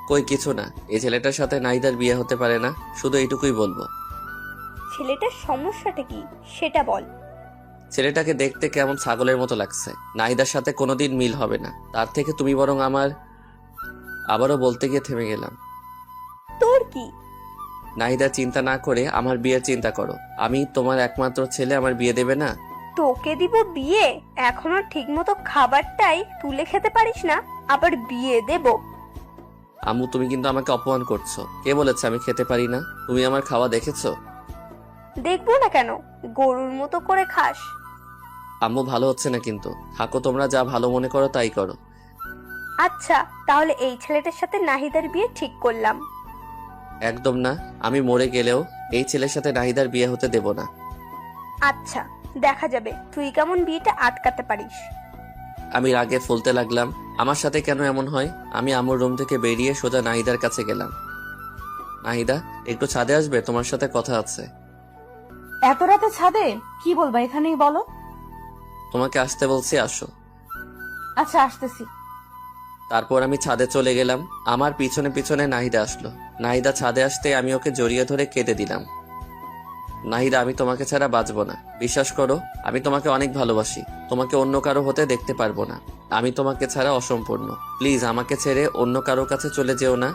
কই কিছু না। এই ছেলেটার সাথে নাহিদার বিয়ে হতে পারে না, শুধু এইটুকুই বলবো। ছেলেটার সমস্যাটা কি সেটা বল। ছেলেটাকে দেখতে কেমন ছাগলের মতো লাগছে। নাহিদার সাথে কোনোদিন মিল হবে না। তার থেকে তুমি বরং আমার। আবারও বলতে গিয়ে থেমে গেলাম। তোর কি? নাহিদার চিন্তা না করে আমার বিয়ের চিন্তা করো। আমি তোমার একমাত্র ছেলে, আমার বিয়ে দেবে না? তোকে দিব বিয়ে? এখনো ঠিকমতো খাবারটাই তুলে খেতে পারিস না, আবার বিয়ে দেব? আম্মু তুমি কিন্তু আমাকে অপমান করছো। কে বলেছে আমি খেতে পারি না? তুমি আমার খাওয়া দেখেছো? দেখবো না কেন, গরুর মতো করে খাস। আম্মু ভালো হচ্ছে না কিন্তু। থাকো, তোমরা যা ভালো মনে করো তাই করো। আচ্ছা, তাহলে এই ছেলেটার সাথে নাহিদার বিয়ে ঠিক করলাম। একদম না। আমি মরে গেলেও এই ছেলের সাথে নাহিদার বিয়ে হতে দেব না। আচ্ছা, দেখা যাবে তুই কেমন বিয়েটা আটকাতে পারিস। আমি রাগে ফুলতে লাগলাম। আমার সাথে কেন এমন হয়? আমি আম্মুর রুম থেকে বেরিয়ে সোজা নাহিদার কাছে গেলাম। নাহিদা, একটু ছাদে আসবে? তোমার সাথে কথা আছে। এত রাতে ছাদে? কি বলবা, এখানেই বলো। তোমাকে আসতে বলছি, আসো। আচ্ছা, আসতেছি। তারপর আমি ছাদে চলে গেলাম। আমার পিছনে পিছনে নাহিদা আসলো। নাহিদা ছাদে আসতে আমি ওকে জড়িয়ে ধরে কেঁদে দিলাম। নাহিদা, আমি তোমাকে ছাড়া বাঁচবো না। বিশ্বাস করো, আমি তোমাকে অনেক ভালোবাসি। তোমাকে অন্য কারো হতে দেখতে পারবো না। আমি তোমাকে ছাড়া অসম্পূর্ণ। প্লিজ আমাকে ছেড়ে অন্য কারো কাছে চলে যেও না।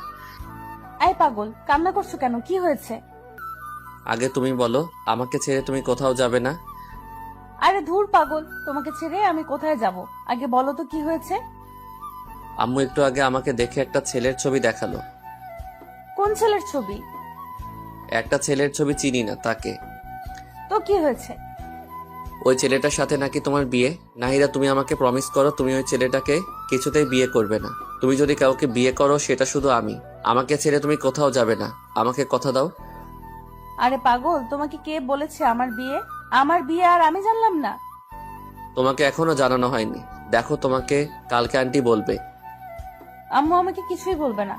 এই পাগল, কান্না করছো কেন? কি হয়েছে? আগে তুমি বলো, আমাকে ছেড়ে তুমি কোথাও যাবে না? আরে ধুর পাগল, তোমাকে ছেড়ে আমি কোথায় যাব? আগে বলো তো কি হয়েছে। আম্মু একটু আগে আমাকে দেখে একটা ছেলের ছবি দেখালো। কোন ছেলের ছবি? একটা ছেলের ছবি চিনি না তাকে। তো কি হয়েছে? ওই ছেলেটার সাথে নাকি তোমার বিয়ে। নাহিদা, তুমি আমাকে প্রমিস করো তুমি ওই ছেলেটাকে কিছুতেই বিয়ে করবে না। তুমি যদি কাউকে বিয়ে করো সেটা শুধু আমি। আমাকে ছেড়ে তুমি কোথাও যাবে না। আমাকে কথা দাও। আরে পাগল, তোমাকে কে বলেছে আমার বিয়ে? আমার বিয়ে আর আমি জানলাম না? তোমাকে এখনো জানানো হয়নি। দেখো, তোমাকে কালকে আন্টি বলবে। আম্মু আমাকে কিছুই বলবে না।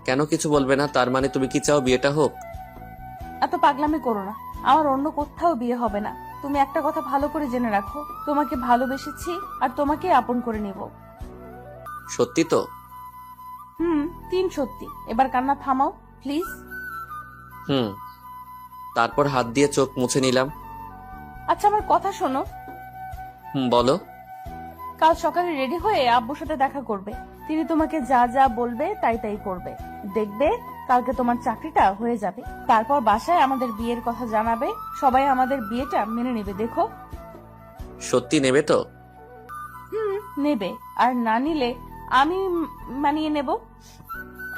কেন কিছু বলবে না? তার মানে তুমি কি চাও বিয়েটা হোক? এত পাগলামি করো না। আমার অন্য কোথাও বিয়ে হবে না। তুমি একটা কথা ভালো করে জেনে রাখো, তোমাকে ভালোবেসেছি আর তোমাকে আপন করে নিব। সত্যি তো? 3 সত্যি। এবার কান্না থামাও প্লিজ। তারপর হাত দিয়ে চোখ মুছে নিলাম। আচ্ছা, আমার কথা শোনো। বলো। কাল সকালে রেডি হয়ে আব্বুর সাথে দেখা করবে। তিনি তোমাকে যা যা বলবে তাই তাই করবে। দেখবে কালকে তোমার চাকরিটা হয়ে যাবে। তারপর বাসায় আমাদের বিয়ের কথা জানাবে। সবাই আমাদের বিয়েটা মেনে নেবে। দেখো। সত্যি নেবে তো? নেবে। আর না নিলে আমি মানিয়ে নেব।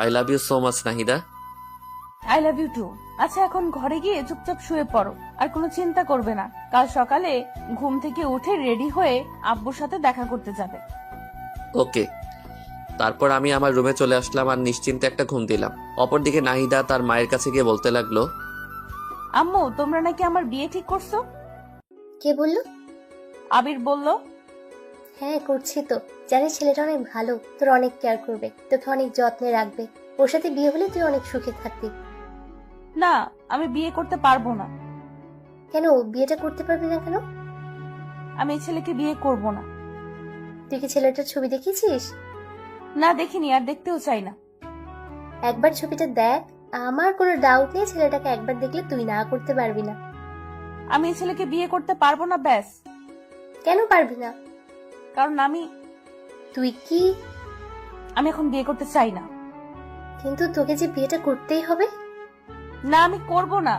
I love you so much Nahida. I love you too. আচ্ছা, এখন ঘরে গিয়ে চুপচাপ শুয়ে পড়ো। আর কোনো চিন্তা করবে না। কাল সকালে ঘুম থেকে উঠে রেডি হয়ে আব্বুর সাথে দেখা করতে যাবে। ওকে। তারপর আমি আমার রুমে চলে আসলাম আর নিশ্চিন্তে একটা ঘুম দিলাম। অপরদিকে নাহিদা তার মায়ের কাছে গিয়ে বলতে লাগলো, আম্মু, তোমরা নাকি আমার বিয়ে ঠিক করছো? কে বললো? আবির বলল। হ্যাঁ, করছি তো। জানিস ছেলেটা অনেক ভালো, তোর অনেক কেয়ার করবে, তোকে অনেক যত্নে রাখবে। ওর সাথে বিয়ে হলে তুই অনেক সুখে থাকবি। না, আমি বিয়ে করতে পারবো না। কেন বিয়েটা করতে পারবি না কেন? আমি এই ছেলেকে বিয়ে করব না। তুই কি ছেলেটার ছবি দেখেছিস? না, দেখিনি, আর দেখতেও চাই না। একবার ছবিটা দেখ। আমার কোনো ডাউট নেই, ছেলেটাকে একবার দেখলে তুই না করতে পারবি না। আমি এই ছেলেকে বিয়ে করতে পারবো না, ব্যাস। কেন পারবি না? কারণ তুই কি? আমি এখন বিয়ে করতে চাই না। কিন্তু তোকে যে বিয়েটা করতেই হবে। না, আমি করব না।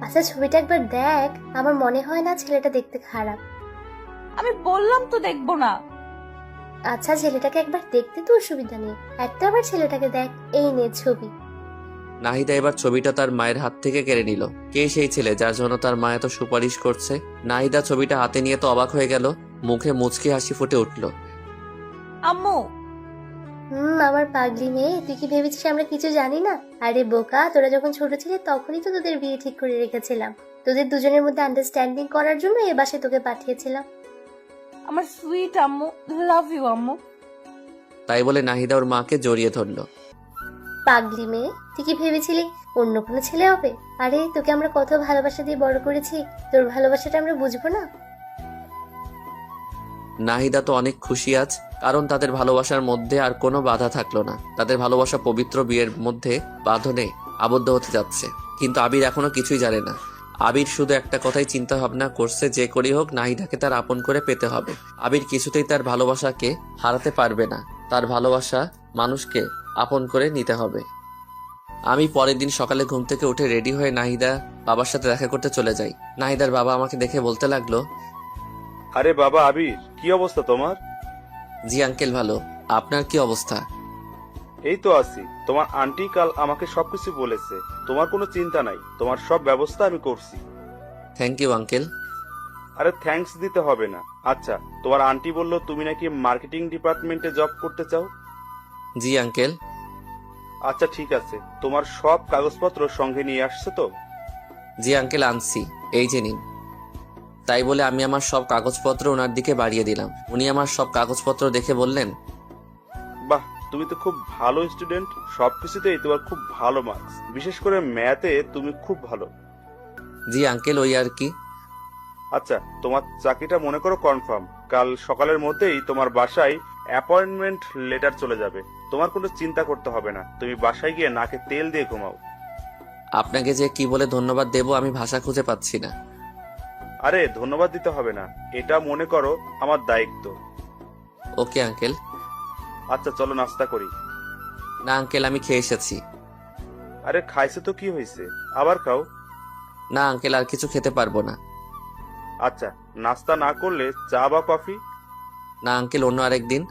আচ্ছা, ছবিটা একবার দেখ। আমার মনে হয় না ছেলেটা দেখতে খারাপ। আমি বললাম তো দেখবো না। আচ্ছা, ছেলেটাকে একবার দেখতে তো অসুবিধা নেই। একটা আবার ছেলেটাকে দেখ। এই নে ছবি। নাহিদা এবার ছবিটা তার মায়ের হাত থেকে কেড়ে নিল। কে সেই ছেলে যার জন্য তার মা এত সুপারিশ করছে? নাহিদা ছবিটা হাতে নিয়ে তো অবাক হয়ে গেল। মুখে মুচকি হাসি ফুটে উঠল। আম্মু, আমার পাগলি মেয়ে, তুই কি ভেবেছিস আমরা কিছু জানি না? আরে বোকা, তোরা যখন ছোট ছিলি তখনই তো তোদের বিয়ে ঠিক করে রেখেছিলাম। তোদের দুজনের মধ্যে আন্ডারস্ট্যান্ডিং করার জন্য এ বাসায় তোকে পাঠিয়েছিলাম। আমার সুইট আম্মু, লাভ ইউ আম্মু। তাই বলে নাহিদা ওর মাকে জড়িয়ে ধরলো। পাগলি মেয়ে, তুই কি ভেবেছিলি অন্য কোনো ছেলে হবে? আরে তোকে আমরা কত ভালোবাসা দিয়ে বড় করেছি, তোর ভালোবাসাটা আমরা বুঝবো না? নাহিদা তো অনেক খুশি আজ, কারণ তাদের ভালোবাসার মধ্যে আর কোনো বাধা থাকলো না। তাদের ভালোবাসা পবিত্র বিয়ের মধ্যে বাঁধনে আবদ্ধ হতে যাচ্ছে। কিন্তু আবির এখনো কিছুই জানে না। আবির শুধু একটা কথাই চিন্তা ভাবনা করছে, যে করেই হোক নাহিদাকে তার আপন করে পেতে হবে। আবির কিছুতেই তার ভালোবাসাকে হারাতে পারবে না। তার ভালোবাসা মানুষকে আপন করে নিতে হবে। আমি পরের দিন সকালে ঘুম থেকে উঠে রেডি হয়ে নাহিদা বাবার সাথে দেখা করতে চলে যাই। নাহিদার বাবা আমাকে দেখে বলতে লাগলো, আরে বাবা আবির, কি অবস্থা তোমার? জি আঙ্কেল ভালো, আপনার কি অবস্থা? এই তো আছি। তোমার আন্টি কাল আমাকে সবকিছু বলেছে। তোমার কোনো চিন্তা নাই, তোমার সব ব্যবস্থা আমি করছি। Thank you uncle. আরে থ্যাঙ্কস দিতে হবে না। আচ্ছা, তোমার আন্টি বললো তুমি নাকি মার্কেটিং ডিপার্টমেন্টে জব করতে চাও? জি আঙ্কেল। আচ্ছা ঠিক আছে, তোমার সব কাগজপত্র সঙ্গে নিয়ে আসছে তো? জি আঙ্কেল আনছি, এই যে নিন। তাই বলে আমি আমার সব কাগজপত্র ওনার দিকে বাড়িয়ে দিলাম। উনি আমার সব কাগজপত্র দেখে বললেন, বাহ, তুমি তো খুব ভালো স্টুডেন্ট। সবকিছুতেই তোমার খুব ভালো মার্কস, বিশেষ করে ম্যাথে তুমি খুব ভালো। জি আঙ্কেল ওই আর কি। আচ্ছা, তোমার চাকরিটা মনে করো কনফার্ম। কাল সকালের মধ্যেই তোমার বাসায় অ্যাপয়েন্টমেন্ট লেটার চলে যাবে। তোমার কোনো চিন্তা করতে হবে না, তুমি বাসায় গিয়ে নাকে তেল দিয়ে ঘুমাও। আপনাকে যে কি বলে ধন্যবাদ দেব আমি ভাষা খুঁজে পাচ্ছি না। আরে ধন্যবাদ দিতে হবে না, এটা মনে করো আমার দায়িত্ব। Okay uncle. আচ্ছা চলো নাস্তা করি। না আঙ্কেল আমি খেয়ে এসেছি। আরে খাইছে তো কি হয়েছে, আবার খাও। না আঙ্কেল আর কিছু খেতে পারবো না। আচ্ছা, নাস্তা না করলে চা বা কফি? না আঙ্কেল অন্য আরেকদিন।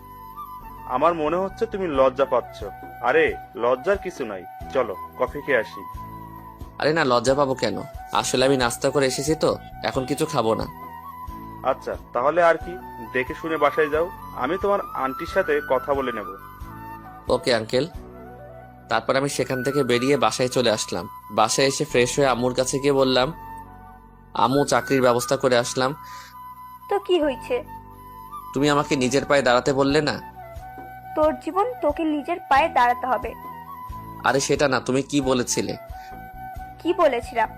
আমার মনে হচ্ছে তুমি লজ্জা পাচ্ছ। আরে লজ্জার কিছু নাই, চলো কফি খেয়ে আসি। আরে না লজ্জা পাবো কেন, আসলে আমি নাস্তা করে এসেছি তো, এখন কিছু খাবো না। আচ্ছা তাহলে আর কি, দেখে শুনে বাসায় যাও। আমি তোমার আন্টির সাথে কথা বলে নেব। Okay uncle. তারপর আমি সেখান থেকে বেরিয়ে বাসায় চলে আসলাম। বাসায় এসে ফ্রেশ হয়ে আম্মুর কাছে গিয়ে বললাম, আম্মু চাকরির ব্যবস্থা করে আসলাম। তো কি হয়েছে? তুমি আমাকে নিজের পায়ে দাঁড়াতে বললে না? তোর জীবন, তোকে নিজের পায়ে দাঁড়াতে হবে। আরে সেটা না, তুমি কি বলেছিলে? কি বলেছিলাম?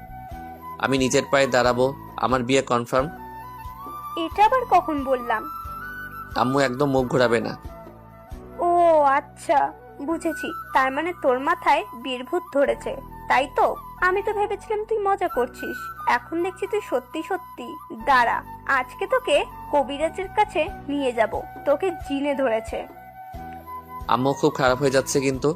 আমি নিজের পায়ে দাঁড়াবো, আমার বিয়ে কনফার্ম। এটা আবার কখন বললাম? আম্মু একদম মুখ ঘোরাবে না। ও আচ্ছা, বুঝেছি। তার মানে তোর মাথায় বীরভূত ধরেছে, তাই তো? আমি তো ভেবেছিলাম তুই মজা করছিস, এখন দেখছি তুই সত্যি সত্যি। দাঁড়া, আজকে তোকে কবিরাজের কাছে নিয়ে যাব, তোকে জিনে ধরেছে। আম্মু খুব খারাপ হয়ে যাচ্ছে কিন্তু।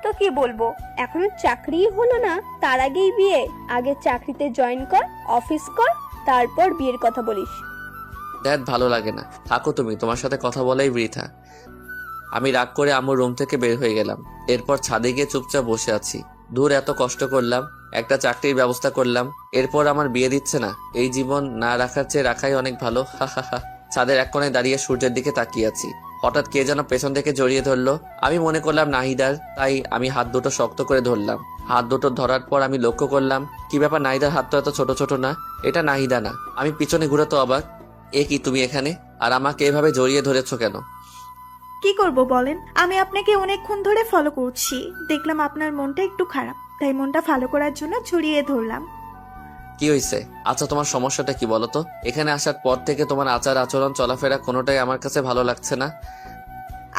তো কি বলবো, এখনো চাকরিই হলো না, তার আগেই বিয়ে? আগে চাকরিতে জয়েন কর, অফিস কর, তারপর বিয়ের কথা বলিস। দেখ ভালো লাগে না, থাকো তুমি, তোমার সাথে কথা বলাই বৃথা। আমি রাগ করে আম্মুর রুম থেকে বের হয়ে গেলাম। এরপর ছাদে গিয়ে চুপচাপ বসে আছি। দূর এত কষ্ট করলাম, একটা চাকরির ব্যবস্থা করলাম, এরপর আমার বিয়ে দিচ্ছে না। এই জীবন না রাখার চেয়ে রাখাই অনেক ভালো। হা হা হা। ছাদের এক কোণে দাঁড়িয়ে সূর্যের দিকে তাকিয়ে আছি। হঠাৎ কে যেন পেছন থেকে জড়িয়ে ধরলো। আমি মনে করলাম নাহিদার, তাই আমি হাত দুটো শক্ত করে ধরলাম। হাত দুটো ধরার পর আমি লক্ষ্য করলাম, কি ব্যাপার, নাহিদার হাত তো এত ছোট ছোট না। এটা নাহিদা না। আমি পিছনে ঘুরে তো অবাক, এ কি তুমি এখানে, আর আমাকে এভাবে জড়িয়ে ধরেছো কেন? কি করব বলেন, আমি আপনাকে অনেকক্ষণ ধরে ফলো করছি, দেখলাম আপনার মনটা একটু খারাপ, তাই মনটা ভালো করার জন্য ছড়িয়ে ধরলাম। কি হয়েছে? আচ্ছা তোমার সমস্যাটা কি বলো তো? এখানে আসার পর থেকে তোমার আচার আচরণ চলাফেরা কোনোটাই আমার কাছে ভালো লাগছে না।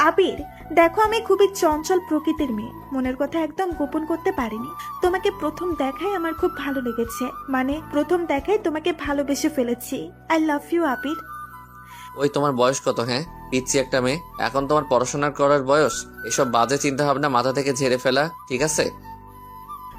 আবির, দেখো আমি খুবই চঞ্চল প্রকৃতির মেয়ে, মনের কথা একদম গোপন করতে পারিনি। তোমাকে প্রথম দেখায় আমার খুব ভালো লেগেছে, মানে প্রথম দেখায় তোমাকে ভালোবেসে ফেলেছি। আই লাভ ইউ আবির। ওই তোমার বয়স কত? হ্যাঁ পিচ্ছি একটা মেয়ে, এখন তোমার পড়াশোনা করার বয়স। এসব বাজে চিন্তা ভাবনা মাথা থেকে ঝেড়ে ফেলা, ঠিক আছে?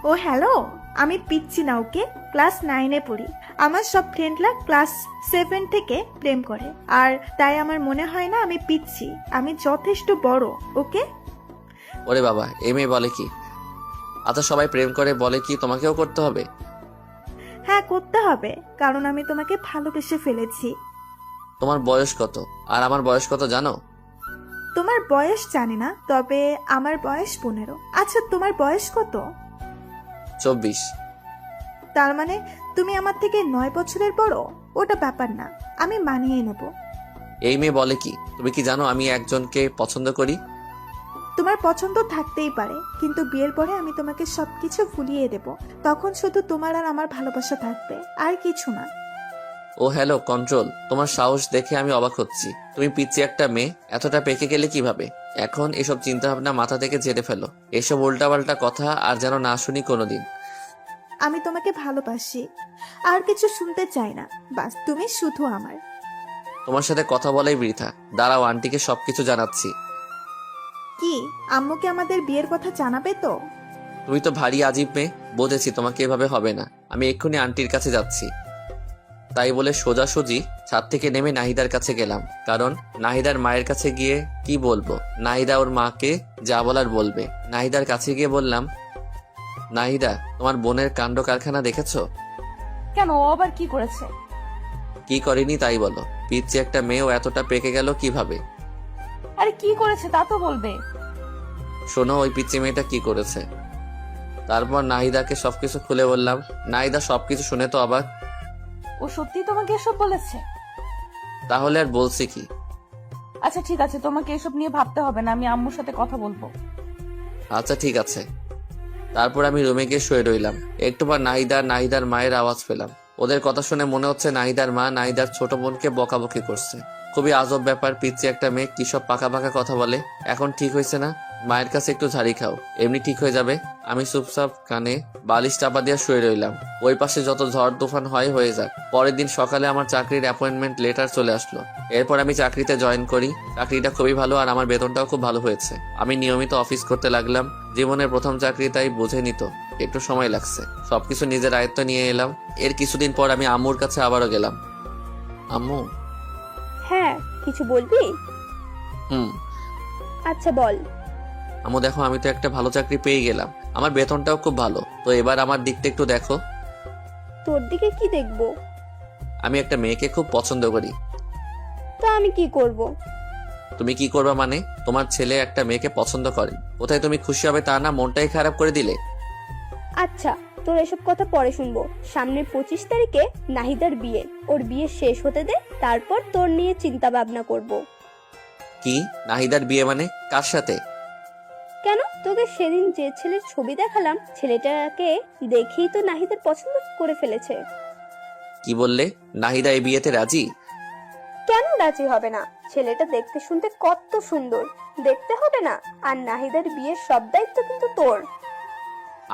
ও হ্যালো, আমি পিচ্ছি না, ওকে? ক্লাস 9-এ পড়ি। আমার সব ফ্রেন্ডরা ক্লাস 7 থেকে প্রেম করে, আর তাই আমার মনে হয় না আমি পিচ্ছি, আমি যথেষ্ট বড়। ওকে? ওরে বাবা, এই মেয়ে বলে কি? আচ্ছা সবাই প্রেম করে বলে কি তোমাকেও করতে হবে? হ্যাঁ করতে হবে, কারণ আমি তোমাকে ভালোবেসে ফেলেছি। তোমার বয়স কত আর আমার বয়স কত জানো? তোমার বয়স জানি না, তবে আমার বয়স 15। আচ্ছা, তোমার বয়স কত? 24। তার মানে তুমি আমার থেকে 9 বছরের বড়। ওটা ব্যাপার না, আমি মানিয়ে নেব। এই মেয়ে বলে কি? তুমি কি জানো আমি একজনকে পছন্দ করি? তোমার পছন্দ থাকতেই পারে, কিন্তু বিয়ের পরে আমি তোমাকে সবকিছু ভুলিয়ে দেব। তখন শুধু তোমার আর আমার ভালোবাসা থাকবে, আর কিছু না। ও হ্যালো কন্ট্রোল, তোমার সাহস দেখে আমি অবাক হচ্ছি। তুমি পিচ্ছি একটা মেয়ে, এতটা পেকে গেলে কিভাবে? এখন এসব চিন্তা ভাবনা মাথা থেকে ঝেড়ে ফেলো। এসব উল্টাপাল্টা কথা আর যেন না শুনি কোনোদিন। আমি তোমাকে ভালোবাসি, আর কিছু শুনতে চাই না। বাস তুমি শুধু আমার। তোমার সাথে কথা বলাই বৃথা। দাঁড়াও, আন্টিকে সবকিছু জানাচ্ছি। কি, আম্মুকে আমাদের বিয়ের কথা জানাবে তো? তুমি তো ভারী আজীব মেয়ে, বুঝেছি তোমাকে এভাবে হবে না। আমি এক্ষুনি আন্টির কাছে যাচ্ছি। তাই বলে সোজাসুজি ছাদ থেকে নেমে নাহিদার কাছে গেলাম, কারণ নাহিদার মায়ের কাছে গিয়ে কি বলবো? নাহিদা ওর মাকে যা বলার বলবে। নাহিদার কাছে গিয়ে বললাম, নাহিদা, তোমার বোনের কাণ্ড কারখানা দেখেছো? কেন, ও আবার কি করেছে? কি করেনি তাই বলো। পিচ্ছি একটা মেয়েও এতটা পেকে গেল কিভাবে? আরে কি করেছে তা তো বলবে। শোনো, ওই পিচ্ছি মেয়েটা কি করেছে। তারপর নাহিদাকে সবকিছু খুলে বললাম। নাহিদা সবকিছু শুনে তো অবাক। ও সত্যি তোমাকে এসব বলেছে? তাহলে আর বলছি কি? আচ্ছা ঠিক আছে, তোমাকে এসব নিয়ে ভাবতে হবে না, আমি আম্মুর সাথে কথা বলবো। আচ্ছা ঠিক আছে। তারপর আমি রুমে গিয়ে শুয়ে রইলাম। একটু পর নাহিদার মায়ের আওয়াজ পেলাম। ওদের কথা শুনে মনে হচ্ছে নাহিদার মা নাহিদার ছোট বোনকে বকাবকি করছে। খুবই আজব ব্যাপার, পিচ্ছি একটা মেয়ে কি সব পাকা পাকা কথা বলে। এখন ঠিক হয়েছে না? মায়ের কাছে একটু ঝাড়ি খাও, এমনি ঠিক হয়ে যাবে। আমি চুপচাপ কানে বালিশ চাপা দিয়ে শুয়ে রইলাম। ওই পাশে যত ঝড় তুফান হয় হয়ে যাক। পরের দিন সকালে আমার চাকরির অ্যাপয়েন্টমেন্ট লেটার চলে আসলো। এরপর আমি চাকরিতে জয়েন করি। চাকরিটা খুবই ভালো আর আমার বেতনটাও খুব ভালো হয়েছে। আমি নিয়মিত অফিস করতে লাগলাম। জীবনের প্রথম চাকরি, তাই বুঝে নিত একটু সময় লাগছে। সবকিছু নিজের আয়ত্তে নিয়ে এলাম। এর কিছুদিন পর আমি আম্মুর কাছে আবারও গেলাম। আম্মু। হ্যাঁ, কিছু বলবি? হুম। আচ্ছা বল। আম্মু দেখো, আমি তো একটা ভালো চাকরি পেয়ে গেলাম। আমার বেতনটাও খুব ভালো। তো এবার আমার দিকটা একটু দেখো। তোর দিকে কি দেখবো? আমি একটা মেয়েকে খুব পছন্দ করি। তা আমি কি করব? তুমি কি করবা মানে? তোমার ছেলে একটা মেয়েকে পছন্দ করে, কোথায় তুমি খুশি হবে তা না, মনটাই খারাপ করে দিলে। আচ্ছা, তোর এসব কথা পরে শুনবো। সামনের 25 তারিখে নাহিদার বিয়ে। ওর বিয়ে শেষ হতে দে, তারপর তোর নিয়ে চিন্তা ভাবনা করব। কি? নাহিদার বিয়ে মানে? কার সাথে? কেন, তোকে সেদিন যে ছেলের ছবি দেখালাম, ছেলেটাকে দেখেই তো নাহিদার পছন্দ করে ফেলেছে। কি বললে? নাহিদা এই বিয়েতে রাজি? কেন রাজি হবে না? ছেলেটা দেখতে শুনতে কত সুন্দর, দেখতে হবে না? আর নাহিদার বিয়ের সব দায়িত্ব কিন্তু তোর।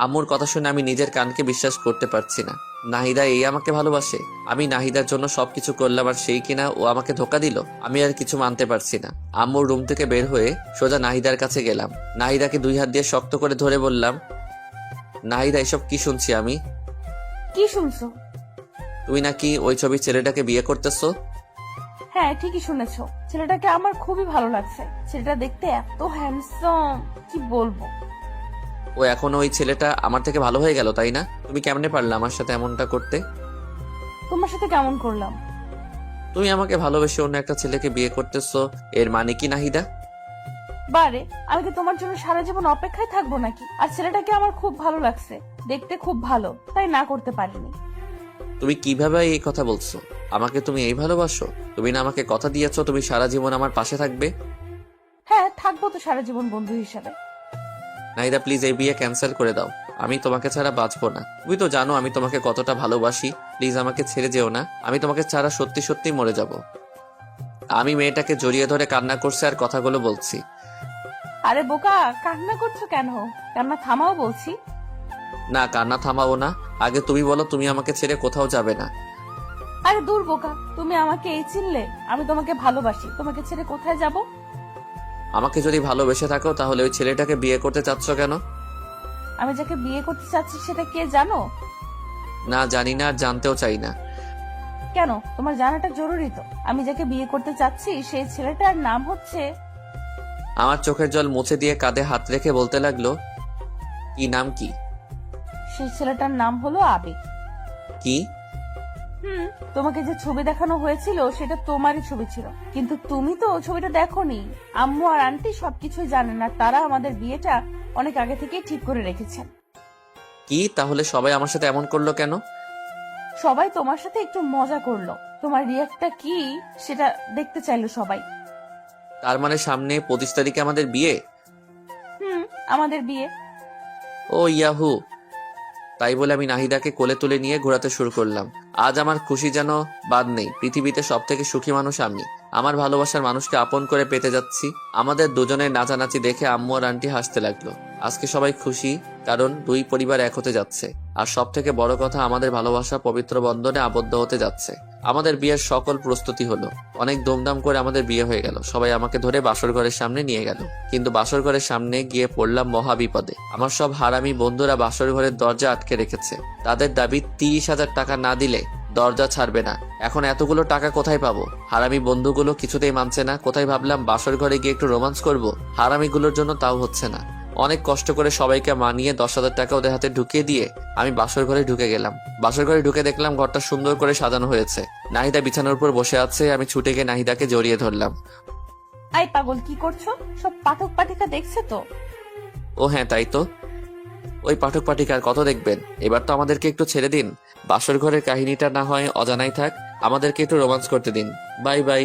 আম্মুর কথা শুনে আমি নিজের কানকে বিশ্বাস করতে পারছি না। নাহিদা এই আমাকে ভালোবাসে? আমি নাহিদার জন্য সবকিছু করলাম আর সেই কিনা ও আমাকে ধোকা দিল। আমি আর কিছু মানতে পারছি না। আম্মুর রুম থেকে বের হয়ে সোজা নাহিদার কাছে গেলাম। নাহিদাকে 2 হাত দিয়ে শক্ত করে ধরে বললাম, নাহিদা, এসব কি শুনছি আমি? কি শুনছো? তুমি নাকি ওই ছবির ছেলেটাকে বিয়ে করতেছো? হ্যাঁ ঠিকই শুনেছো, ছেলেটাকে আমার খুবই ভালো লাগছে। ছেলেটা দেখতে এত হ্যান্ডসাম, কি বলবো। ও এখন ওই ছেলেটা আমার থেকে ভালো হয়ে গেল, তাই না? তুমি কেমনে পারলে আমার সাথে এমনটা করতে? তোমার সাথে কেমন করলাম? তুমি আমাকে ভালোবেসে অন্য একটা ছেলেকে বিয়ে করতেছো, এর মানে কি নাহিদা? বারে, আমি কি তোমার জন্য সারা জীবন অপেক্ষায় থাকবো নাকি? আর ছেলেটাকে আমার খুব ভালো লাগছে, দেখতে খুব ভালো, তাই না করতে পারিনি। তুমি কিভাবে এই কথা বলছো? আমাকে তুমি এই ভালোবাসো? তুমি না আমাকে কথা দিয়েছো তুমি সারা জীবন আমার পাশে থাকবে? হ্যাঁ থাকবো তো সারা জীবন বন্ধু হিসাবে। নাহিদা প্লিজ এই বিয়ে ক্যান্সেল করে দাও। আমি তোমাকে ছাড়া বাঁচবো না। তুমি তো জানো আমি তোমাকে কতটা ভালোবাসি। প্লিজ আমাকে ছেড়ে যেও না। আমি তোমাকে ছাড়া সত্যি সত্যি মরে যাব। আমি মেয়েটাকে জড়িয়ে ধরে কান্না করছি আর কথাগুলো বলছি। আরে বোকা, কান্না করছো কেন? কান্না থামাও বলছি। না, কান্না থামাবো না। আগে তুমি বলো তুমি আমাকে ছেড়ে কোথাও যাবে না। আরে দূর বোকা, তুমি আমাকে এই চিনলে? আমি তোমাকে ভালোবাসি, তোমাকে ছেড়ে কোথায় যাব? আমাকে যদি ভালোবেসে থাকো তাহলে ওই ছেলেটাকে বিয়ে করতে চাচ্ছ কেন? আমি যাকে বিয়ে করতে চাচ্ছি সেটা কে জানো? না, জানি না আর জানতেও চাই না। কেন, তোমার জানাটা জরুরি তো। আমি যাকে বিয়ে করতে চাচ্ছি সেই ছেলেটার নাম হচ্ছে। আমার চোখের জল মুছে দিয়ে কাঁধে হাত রেখে বলতে লাগলো, কি নাম কি? সেই ছেলেটার নাম হলো আবির। কি? তোমাকে যে ছবি দেখানো হয়েছিল সেটা তোমারই ছবি ছিল, কিন্তু তুমি তো ছবিটা দেখোনি। আম্মু আর আন্টি সবকিছুই জানেন, আর তারা আমাদের বিয়েটা অনেক আগে থেকেই ঠিক করে রেখেছেন। কি তাহলে সবাই আমার সাথে এমন করলো কেন? সবাই তোমার সাথে একটু মজা করলো, তোমার রিয়াক্টটা কি সেটা দেখতে চাইলো সবাই। তার মানে সামনে 25 তারিখে আমাদের বিয়ে? আমাদের বিয়ে। ও ইয়াহু! তাই বলে আমি নাহিদাকে কোলে তুলে নিয়ে ঘোরাতে শুরু করলাম। আজ আমার খুশি যেন বাদ নেই। পৃথিবীতে সব থেকে সুখী মানুষ আমি। আমার ভালোবাসার মানুষকে আপন করে পেতে যাচ্ছি। আমাদের দুজনের নাচানাচি দেখে আম্মু আর আন্টি হাসতে লাগলো। আজকে সবাই খুশি, কারণ দুই পরিবার এক হতে যাচ্ছে। আর সব থেকে বড় কথা, আমাদের ভালোবাসা পবিত্র বন্ধনে আবদ্ধ হতে যাচ্ছে। আমাদের বিয়ের সকল প্রস্তুতি হলো। অনেক ধুমধাম করে আমাদের বিয়ে হয়ে গেল। সবাই আমাকে ধরে বাসর ঘরের সামনে নিয়ে গেল, কিন্তু বাসর ঘরের সামনে গিয়ে পড়লাম মহা বিপদে। আমার সব হারামি বন্ধুরা বাসর ঘরের দরজা আটকে রেখেছে। তাদের দাবি 30,000 টাকা না দিলে দরজা ছাড়বে না। এখন এতগুলো টাকা কোথায় পাবো? হারামি বন্ধুগুলো কিছুতেই মানছে না। কোথায় ভাবলাম বাসর ঘরে গিয়ে একটু রোমান্স করব, হারামিগুলোর জন্য তাও হচ্ছে না। অনেক কষ্ট করে সবাইকে মানিয়ে 10,000 টাকা ওদের হাতে ঢুকিয়ে দিয়ে আমি বাসর ঘরে ঢুকে গেলাম। বাসর ঘরে ঢুকে দেখলাম ঘরটা সুন্দর করে সাজানো হয়েছে। নাহিদা বিছানার উপর বসে আছে। আমি ছুটে গিয়ে নাহিদাকে জড়িয়ে ধরলাম। আই পাগল, কি করছো? সব পাঠক পাঠিকা দেখছে তো? ও হ্যাঁ, তাই তো। ওই পাঠক পাঠিকার কত দেখবেন? এবার তো আমাদেরকে একটু ছেড়ে দিন। বাসর ঘরের কাহিনীটা না হয় অজানাই থাক, আমাদেরকে একটু রোমান্স করতে দিন। Bye bye.